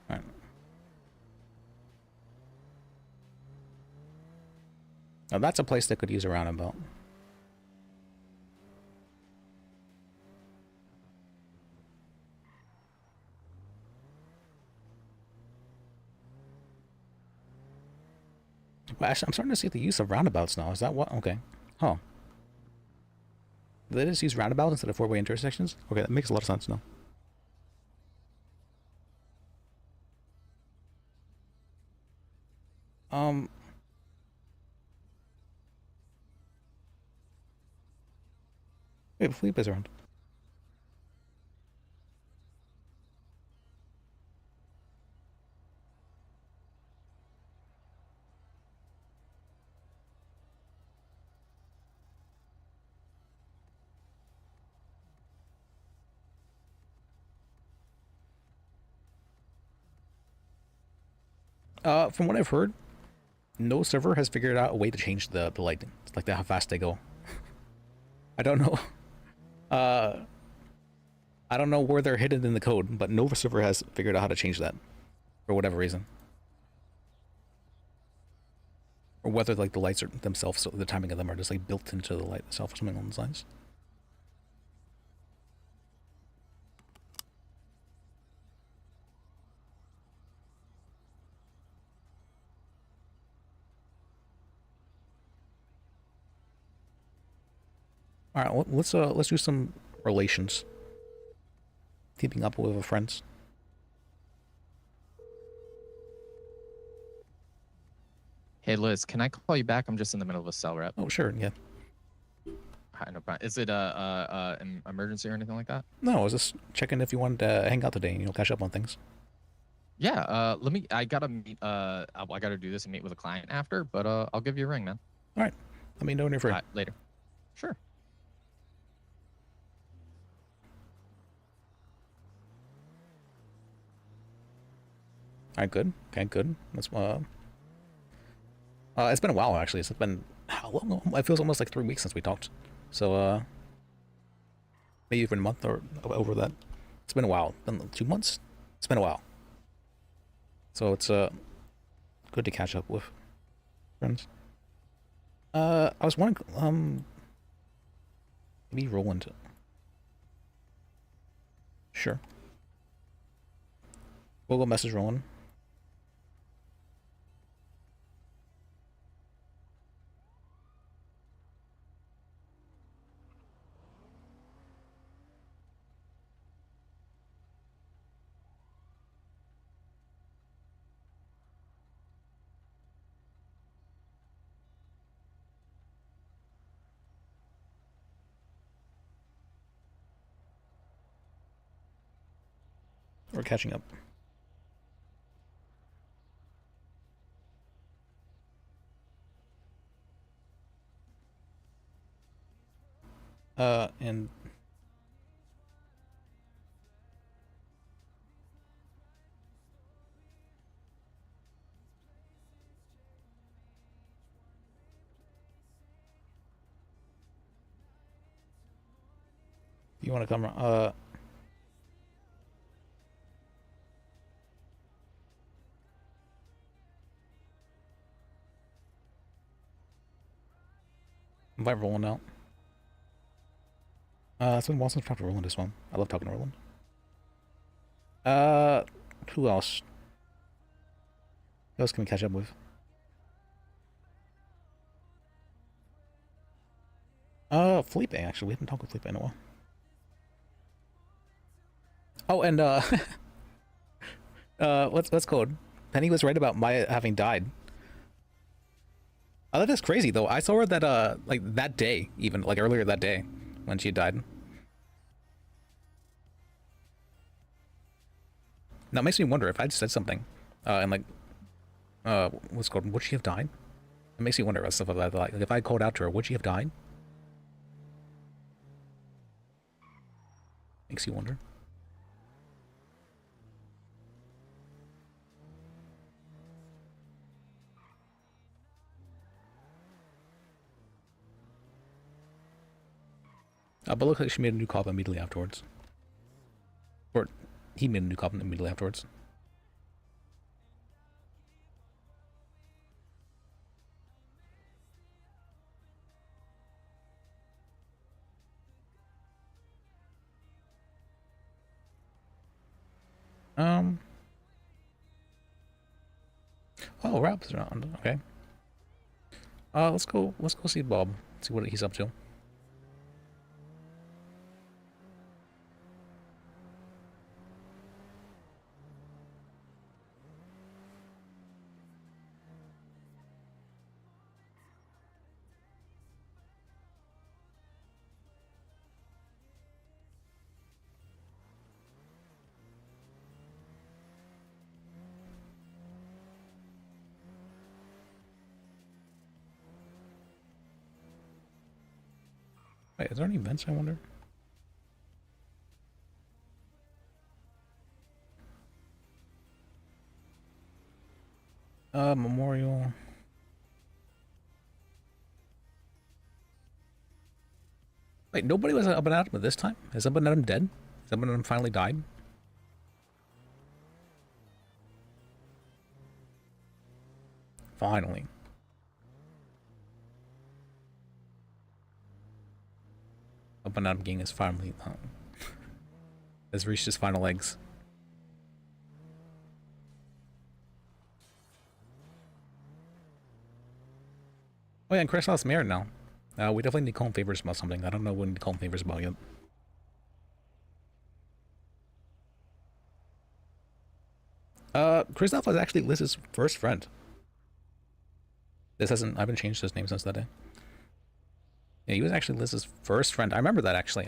Alright. Now that's a place that could use a roundabout. Well, actually, I'm starting to see the use of roundabouts now. Is that what? Okay. Huh. They just use roundabouts instead of four-way intersections? Okay, that makes a lot of sense now. Wait, Felipe is around. From what I've heard, no server has figured out a way to change the lighting, like how fast they go. I don't know. I don't know where they're hidden in the code, but no server has figured out how to change that for whatever reason, or whether like the lights are themselves, so the timing of them are just like built into the light itself or something along those lines. All right, let's do some relations. Keeping up with friends. Hey Liz, can I call you back? I'm just in the middle of a cell rep. Oh sure, yeah. Hi, no problem. Is it an emergency or anything like that? No, I was just checking if you wanted to hang out today and catch up on things. Yeah. I gotta meet. I gotta do this and meet with a client after, but I'll give you a ring, man. All right. Let me know when you're free. Later. Sure. All right, good. Okay, good. That's it's been a while actually. It's been how long? It feels almost like 3 weeks since we talked. So maybe even a month or over that. It's been a while. Been 2 months. It's been a while. So it's good to catch up with friends. I was wondering maybe Roland. Sure. We'll go message Roland. We're catching up. And you want to come? Invite Roland out. It's been a while since I've talked to Roland as well. I love talking to Roland. Who else? Who else can we catch up with? Felipe, actually. We haven't talked with Felipe in a while. Oh, and, what's called? Penny was right about Maya having died. Oh, that is crazy, though. I saw her that, like, that day, even, like, earlier that day, when she died. Now, it makes me wonder if I just said something, and, like, what's called, would she have died? It makes me wonder about stuff like that. Like, if I called out to her, would she have died? Makes you wonder. But it looks like she made a new cop immediately afterwards. Or he made a new cop immediately afterwards. Oh, Rob's around. Okay. Let's go see Bob. See what he's up to. Wait, is there any events, I wonder? Memorial. Wait, nobody was up and at him this time? Is up and at him dead? Is up and at him finally died? Finally. Up and at him getting his finally has reached his final legs. Oh yeah, and Chris lost Mayor now. We definitely need to call him favors about something. I don't know what we need to call him favors about yet. Kristoff was actually Liz's first friend. This hasn't, I haven't changed his name since that day. Yeah, he was actually Liz's first friend. I remember that actually.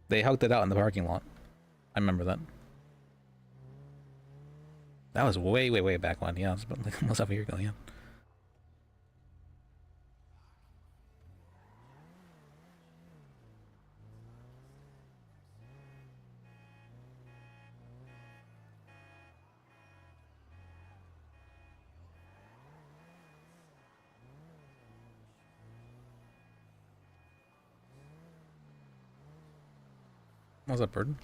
They hugged it out in the parking lot. I remember that. That was way, way, way back when. Yeah, it was about, like, almost half a year ago, yeah. What was that bird?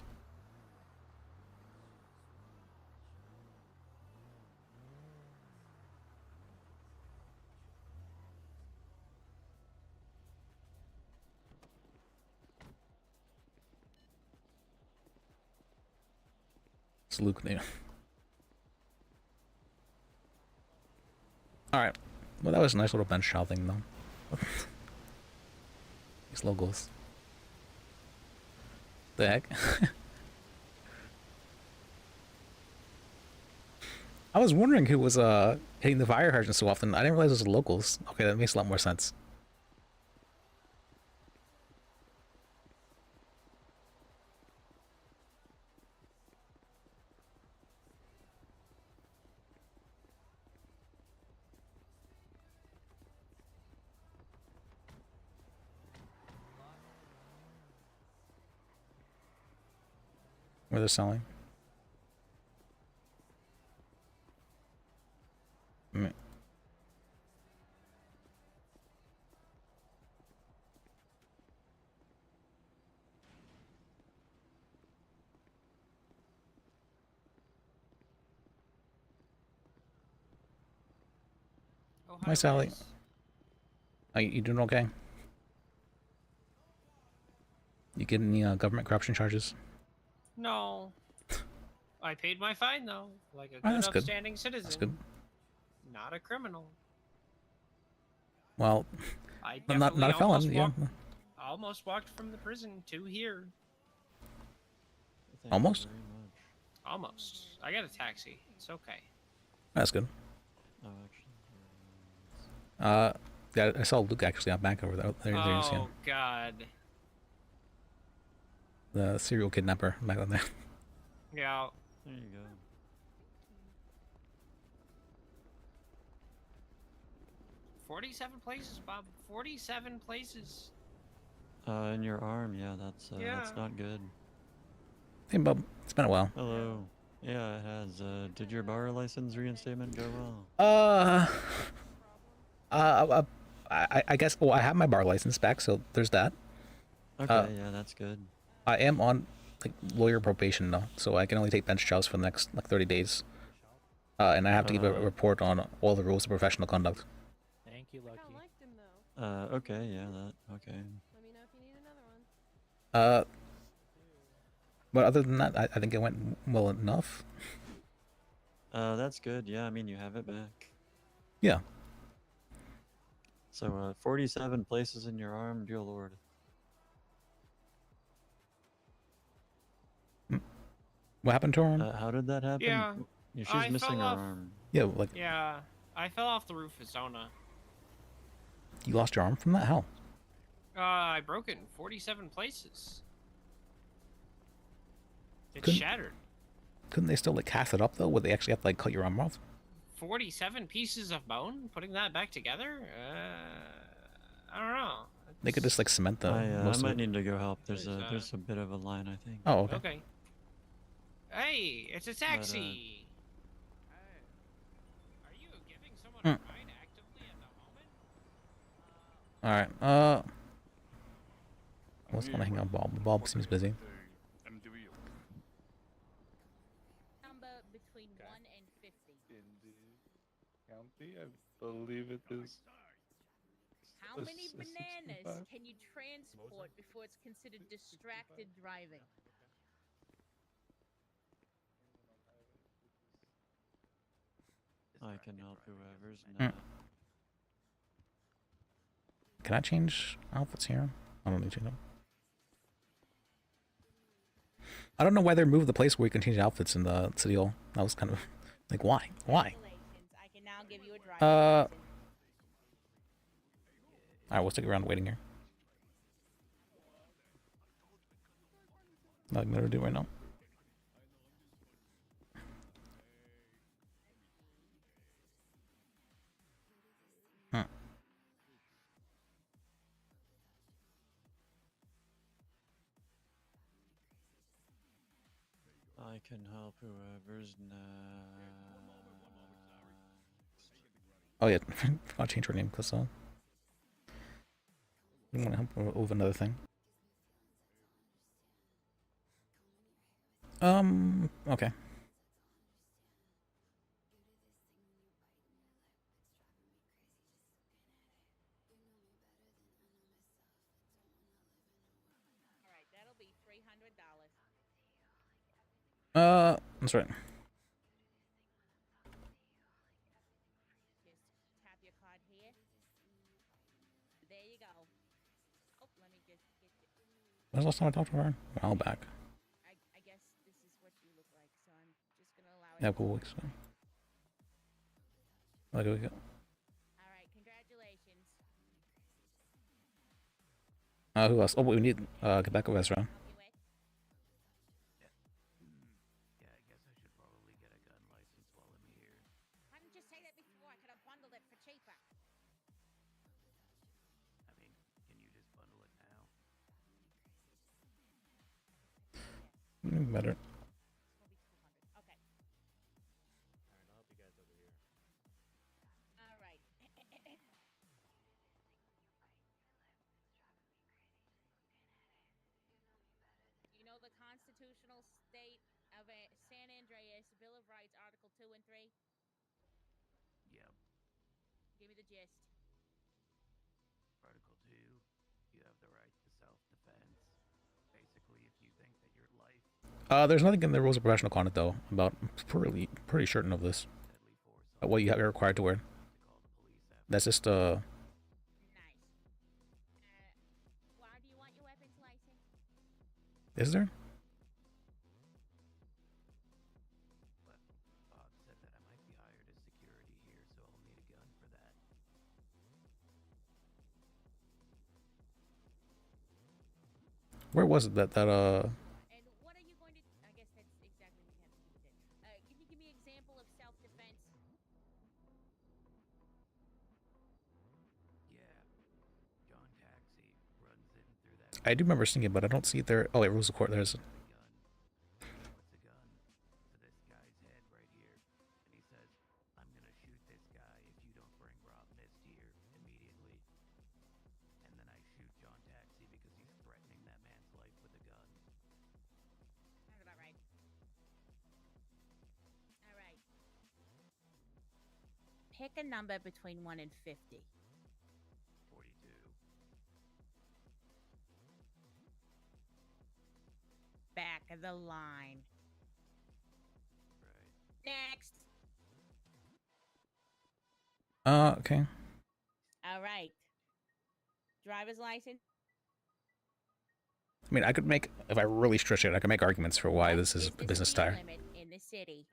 It's Luke name. Alright. Well, that was a nice little bench shot thing, though. These logos. The heck? I was wondering who was hitting the fire hydrant so often. I didn't realize it was the locals. Okay, that makes a lot more sense. Where they're selling. Oh, Hi, Sally. Are you doing okay? You get any government corruption charges? No. I paid my fine though, like a Oh, good that's good. upstanding citizen. That's good. Not a criminal. Well, I not a definitely felon, yeah. Almost walked from the prison to here. Almost? Almost. I got a taxi. It's okay. That's good. Yeah, I saw Luke actually out back over there. There you see him. Oh God. The serial kidnapper back on there. Yeah. There you go. 47 places, Bob. 47 places. In your arm, yeah, that's Yeah. not good. Hey, Bub. It's been a while. Hello. Yeah, it has. Did your bar license reinstatement go well? I guess. Well, I have my bar license back, so there's that. Okay, yeah, that's good. I am on like lawyer probation though, so I can only take bench jobs for the next like 30 days. And I have to give a report on all the rules of professional conduct. Thank you, Lucky. Okay, yeah, okay. Let me know if you need another one. But other than that, I think it went well enough. That's good. Yeah, I mean, you have it back. Yeah. So, 47 places in your arm, dear lord. What happened to her arm? How did that happen? Yeah. She's missing her arm. Yeah, like Yeah. I fell off the roof of Zona. you lost your arm from that? How? I broke it in 47 places. It Couldn't- shattered. Couldn't they still like cast it up though? Would they actually have to like cut your arm off? 47 pieces of bone? Putting that back together? I don't know. They could just like cement the. I most of might it. need to go help. There's a bit of a line, I think. Oh, okay. Okay. Hey, it's a taxi. Are you giving someone a Hmm. ride actively at the moment? All right. What's going to hang out, Bob? Bob seems busy. Number between 1 and 50. In the county, I believe it is. How a many s- a bananas 65. can you transport before it's considered distracted driving? I can help whoever's Hmm. not. Can I change outfits here? I don't need to know. I don't know why they removed the place where you can change outfits in the city hall. That was kind of like, why? Why? I can now give you a driver's license. Alright, we'll stick around waiting here. Nothing better to do right now. Huh. I can help whoever's next. Oh yeah, I'll change her name because I want to help with another thing. Okay. All right, that'll be $300. That's right. Just tap your card here. There you go. Oh, let me just get you. When's the last time I talked to her? A while back. I guess this is what you look like, so I'm just gonna allow it. Yeah, a couple weeks ago. Like a week ago. All right, congratulations. Who else? Oh, wait, we need Quebec restaurant. Why didn't you say that before? I could have bundled it for cheaper. Better. Okay. All right. You know the constitutional state of San Andreas, Bill of Rights, Article 2 and 3? Yep. Give me the gist. Article 2, you have the right to self-defense. Basically, if you think that your life... There's nothing in the rules of professional conduct though about pretty certain of this. What you're required to wear. That's just Nice. Why do you want your weapons license? Is there? Bob said that I might be hired as security here, so I'll need a gun for that. Where was it that And what are you going to? I guess that's exactly what you have to do with it. Can you give me an example of self-defense? Yeah. John Taxi runs in through that... I do remember seeing it, but I don't see it there. Oh wait, rules of court. There's. Puts a gun to this guy's head right here, and he says, "I'm gonna shoot this guy if you don't bring Rob Mist here immediately." And then I shoot John Taxi because he's threatening that man's life with a gun. Sounds about right. All right. Pick a number between 1 and 50. 42. Back of the line. Next. Okay. All right. Driver's license. I mean, I could make, if I really stretch it, I could make arguments for why this is a business tire. Limit in the city.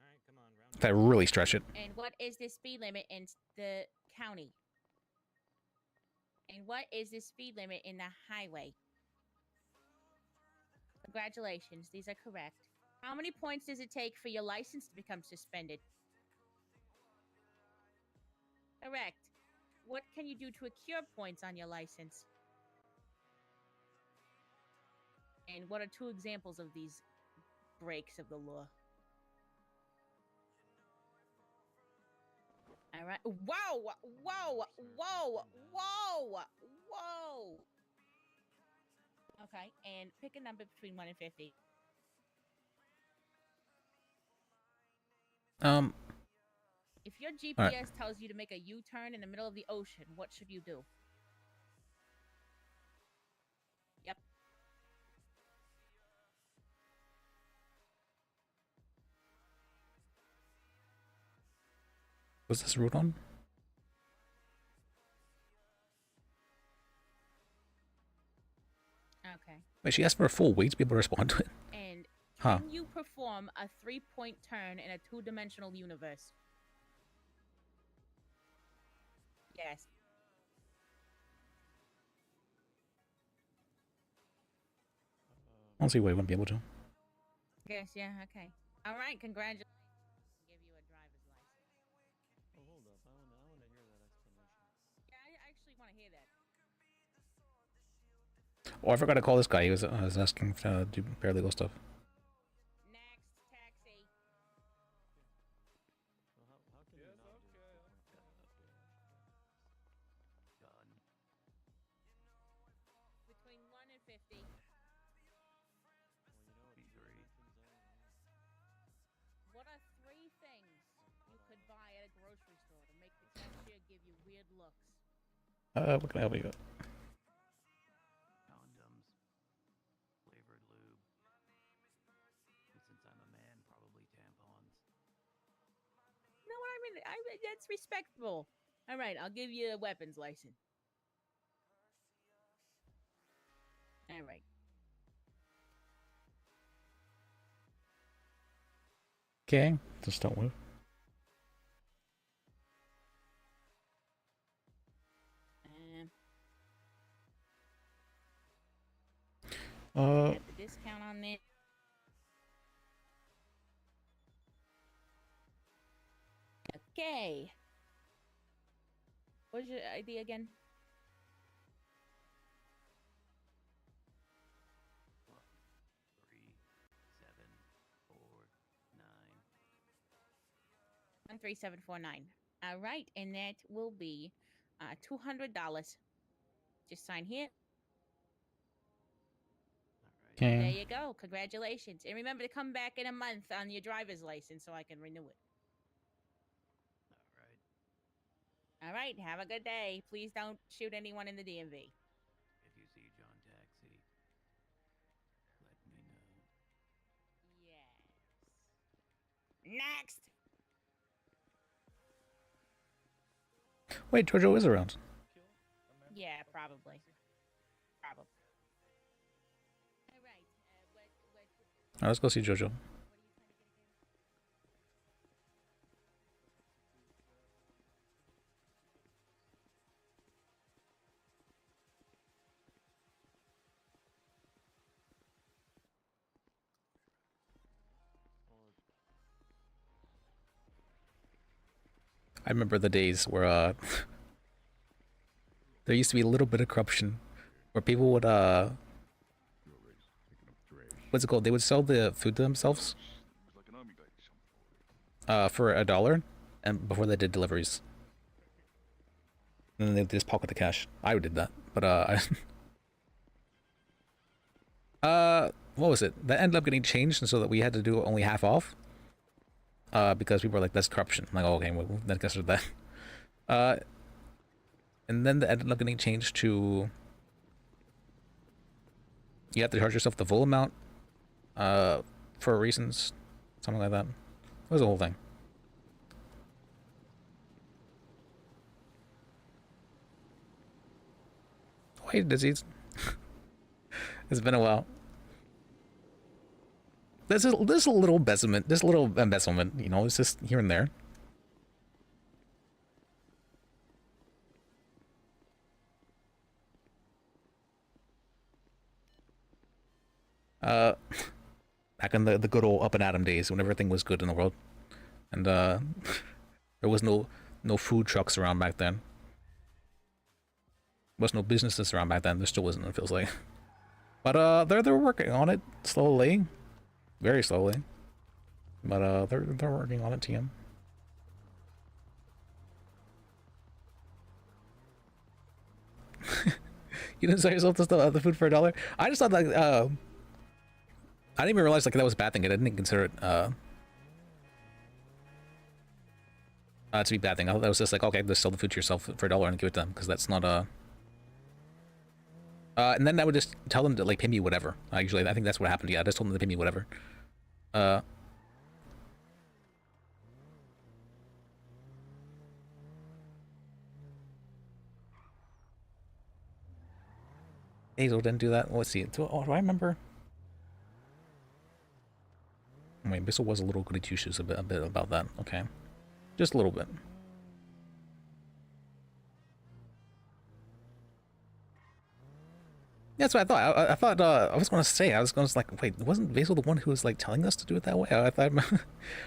If I really stretch it. And what is the speed limit in the county? And what is the speed limit in the highway? Congratulations, these are correct. How many points does it take for your license to become suspended? Correct. What can you do to accrue points on your license? And what are 2 examples of these breaks of the law? All right. Whoa! Whoa! Whoa! Whoa! Whoa! Okay, and pick a number between 1 and 50. If your GPS Alright. tells you to make a U-turn in the middle of the ocean, what should you do? Yep. Was this route on? Okay. Wait, she asked for a full week to be able to respond to it. And Huh. can you perform a 3-point turn in a 2-dimensional universe? Yes. I don't see why you wouldn't be able to. Yes, yeah, okay. All right, congratulations. Give you a driver's license. Oh, hold up. I want to hear that explanation. Yeah, I actually want to hear that. Oh, I forgot to call this guy. He was asking to do paralegal stuff. Next, taxi. Well, how can you not do it? Done. Between 1 and 50. P3. What are 3 things you could buy at a grocery store to make the cashier give you weird looks? What can I help you with? Condoms. Flavored lube. And since I'm a man, probably tampons. You know what I mean? That's respectable. All right, I'll give you a weapons license. All right. Okay, just don't move. Get the discount on it. Okay. What's your ID again? What? 3, 7, 4, 9. 13749. All right, and that will be $200. Just sign here. There Okay. you go. Congratulations. And remember to come back in a month on your driver's license so I can renew it. All right. Have a good day. Please don't shoot anyone in the DMV. If you see John Taxi, let me know. Yes. Next. Wait, Jojo is around. Yeah, probably. Probably. All right. Alright, let's go see Jojo. I remember the days where there used to be a little bit of corruption where people would what's it called? They would sell the food to themselves for $1 and before they did deliveries. And then they just pocket the cash. I did that. But what was it? That ended up getting changed and so that we had to do only half off. Because people were like, that's corruption. I'm like, oh, okay, we'll then consider that. And then that ended up getting changed to you have to charge yourself the full amount for reasons, something like that. It was a whole thing. Wait, disease. It's been a while. There's a little embezzlement. There's a little embezzlement, you know, it's just here and there. Back in the good old Up and Atom days when everything was good in the world. And there was no food trucks around back then. There was no businesses around back then. There still wasn't, it feels like. But they're working on it slowly. Very slowly. But they're working on it, TM. You didn't sell yourself the food for $1? I just thought like I didn't even realize like that was a bad thing. I didn't consider it to be a bad thing. I thought that was just like, okay, just sell the food to yourself for $1 and give it to them, because that's not and then I would just tell them to like pay me whatever. Usually, I think that's what happened. Yeah, I just told them to pay me whatever. Hazel didn't do that. Let's see. Do I remember? Wait, Bissell was a little goody two shoes a bit about that. Okay, just a little bit. That's what I thought. I thought I was going to say. I was going to like, wait, wasn't Basil the one who was like telling us to do it that way? I thought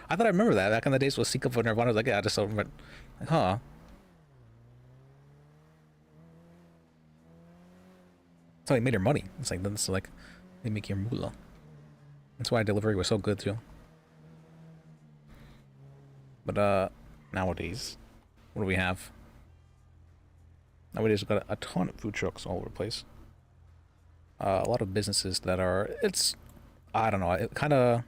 I thought I remember that back in the days with Seek Up for Nirvana. I was like, yeah, I just don't remember. Like, huh? That's how they made their money. It's like that's like they make your moolah. That's why delivery was so good too. But nowadays, what do we have? Nowadays we've got a ton of food trucks all over the place. A lot of businesses that are, I don't know, it kind of,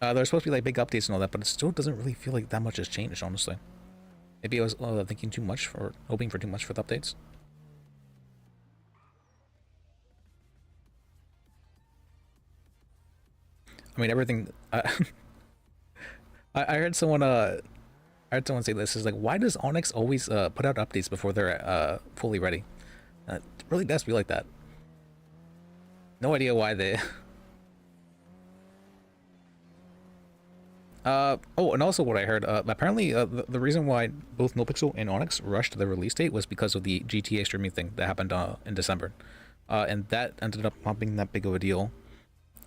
there's supposed to be like big updates and all that, but it still doesn't really feel like that much has changed, honestly. Maybe I was thinking too much, or hoping for too much for the updates. I mean, everything, I heard someone, I heard someone say this, is like, why does ONX always put out updates before they're fully ready? It really does be like that. No idea why they... oh, and also what I heard, apparently the reason why both NoPixel and ONX rushed the release date was because of the GTA streaming thing that happened in December. And that ended up not being that big of a deal.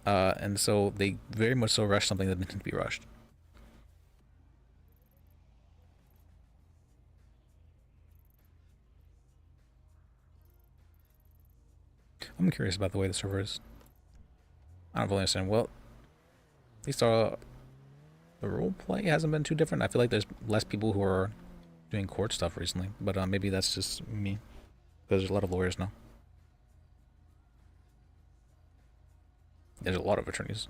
And so they very much so rushed something that didn't be rushed. I'm curious about the way the server is. I don't really understand. Well, at least the role play hasn't been too different. I feel like there's less people who are doing court stuff recently, but maybe that's just me, because there's a lot of lawyers now. There's a lot of attorneys.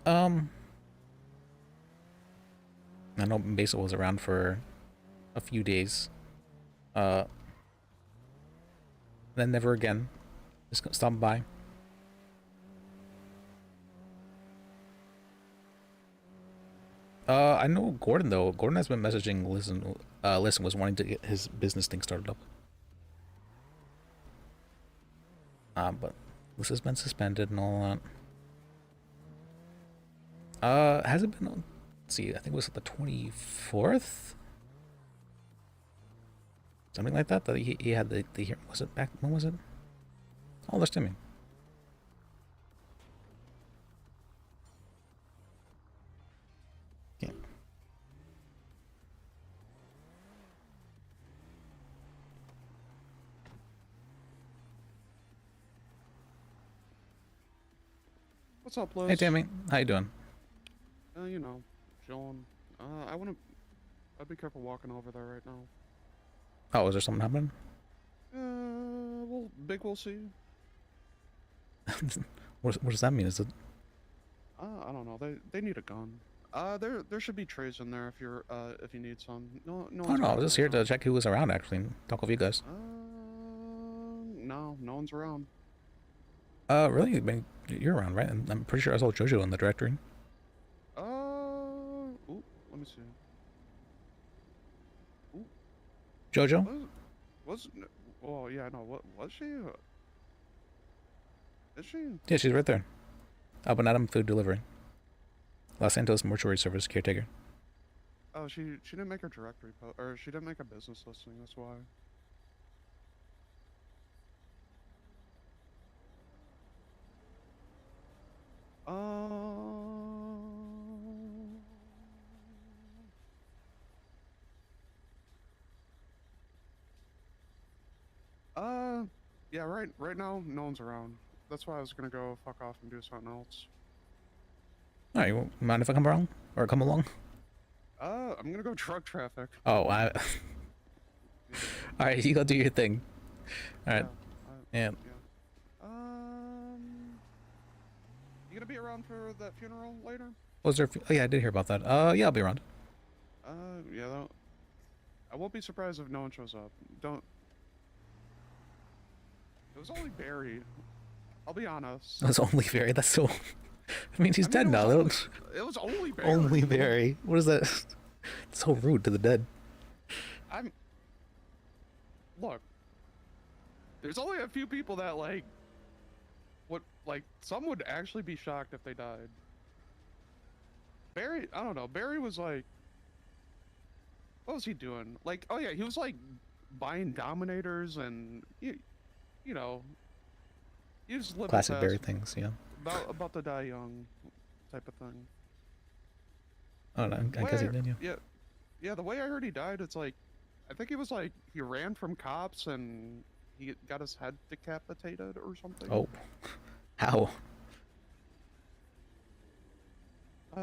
I know Basil was around for a few days. Then never again. Just stop by. I know Gordon though. Gordon has been messaging Liz and was wanting to get his business thing started up. But this has been suspended and all that. Has it been on? Let's see, I think it was the 24th? Something like that, that he had the hearing. Was it back? When was it? Oh, they're stimming. Yeah. What's up, Liz? Hey, Tammy. How you doing? You know, chilling. I'd be careful walking over there right now. Oh, is there something happening? Well, Big will see. What does that mean? Is it? I don't know. They need a gun. There should be trays in there if you need some. No. Oh no, I was just here to check who was around actually and talk with you guys. No one's around. Really? I mean, you're around, right? And I'm pretty sure I saw JoJo in the directory. Ooh, let me see. Ooh. JoJo? Oh yeah, no. What was she? Is she? Yeah, she's right there. Up Adam Food Delivery. Los Santos Mortuary Service caretaker. Oh, she didn't make her directory or she didn't make a business listing. That's why. Yeah, right now, no one's around. that's why I was gonna go fuck off and do something else. Alright, you mind if I come around? Or come along? I'm gonna go drug traffic. Oh, I... Alright, you go do your thing. Alright. Yeah. You gonna be around for that funeral later? Was there... Oh, yeah, I did hear about that. Yeah, I'll be around. Yeah, I won't be surprised if no one shows up. Don't... It was only Barry. I'll be honest. It was only Barry, that's so... I mean, he's dead now. It was only Barry. Only Barry. What is that? It's so rude to the dead. Look. There's only a few people that, like... some would actually be shocked if they died. Barry, I don't know. Barry was like... What was he doing? Like, oh yeah, he was like buying Dominators and, you know... He just lived Classic his Barry ass. things, yeah. About to die young type of thing. Oh, no, I guess he did, yeah. Yeah, the way I heard he died, it's like... I think he was like... He ran from cops and... He got his head decapitated or something. Oh. How? I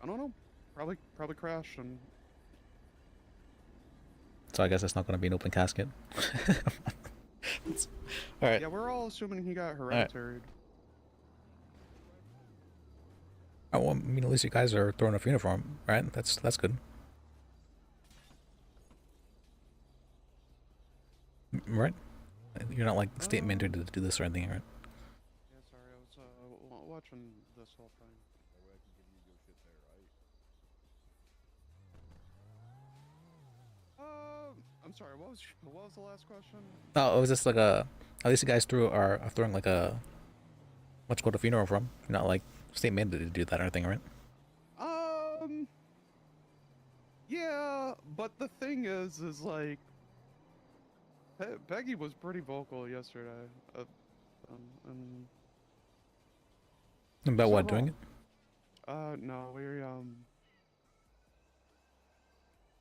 don't know. Probably crashed and... So I guess it's not going to be an open casket. Alright. Yeah, we're all assuming he got hereditary. Oh, well, I mean, at least you guys are throwing a uniform, right? That's good. Right? You're not like state mandated to do this or anything, right? Yeah, sorry, I was watching this whole thing. I'm sorry, what was the last question? Oh, it was just like a... At least you guys are throwing like a... What's called a funeral from? You're not like state mandated to do that or anything, right? Yeah, but the thing is like... Peggy was pretty vocal yesterday. About what, doing it? No, we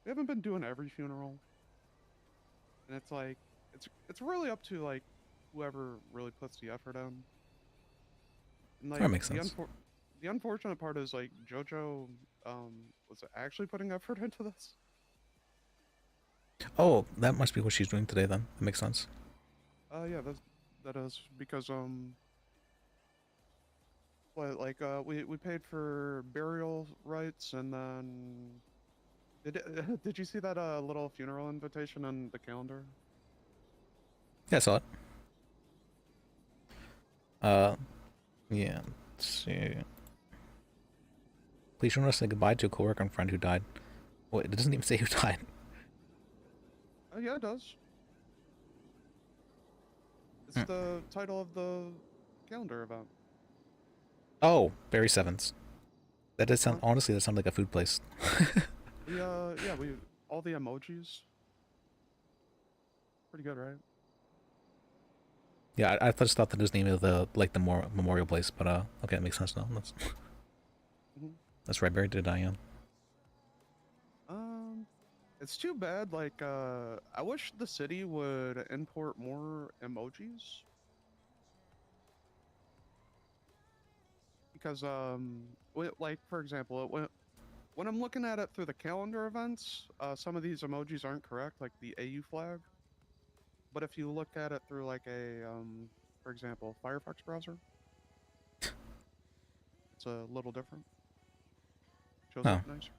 haven't been doing every funeral. And it's like, it's really up to like, whoever really puts the effort in. And, like, That makes sense. The unfortunate part is like, JoJo, was actually putting effort into this. Oh, that must be what she's doing today then. That makes sense. Yeah, that is because we paid for burial rights and then did you see that little funeral invitation on the calendar? Yeah, I saw it. Yeah. Let's see. Please want to say goodbye to a coworker and friend who died. Wait, it doesn't even say who died. Yeah, it does. It's the title of the calendar event. Oh, Barry Sevens. That does sound, honestly, that sounds like a food place. Yeah, all the emojis. Pretty good, right? Yeah, I just thought that was the name of the memorial place, but okay, it makes sense now. That's right, Barry did die, yeah. It's too bad, like, I wish the city would import more emojis. Because, like, for example, when I'm looking at it through the calendar events, some of these emojis aren't correct, like the AU flag. But if you look at it through, like, a, for example, Firefox browser, it's a little different. Shows up nicer.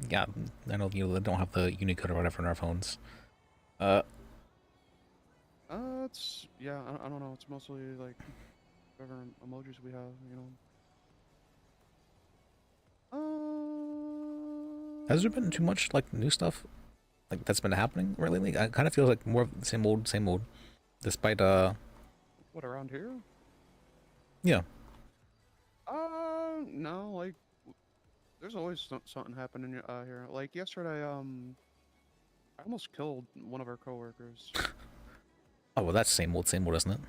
Yeah, I know you don't have the Unicode or whatever on our phones. It's, yeah, I don't know, it's mostly, like, whatever emojis we have, you know. Has there been too much, like, new stuff, like, that's been happening, really? Like, I kind of feel like more of the same old, despite, What, around here? Yeah. No, like, there's always something happening here. Like, yesterday, I almost killed one of our coworkers. Oh, well, that's same old, isn't it?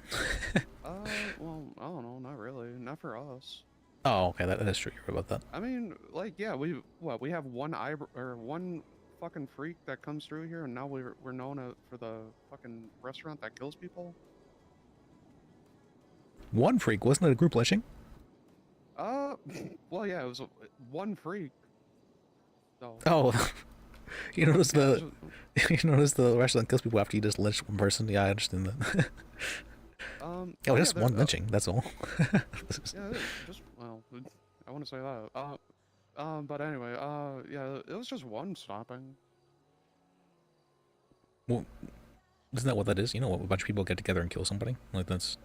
Well, I don't know, not really. Not for us. Oh, okay, that is true. You're right about that. I mean, like, yeah, we have one eyebrow, or one fucking freak that comes through here, and now we're known for the fucking restaurant that kills people. One freak, wasn't it a group lynching? Well, yeah, it was one freak. So. Oh, you notice the you notice the restaurant kills people after you just lynch one person. Yeah, I understand that. Oh, yeah, just yeah, one lynching. That's all. yeah, just well, I want to say that. But anyway, yeah, it was just one stopping. Well, isn't that what that is? You know, a bunch of people get together and kill somebody. Like that's.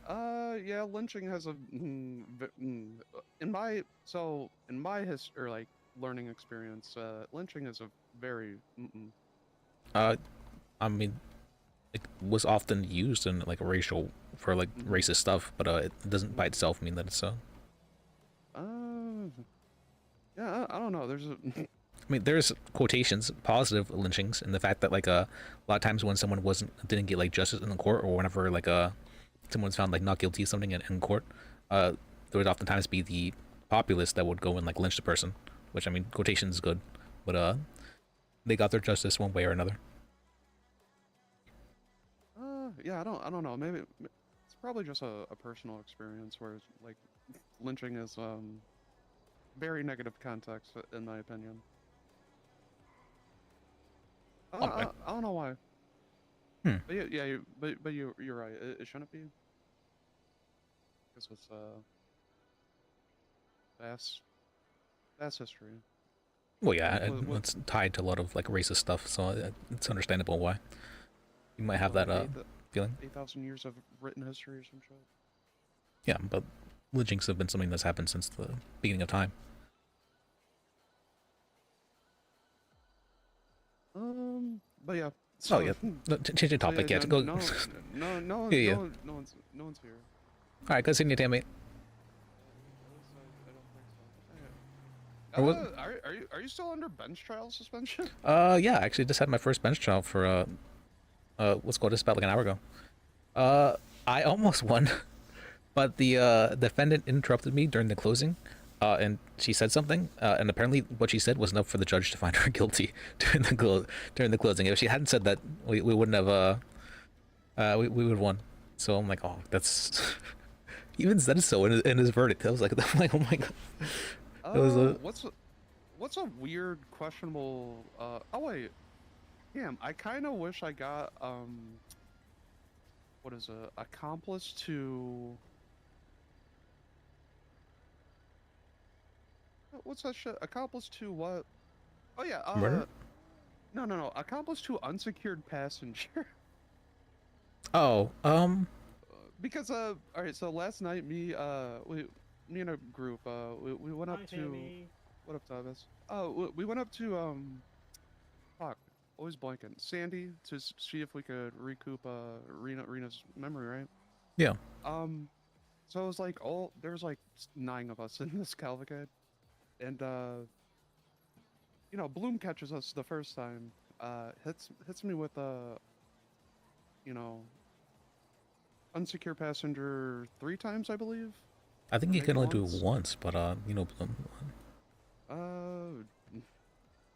Yeah, lynching has a in my history or like learning experience, lynching is a very I mean, it was often used in like racial for like racist stuff, but it doesn't by itself mean that it's yeah, I don't know. There's a. I mean, there's quotations, positive lynchings, and the fact that like a lot of times when someone didn't get like justice in the court, or whenever like someone's found like not guilty of something in court, there would oftentimes be the populace that would go and like lynch the person, which I mean quotations is good, but they got their justice one way or another. Yeah, I don't know. Maybe it's probably just a personal experience where like lynching is very negative context in my opinion. I don't know why. But yeah, but you're right. It shouldn't be. Because it's that's history. Well, yeah, it's tied to a lot of like racist stuff, so it's understandable why you might have that feeling. 8,000 years of written history or some shit. Yeah, but lynchings have been something that's happened since the beginning of time. But yeah. So, oh yeah, change the topic. So yeah, go. No one's here. All right, continue, Tammy. Are you still under bench trial suspension? Yeah, I actually just had my first bench trial for what's called just about like an hour ago. I almost won, but the defendant interrupted me during the closing, and she said something, and apparently what she said was enough for the judge to find her guilty during the closing. If she hadn't said that, we wouldn't have we would have won. So I'm like, oh, that's he even said so in his verdict. I was like, oh my god. It was what's a weird, questionable? Oh wait, damn! I kind of wish I got what is it? Accomplice to. What's that shit? Accomplice to what? Oh yeah. Murder? No. Accomplice to unsecured passenger. Oh. Because all right. So last night, me and a group, we went up to. Tammy. What up, Thomas? Oh, we went up to fuck, always blanking. Sandy to see if we could recoup Rena's memory, right? Yeah. So it was like there was like 9 of us in this cavalcade, and you know, Bloom catches us the first time, hits me with you know, unsecure passenger 3 times, I believe. I think you can only do it once, but you know.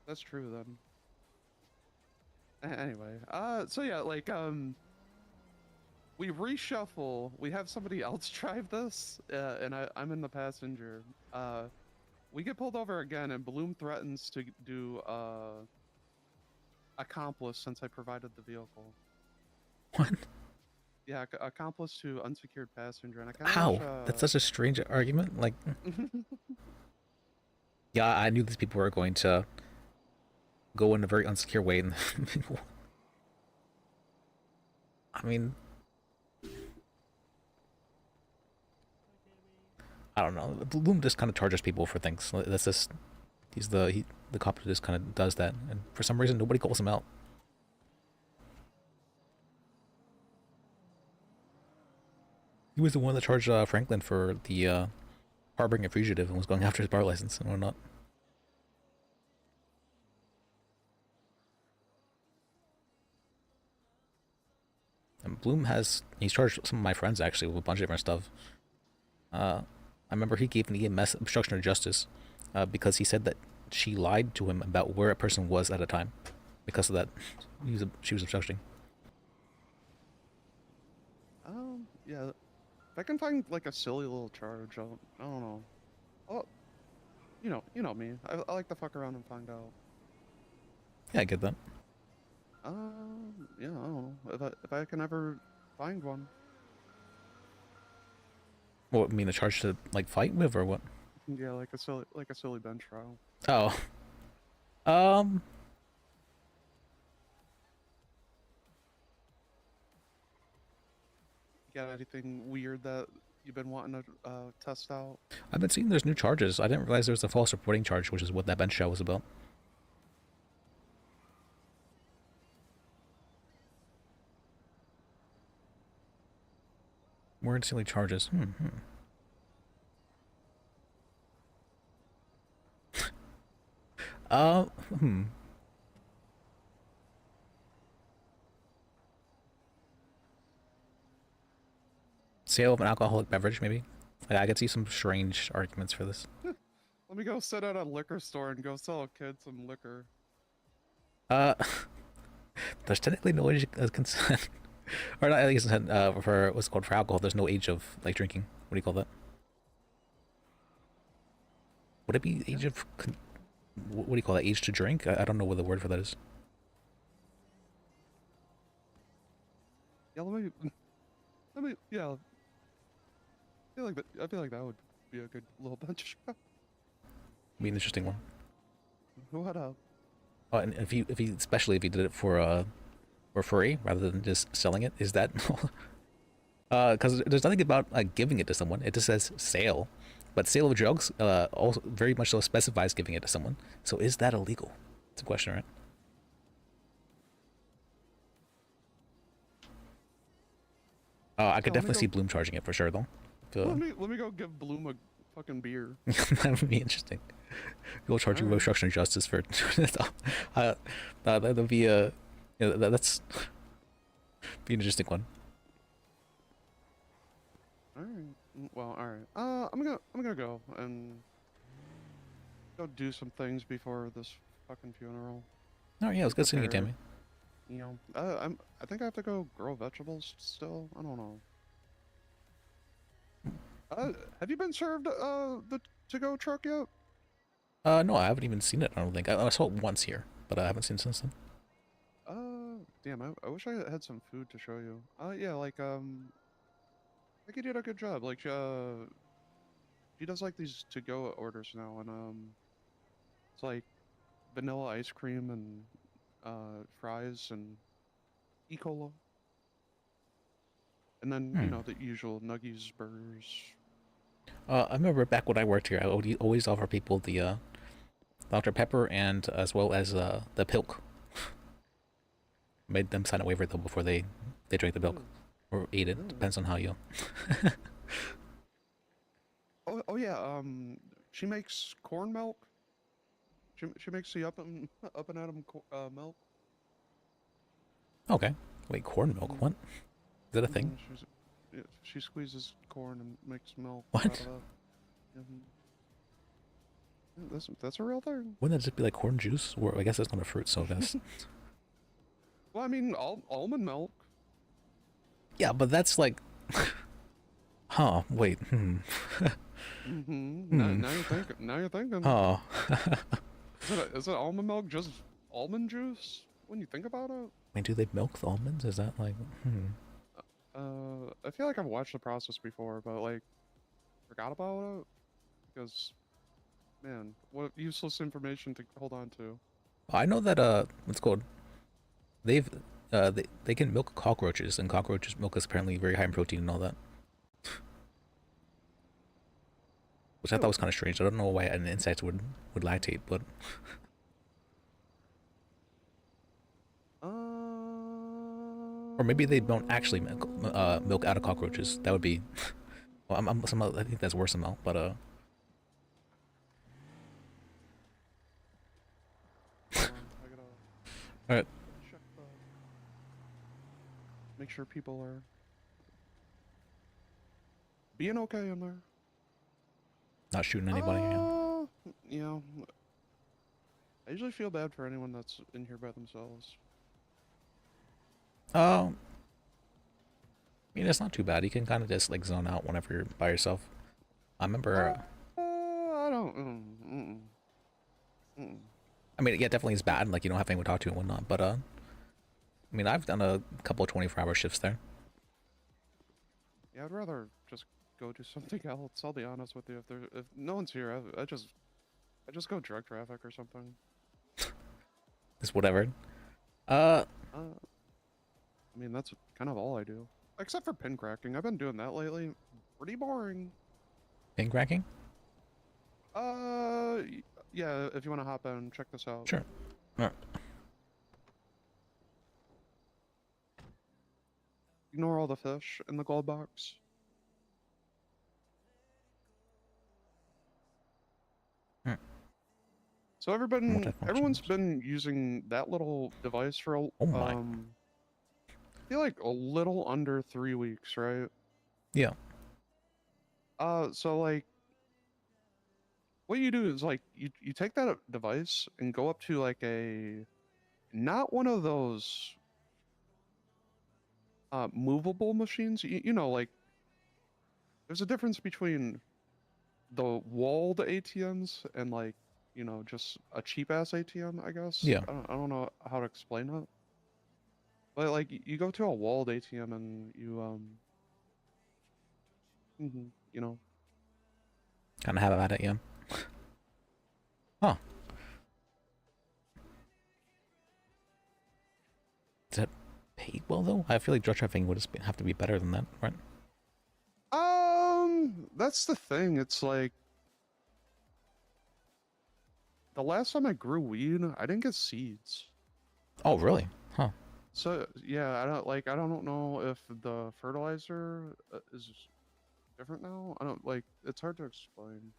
That's true then. Anyway, so yeah, like we reshuffle. We have somebody else drive this, and I'm in the passenger. We get pulled over again, and Bloom threatens to do accomplice since I provided the vehicle. What? Yeah, accomplice to unsecured passenger, and I kind of How? wish, That's such a strange argument. Like, yeah, I knew these people were going to go in a very unsecure way, and I mean, I don't know. Bloom just kind of charges people for things. That's just the cop who just kind of does that, and for some reason nobody calls him out. He was the one that charged Franklin for the harboring a fugitive and was going after his bar license and whatnot. And Bloom he's charged some of my friends actually with a bunch of different stuff. I remember he gave an EMS obstruction of justice because he said that she lied to him about where a person was at a time. because of that. She was obstructing. Yeah. If I can find like a silly little charge, I don't know. Oh, you know me. I like to fuck around and find out. Yeah, I get that. Yeah, I don't know. If I can ever find one. What, I mean the charge to like fight with or what? Yeah, like a silly bench trial. Oh. You got anything weird that you've been wanting to test out? I've been seeing there's new charges. I didn't realize there was a false reporting charge, which is what that bench show was about. More silly charges. Uh, hmm. Sale of an alcoholic beverage, maybe? Like, I could see some strange arguments for this. Let me go sit at a liquor store and go sell a kid some liquor. There's technically no age of consent. Or not age of consent, for what's it called, for alcohol. There's no age of, like, drinking. What do you call that? Would it be age of, what do you call that, age to drink? I don't know what the word for that is. Yeah, yeah. I feel like that would be a good little bench shop. Be an interesting one. What up? Oh, and if you especially if you did it for free rather than just selling it, is that because there's nothing about giving it to someone. It just says sale, but sale of drugs also very much so specifies giving it to someone. So is that illegal? It's a question, right? I could definitely see Bloom charging it for sure, though. Let me go give Bloom a fucking beer. That would be interesting. We'll charge you obstruction of justice for that'll be a that's be an interesting one. All right. Well, all right. I'm gonna go and go do some things before this fucking funeral. Oh yeah, it was good seeing you, Tammy. You know, I think I have to go grow vegetables still. I don't know. Have you been served the to-go truck yet? No, I haven't even seen it. I don't think I saw it once here, but I haven't seen it since then. Damn, I wish I had some food to show you. Yeah, like I think you did a good job. Like she does like these to-go orders now, and it's like vanilla ice cream and fries and E. cola. And then, you know, the usual nuggies, burgers. I remember back when I worked here, I would always offer people the Dr. Pepper and as well as the pilk. Made them sign a waiver though before they drank the milk or ate it. Depends on how you. Oh yeah. She makes corn milk. She makes the up and atom milk. Okay. Wait, corn milk? What? Is that a thing? She squeezes corn and makes milk. What? Out of it. That's a real thing. Wouldn't that just be like corn juice? Or I guess it's not a fruit, so I guess. Well, I mean, almond milk. Yeah, but that's like. Huh? Wait. Now you're thinking. Now you're thinking. Oh. Is it almond milk just almond juice? When you think about it. I mean, do they milk the almonds? Is that like? I feel like I've watched the process before, but like, forgot about it because, man, what useless information to hold on to. I know that what's it called? They can milk cockroaches, and cockroaches milk is apparently very high in protein and all that. Which I thought was kind of strange. I don't know why an insect would lactate, but. Or maybe they don't actually milk out of cockroaches. That would be. Well, I think that's worse somehow, but Alright. Check make sure people are being okay in there. Not shooting anybody. You know, usually feel bad for anyone that's in here by themselves. I mean, it's not too bad. You can kind of just like zone out whenever you're by yourself. I remember. I don't. I mean, yeah, definitely is bad. Like you don't have anyone to talk to and whatnot. But I mean, I've done a couple of 24-hour shifts there. Yeah, I'd rather just go do something else. I'll be honest with you. If no one's here, I just go drug traffic or something. Just whatever. I mean, that's kind of all I do. Except for pin cracking. I've been doing that lately. Pretty boring. Pin cracking? Yeah, if you want to hop in, check this out. Sure. Alright. Ignore all the fish in the gold box. So everyone's been using that little device for I feel like a little under 3 weeks, right? Yeah. So like what you do is like you take that device and go up to like not one of those movable machines. You know, like there's a difference between the walled ATMs and like, you know, just a cheap ass ATM, I guess. Yeah. I don't know how to explain it. But like you go to a walled ATM and you you know, Kind of have at it, yeah. Huh. Is that paid well though? I feel like drug trafficking would have to be better than that, right? That's the thing. It's like the last time I grew weed, I didn't get seeds. Oh, really? Huh. So yeah, I don't know if the fertilizer is different now. I don't like. It's hard to explain.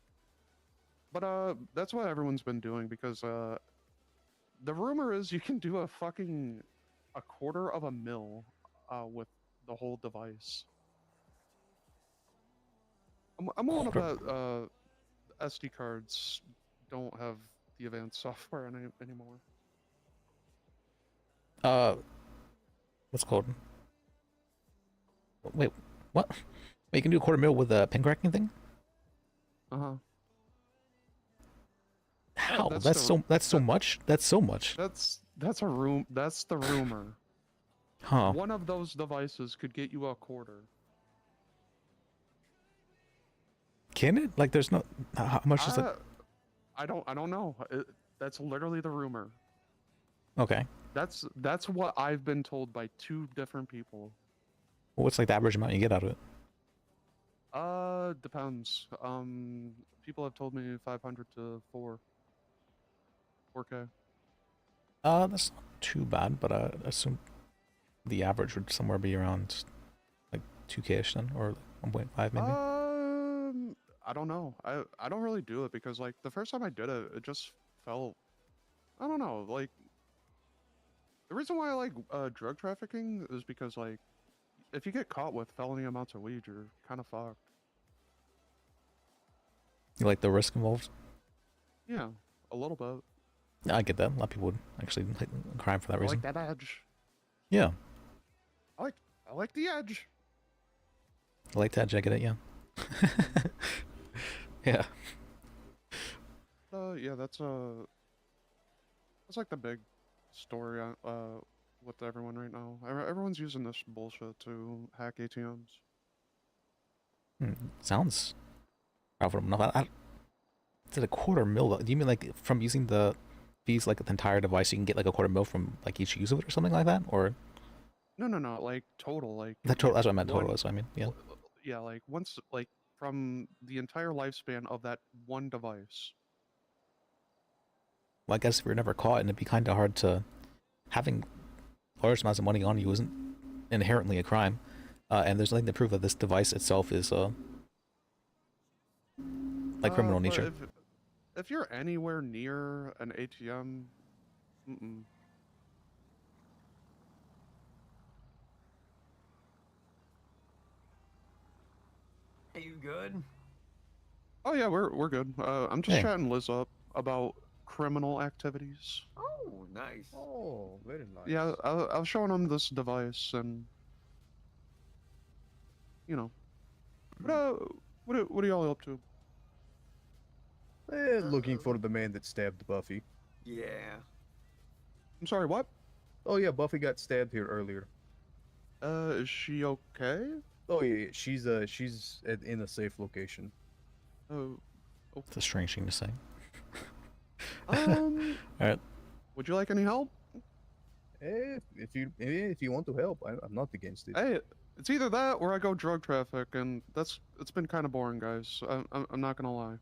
But that's what everyone's been doing because the rumor is you can do a quarter of a mil with the whole device. I'm all about SD cards don't have the advanced software anymore. What's it called? Wait, what? Wait, you can do a quarter mil with a pin cracking thing? How? That's so much. That's so much. That's the rumor. Huh. One of those devices could get you a quarter. Can it? Like, there's no. How much is it? I don't know. That's literally the rumor. Okay. That's what I've been told by 2 different people. Well, what's like the average amount you get out of it? Depends. People have told me 500 to 4K. That's not too bad, but I assume the average would somewhere be around like 2K-ish then, or 1.5 maybe. I don't know. I don't really do it because like the first time I did it, it just felt, I don't know, like the reason why I like drug trafficking is because like if you get caught with felony amounts of weed, you're kind of fucked. You like the risk involved? Yeah, a little bit. I get that. A lot of people would actually like crime for that reason. I like that edge. Yeah. I like the edge. I like that. I get it. Yeah. Yeah. Yeah, that's like the big story with everyone right now. Everyone's using this bullshit to hack ATMs. Sounds profitable enough. Is it a quarter mil? Do you mean like from using the fees like the entire device, you can get like a quarter mil from like each use of it or something like that, or? No, like total, like. That total. That's what I meant. Total. That's what I mean. Yeah. Yeah, like once, like from the entire lifespan of that one device. Well, I guess if you're never caught, and it'd be kind of hard to having large amounts of money on you isn't inherently a crime, and there's nothing to prove that this device itself is like criminal nature. If you're anywhere near an ATM, Are you good? Oh yeah, we're good. I'm just chatting Liz up about criminal activities. Oh, nice. Oh, very nice. Yeah, I was showing him this device, and you know, what are y'all up to? Looking for the man that stabbed Buffy. Yeah. I'm sorry, what? Oh yeah, Buffy got stabbed here earlier. Is she okay? Oh yeah, she's in a safe location. Oh. It's a strange thing to say. Um. Alright. Would you like any help? If you want to help, I'm not against it. Hey, it's either that or I go drug traffic, and it's been kind of boring, guys. I'm not gonna lie.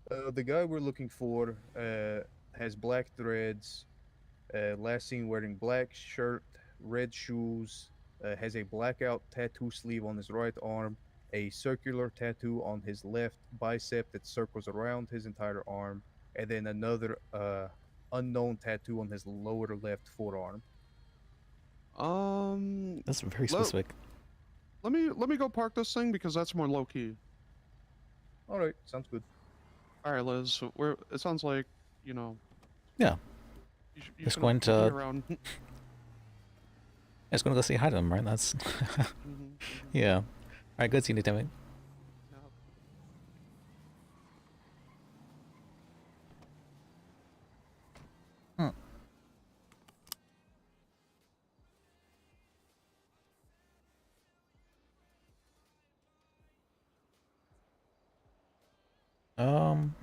The guy we're looking for has black threads. Last seen wearing black shirt, red shoes. Has a blackout tattoo sleeve on his right arm, a circular tattoo on his left bicep that circles around his entire arm, and then another unknown tattoo on his lower left forearm. That's very specific. Let me go park this thing because that's more low key. All right, sounds good. All right, Liz. It sounds like Yeah. Just going to. Around. Just going to go say hi to him, right? That's. Yeah. All right. Good seeing you, Timmy. Um.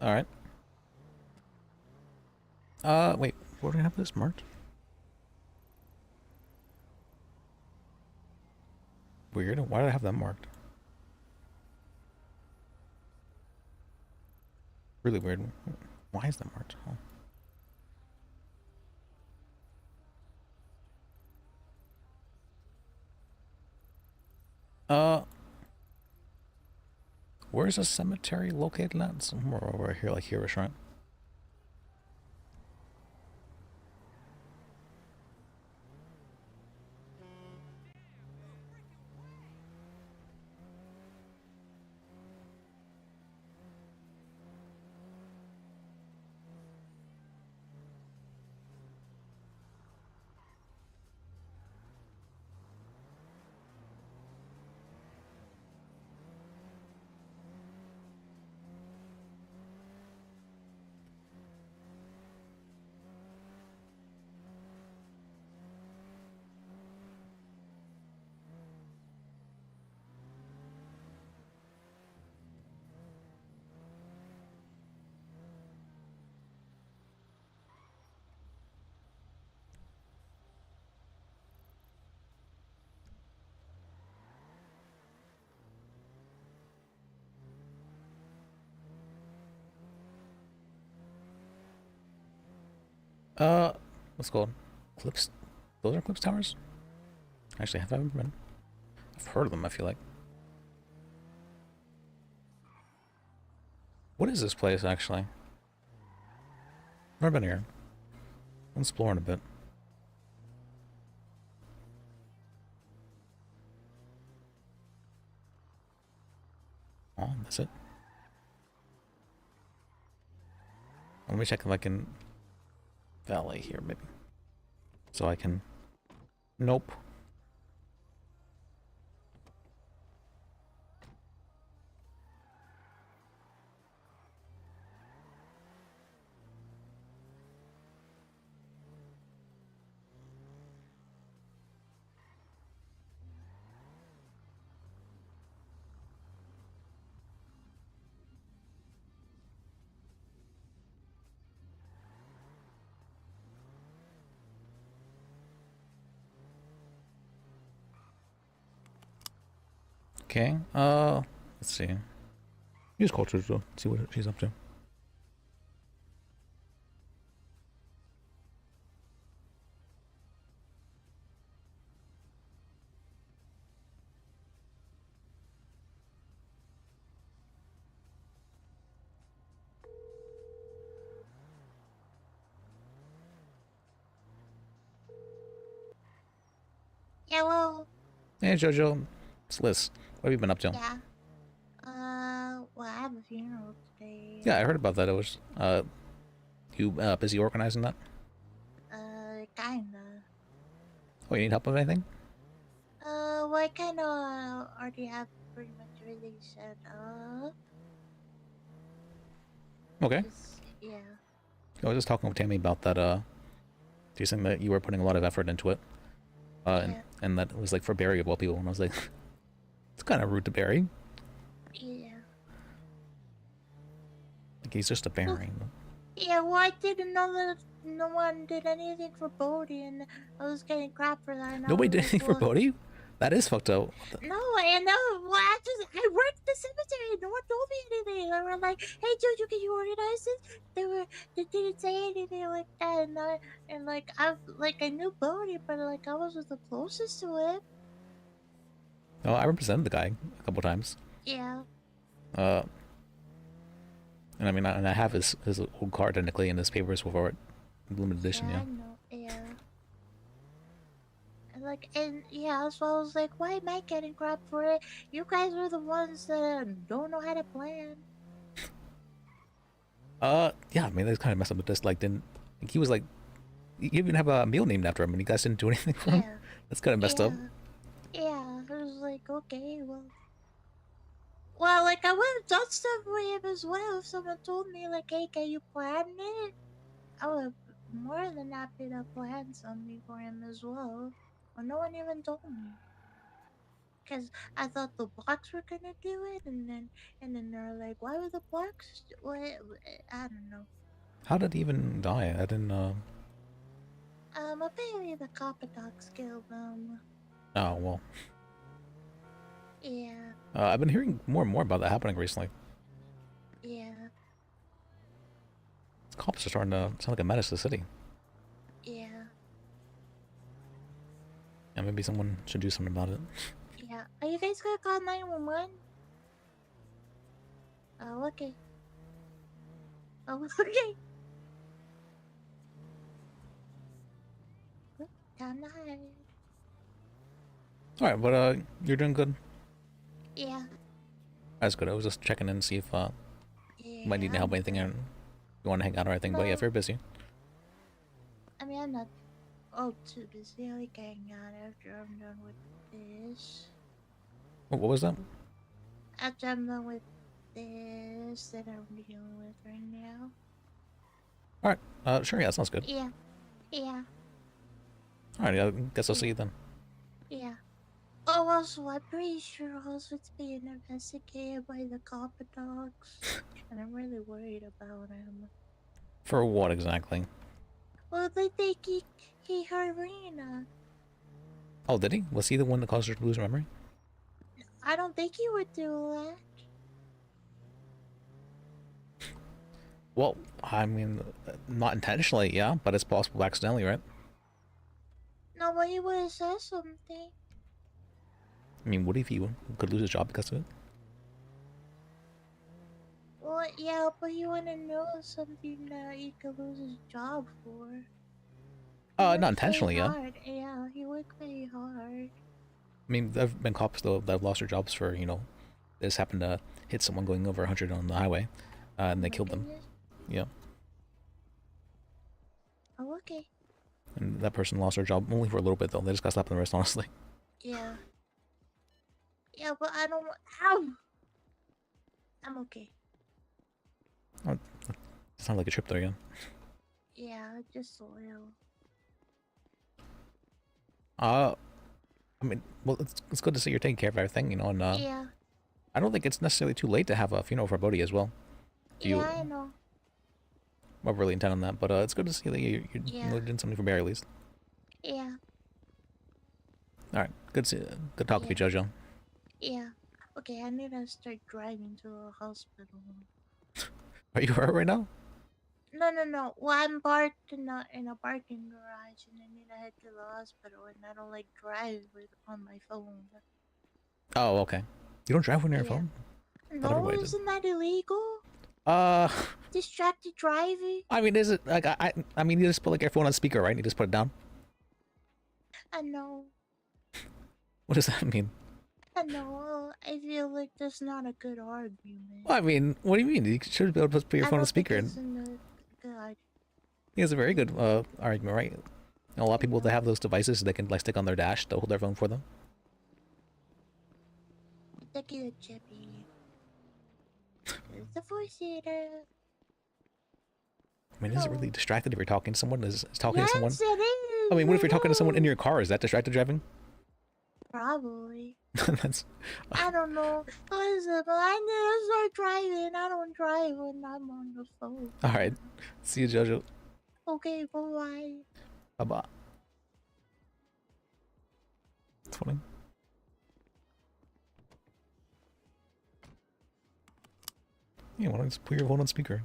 All right. Wait. Where do we have this marked? Weird. Why did I have that marked? Really weird. Why is that marked? Oh. Where's the cemetery located at? Somewhere over here, like here-ish, right? What's it called? Clips? Those are Clips Towers? Actually, have I ever been? I've heard of them, I feel like. What is this place, actually? Never been here. I'm exploring a bit. Oh, that's it. Let me check if I can valet here, maybe. So I can... Nope. Okay, let's see. Use culture to see what she's up to. Hello. Hey, Jojo. It's Liz. What have you been up to? Yeah. Well, I have a funeral today. Yeah, I heard about that. It was, you, busy organizing that? Kinda. Oh, you need help with anything? Well, I kinda already have pretty much everything set up. Okay. Yeah. I was just talking with Tammy about that, you saying that you were putting a lot of effort into it. And that it was like for Barry of all people, and I was like, it's kind of rude to Barry. Yeah. Like, he's just a Barry. Yeah, well, I didn't know that no one did anything for Bodhi, and I was getting crap for that. And Nobody I did was anything like, for well, Bodhi? That is fucked up. No, I know. Well, I worked the cemetery. No one told me anything. They were like, "Hey, Jojo, can you organize this?" They didn't say anything like that, and like I knew Bodhi, but like I wasn't the closest to him. Oh, I represented the guy a couple times. Yeah. And I mean, and I have his old card technically in his papers for it, limited edition. Yeah, Yeah. I know. Yeah. And yeah, so I was like, why am I getting crap for it? You guys are the ones that don't know how to plan. Yeah. I mean, that's kind of messed up. But just like didn't. Like, he was like, you even have a meal named after him, and you guys didn't do anything for him. That's kind of messed up. Yeah, I was like, okay, well, like I would have done stuff for him as well if someone told me like, hey, can you plan it? I would have more than happy to plan something for him as well. But no one even told me. Cause I thought the blocks were gonna do it, and then they're like, why were the blocks? What? I don't know. How did he even die? I didn't. Apparently the copper dogs killed them. Oh well. Yeah. I've been hearing more and more about that happening recently. Yeah. Cops are starting to sound like a menace to the city. Yeah. Yeah, maybe someone should do something about it. Yeah. Are you guys gonna call 911? Oh, okay. Oh, okay. Time to hide. All right, but you're doing good. Yeah. That's good. I was just checking in to see if you might need to help with anything and you want to hang out or anything. But yeah, if you're busy. I mean, I'm not too busy. I like hang out after I'm done with this. What was that? After I'm done with this that I'm dealing with right now. All right. Sure. Yeah, that sounds good. Yeah. Yeah. All right. I guess I'll see you then. Yeah. Oh, also, I'm pretty sure also it's being investigated by the copper dogs. And I'm really worried about him. For what exactly? Well, they think he hurt Rena. Oh, did he? Was he the one that caused her to lose her memory? I don't think he would do that. Well, I mean, not intentionally, yeah, but it's possible accidentally, right? No, but he would have said something. I mean, what if he could lose his job because of it? Well, yeah, but you want to know something that he could lose his job for. Not intentionally, yeah. Hard. Yeah, he worked very hard. I mean, there have been cops though that have lost their jobs for, you know, they just happened to hit someone going over 100 on the highway, and they killed them. Yeah. Oh, okay. And that person lost their job only for a little bit though. They just got slapped in the wrist, honestly. Yeah. Yeah, but I don't want. Ow! I'm okay. Oh, sounds like a trip there again. Yeah, just a little. I mean, well, it's good to see you're taking care of everything, you know, and Yeah. I don't think it's necessarily too late to have a funeral for Bodhi as well. Yeah, I know. I'm really intent on that, but it's good to see that you're Yeah. doing something for Barry at least. Yeah. All right, good talking to you, Jojo. Yeah. Okay, I need to start driving to the hospital. Are you hurt right now? No. Well, I'm parked in a parking garage, and I need to head to the hospital, and I don't like drive on my phone. Oh, okay. You don't drive when you're on your phone? Thought No, everybody did. isn't that illegal? Distracted driving? I mean, is it like I mean, you just put like your phone on speaker, right? You just put it down. I know. What does that mean? I know. I feel like that's not a good argument. Well, I mean, what do you mean? You should be able to put your I phone on don't think speaker. it's And a good argument. it's a very good argument, right? A lot of people that have those devices, they can like stick on their dash to hold their phone for them. Look at it, Chippy. It's a voice eater. I mean, is it really distracted if you're talking to someone? Is talking to someone? Yes, it is. I mean, what if you're talking to someone in your car? Is that distracted driving? Probably. That's. I don't know. Listen, but I need to start driving. I don't drive when I'm on the phone. All right. See you, Jojo. Okay, bye-bye. Bye bye. It's funny. Yeah, why don't you just put your phone on speaker?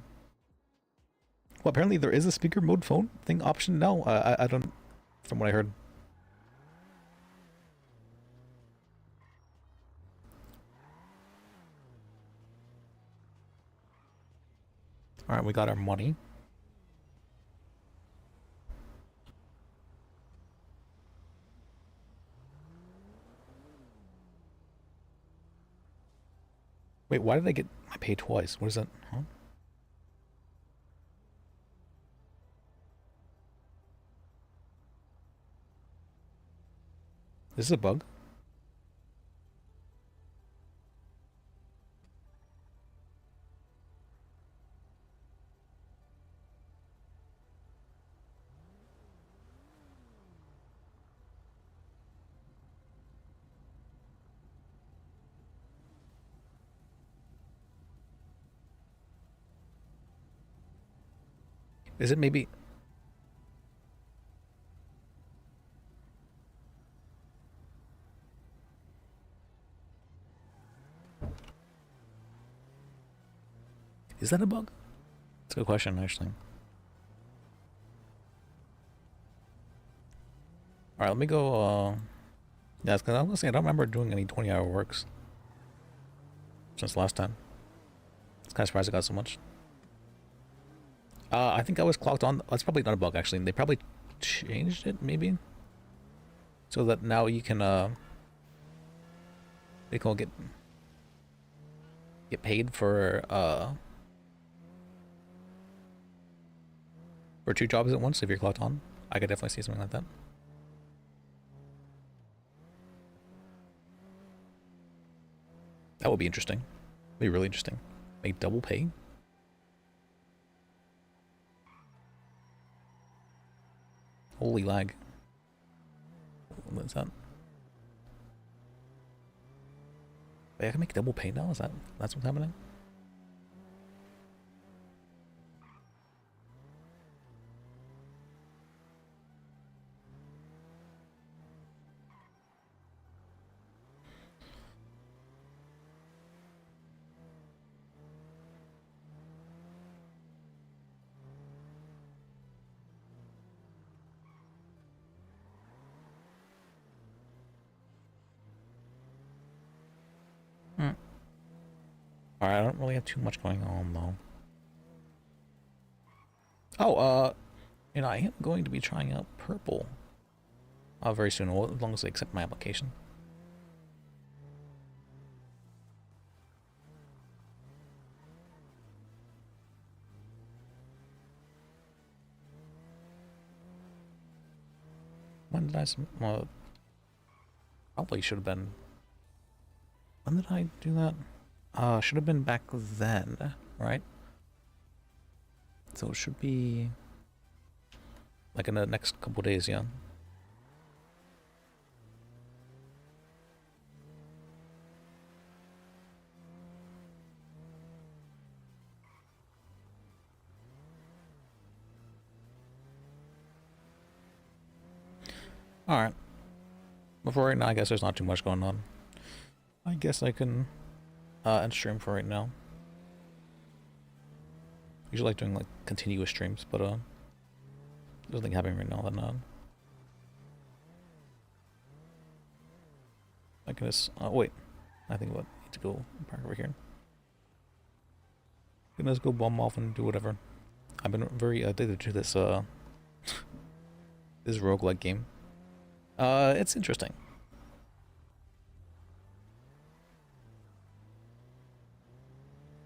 Well, apparently there is a speaker mode phone thing option now. I don't, from what I heard. All right, we got our money. Wait, why did I get my pay twice? What is that? Huh? This is a bug. Is it maybe? Is that a bug? That's a good question, actually. Alright, let me go, yeah, because I was saying, I don't remember doing any 20-hour works since last time. It's kind of surprised I got so much. I think I was clocked on. That's probably not a bug, actually. They probably changed it, maybe? So that now you can, they can get paid for 2 jobs at once if you're clocked on. I could definitely see something like that. That would be interesting. Be really interesting. Make double pay. Holy lag. What's that? Wait, I can make double pay now? That's what's happening? Alright, I don't really have too much going on, though. Oh, and I am going to be trying out purple very soon, as long as they accept my application. When did I... probably should have been... When did I do that? Should have been back then, right? So it should be... like in the next couple days, yeah. Alright. Before right now, I guess there's not too much going on. I guess I can end stream for right now. Usually like doing like continuous streams, but there's nothing happening right now then I can just wait. I think what need to go park over here. I can just go bomb off and do whatever. I've been very addicted to this this roguelike game. It's interesting.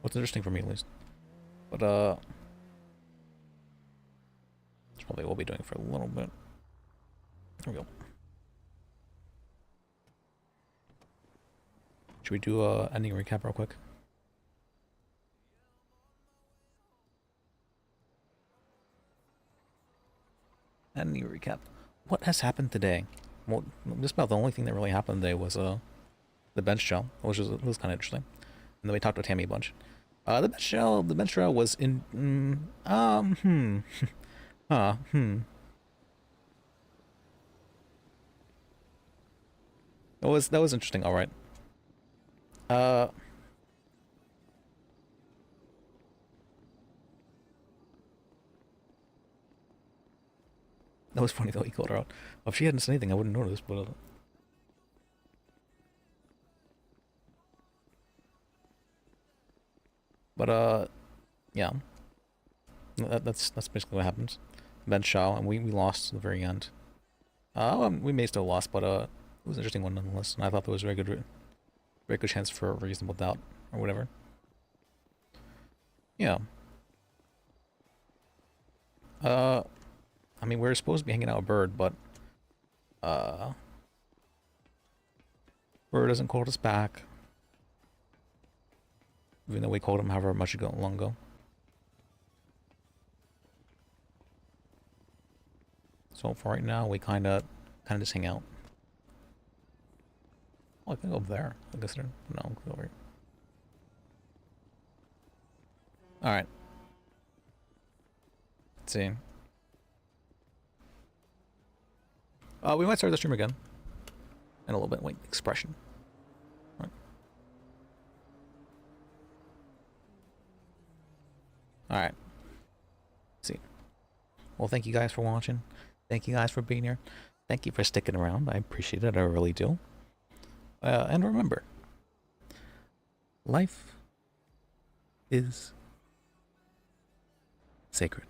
What's interesting for me at least. But that's probably what we'll be doing for a little bit. There we go. Should we do a ending recap real quick? Ending recap. What has happened today? Well, just about the only thing that really happened today was the bench show, which was kind of interesting. And then we talked to Tammy a bunch. The bench show was in That was interesting, alright. That was funny though, he called her out. Well, if she hadn't said anything, I wouldn't notice, but yeah. That's basically what happens. Ben Shaw, and we lost at the very end. We may still lost, but it was an interesting one nonetheless, and I thought there was a very good chance for a reasonable doubt, or whatever. Yeah. I mean, we were supposed to be hanging out with Bird, but Bird hasn't called us back. Even though we called him however much long ago. So for right now, we kinda just hang out. Oh, I can go over there. I guess no, I'll go over here. Alright. Let's see. We might start the stream again. In a little bit. Wait, expression. All right. Alright. See. Well, thank you guys for watching. Thank you guys for being here. Thank you for sticking around. I appreciate it. I really do. And remember, life is sacred.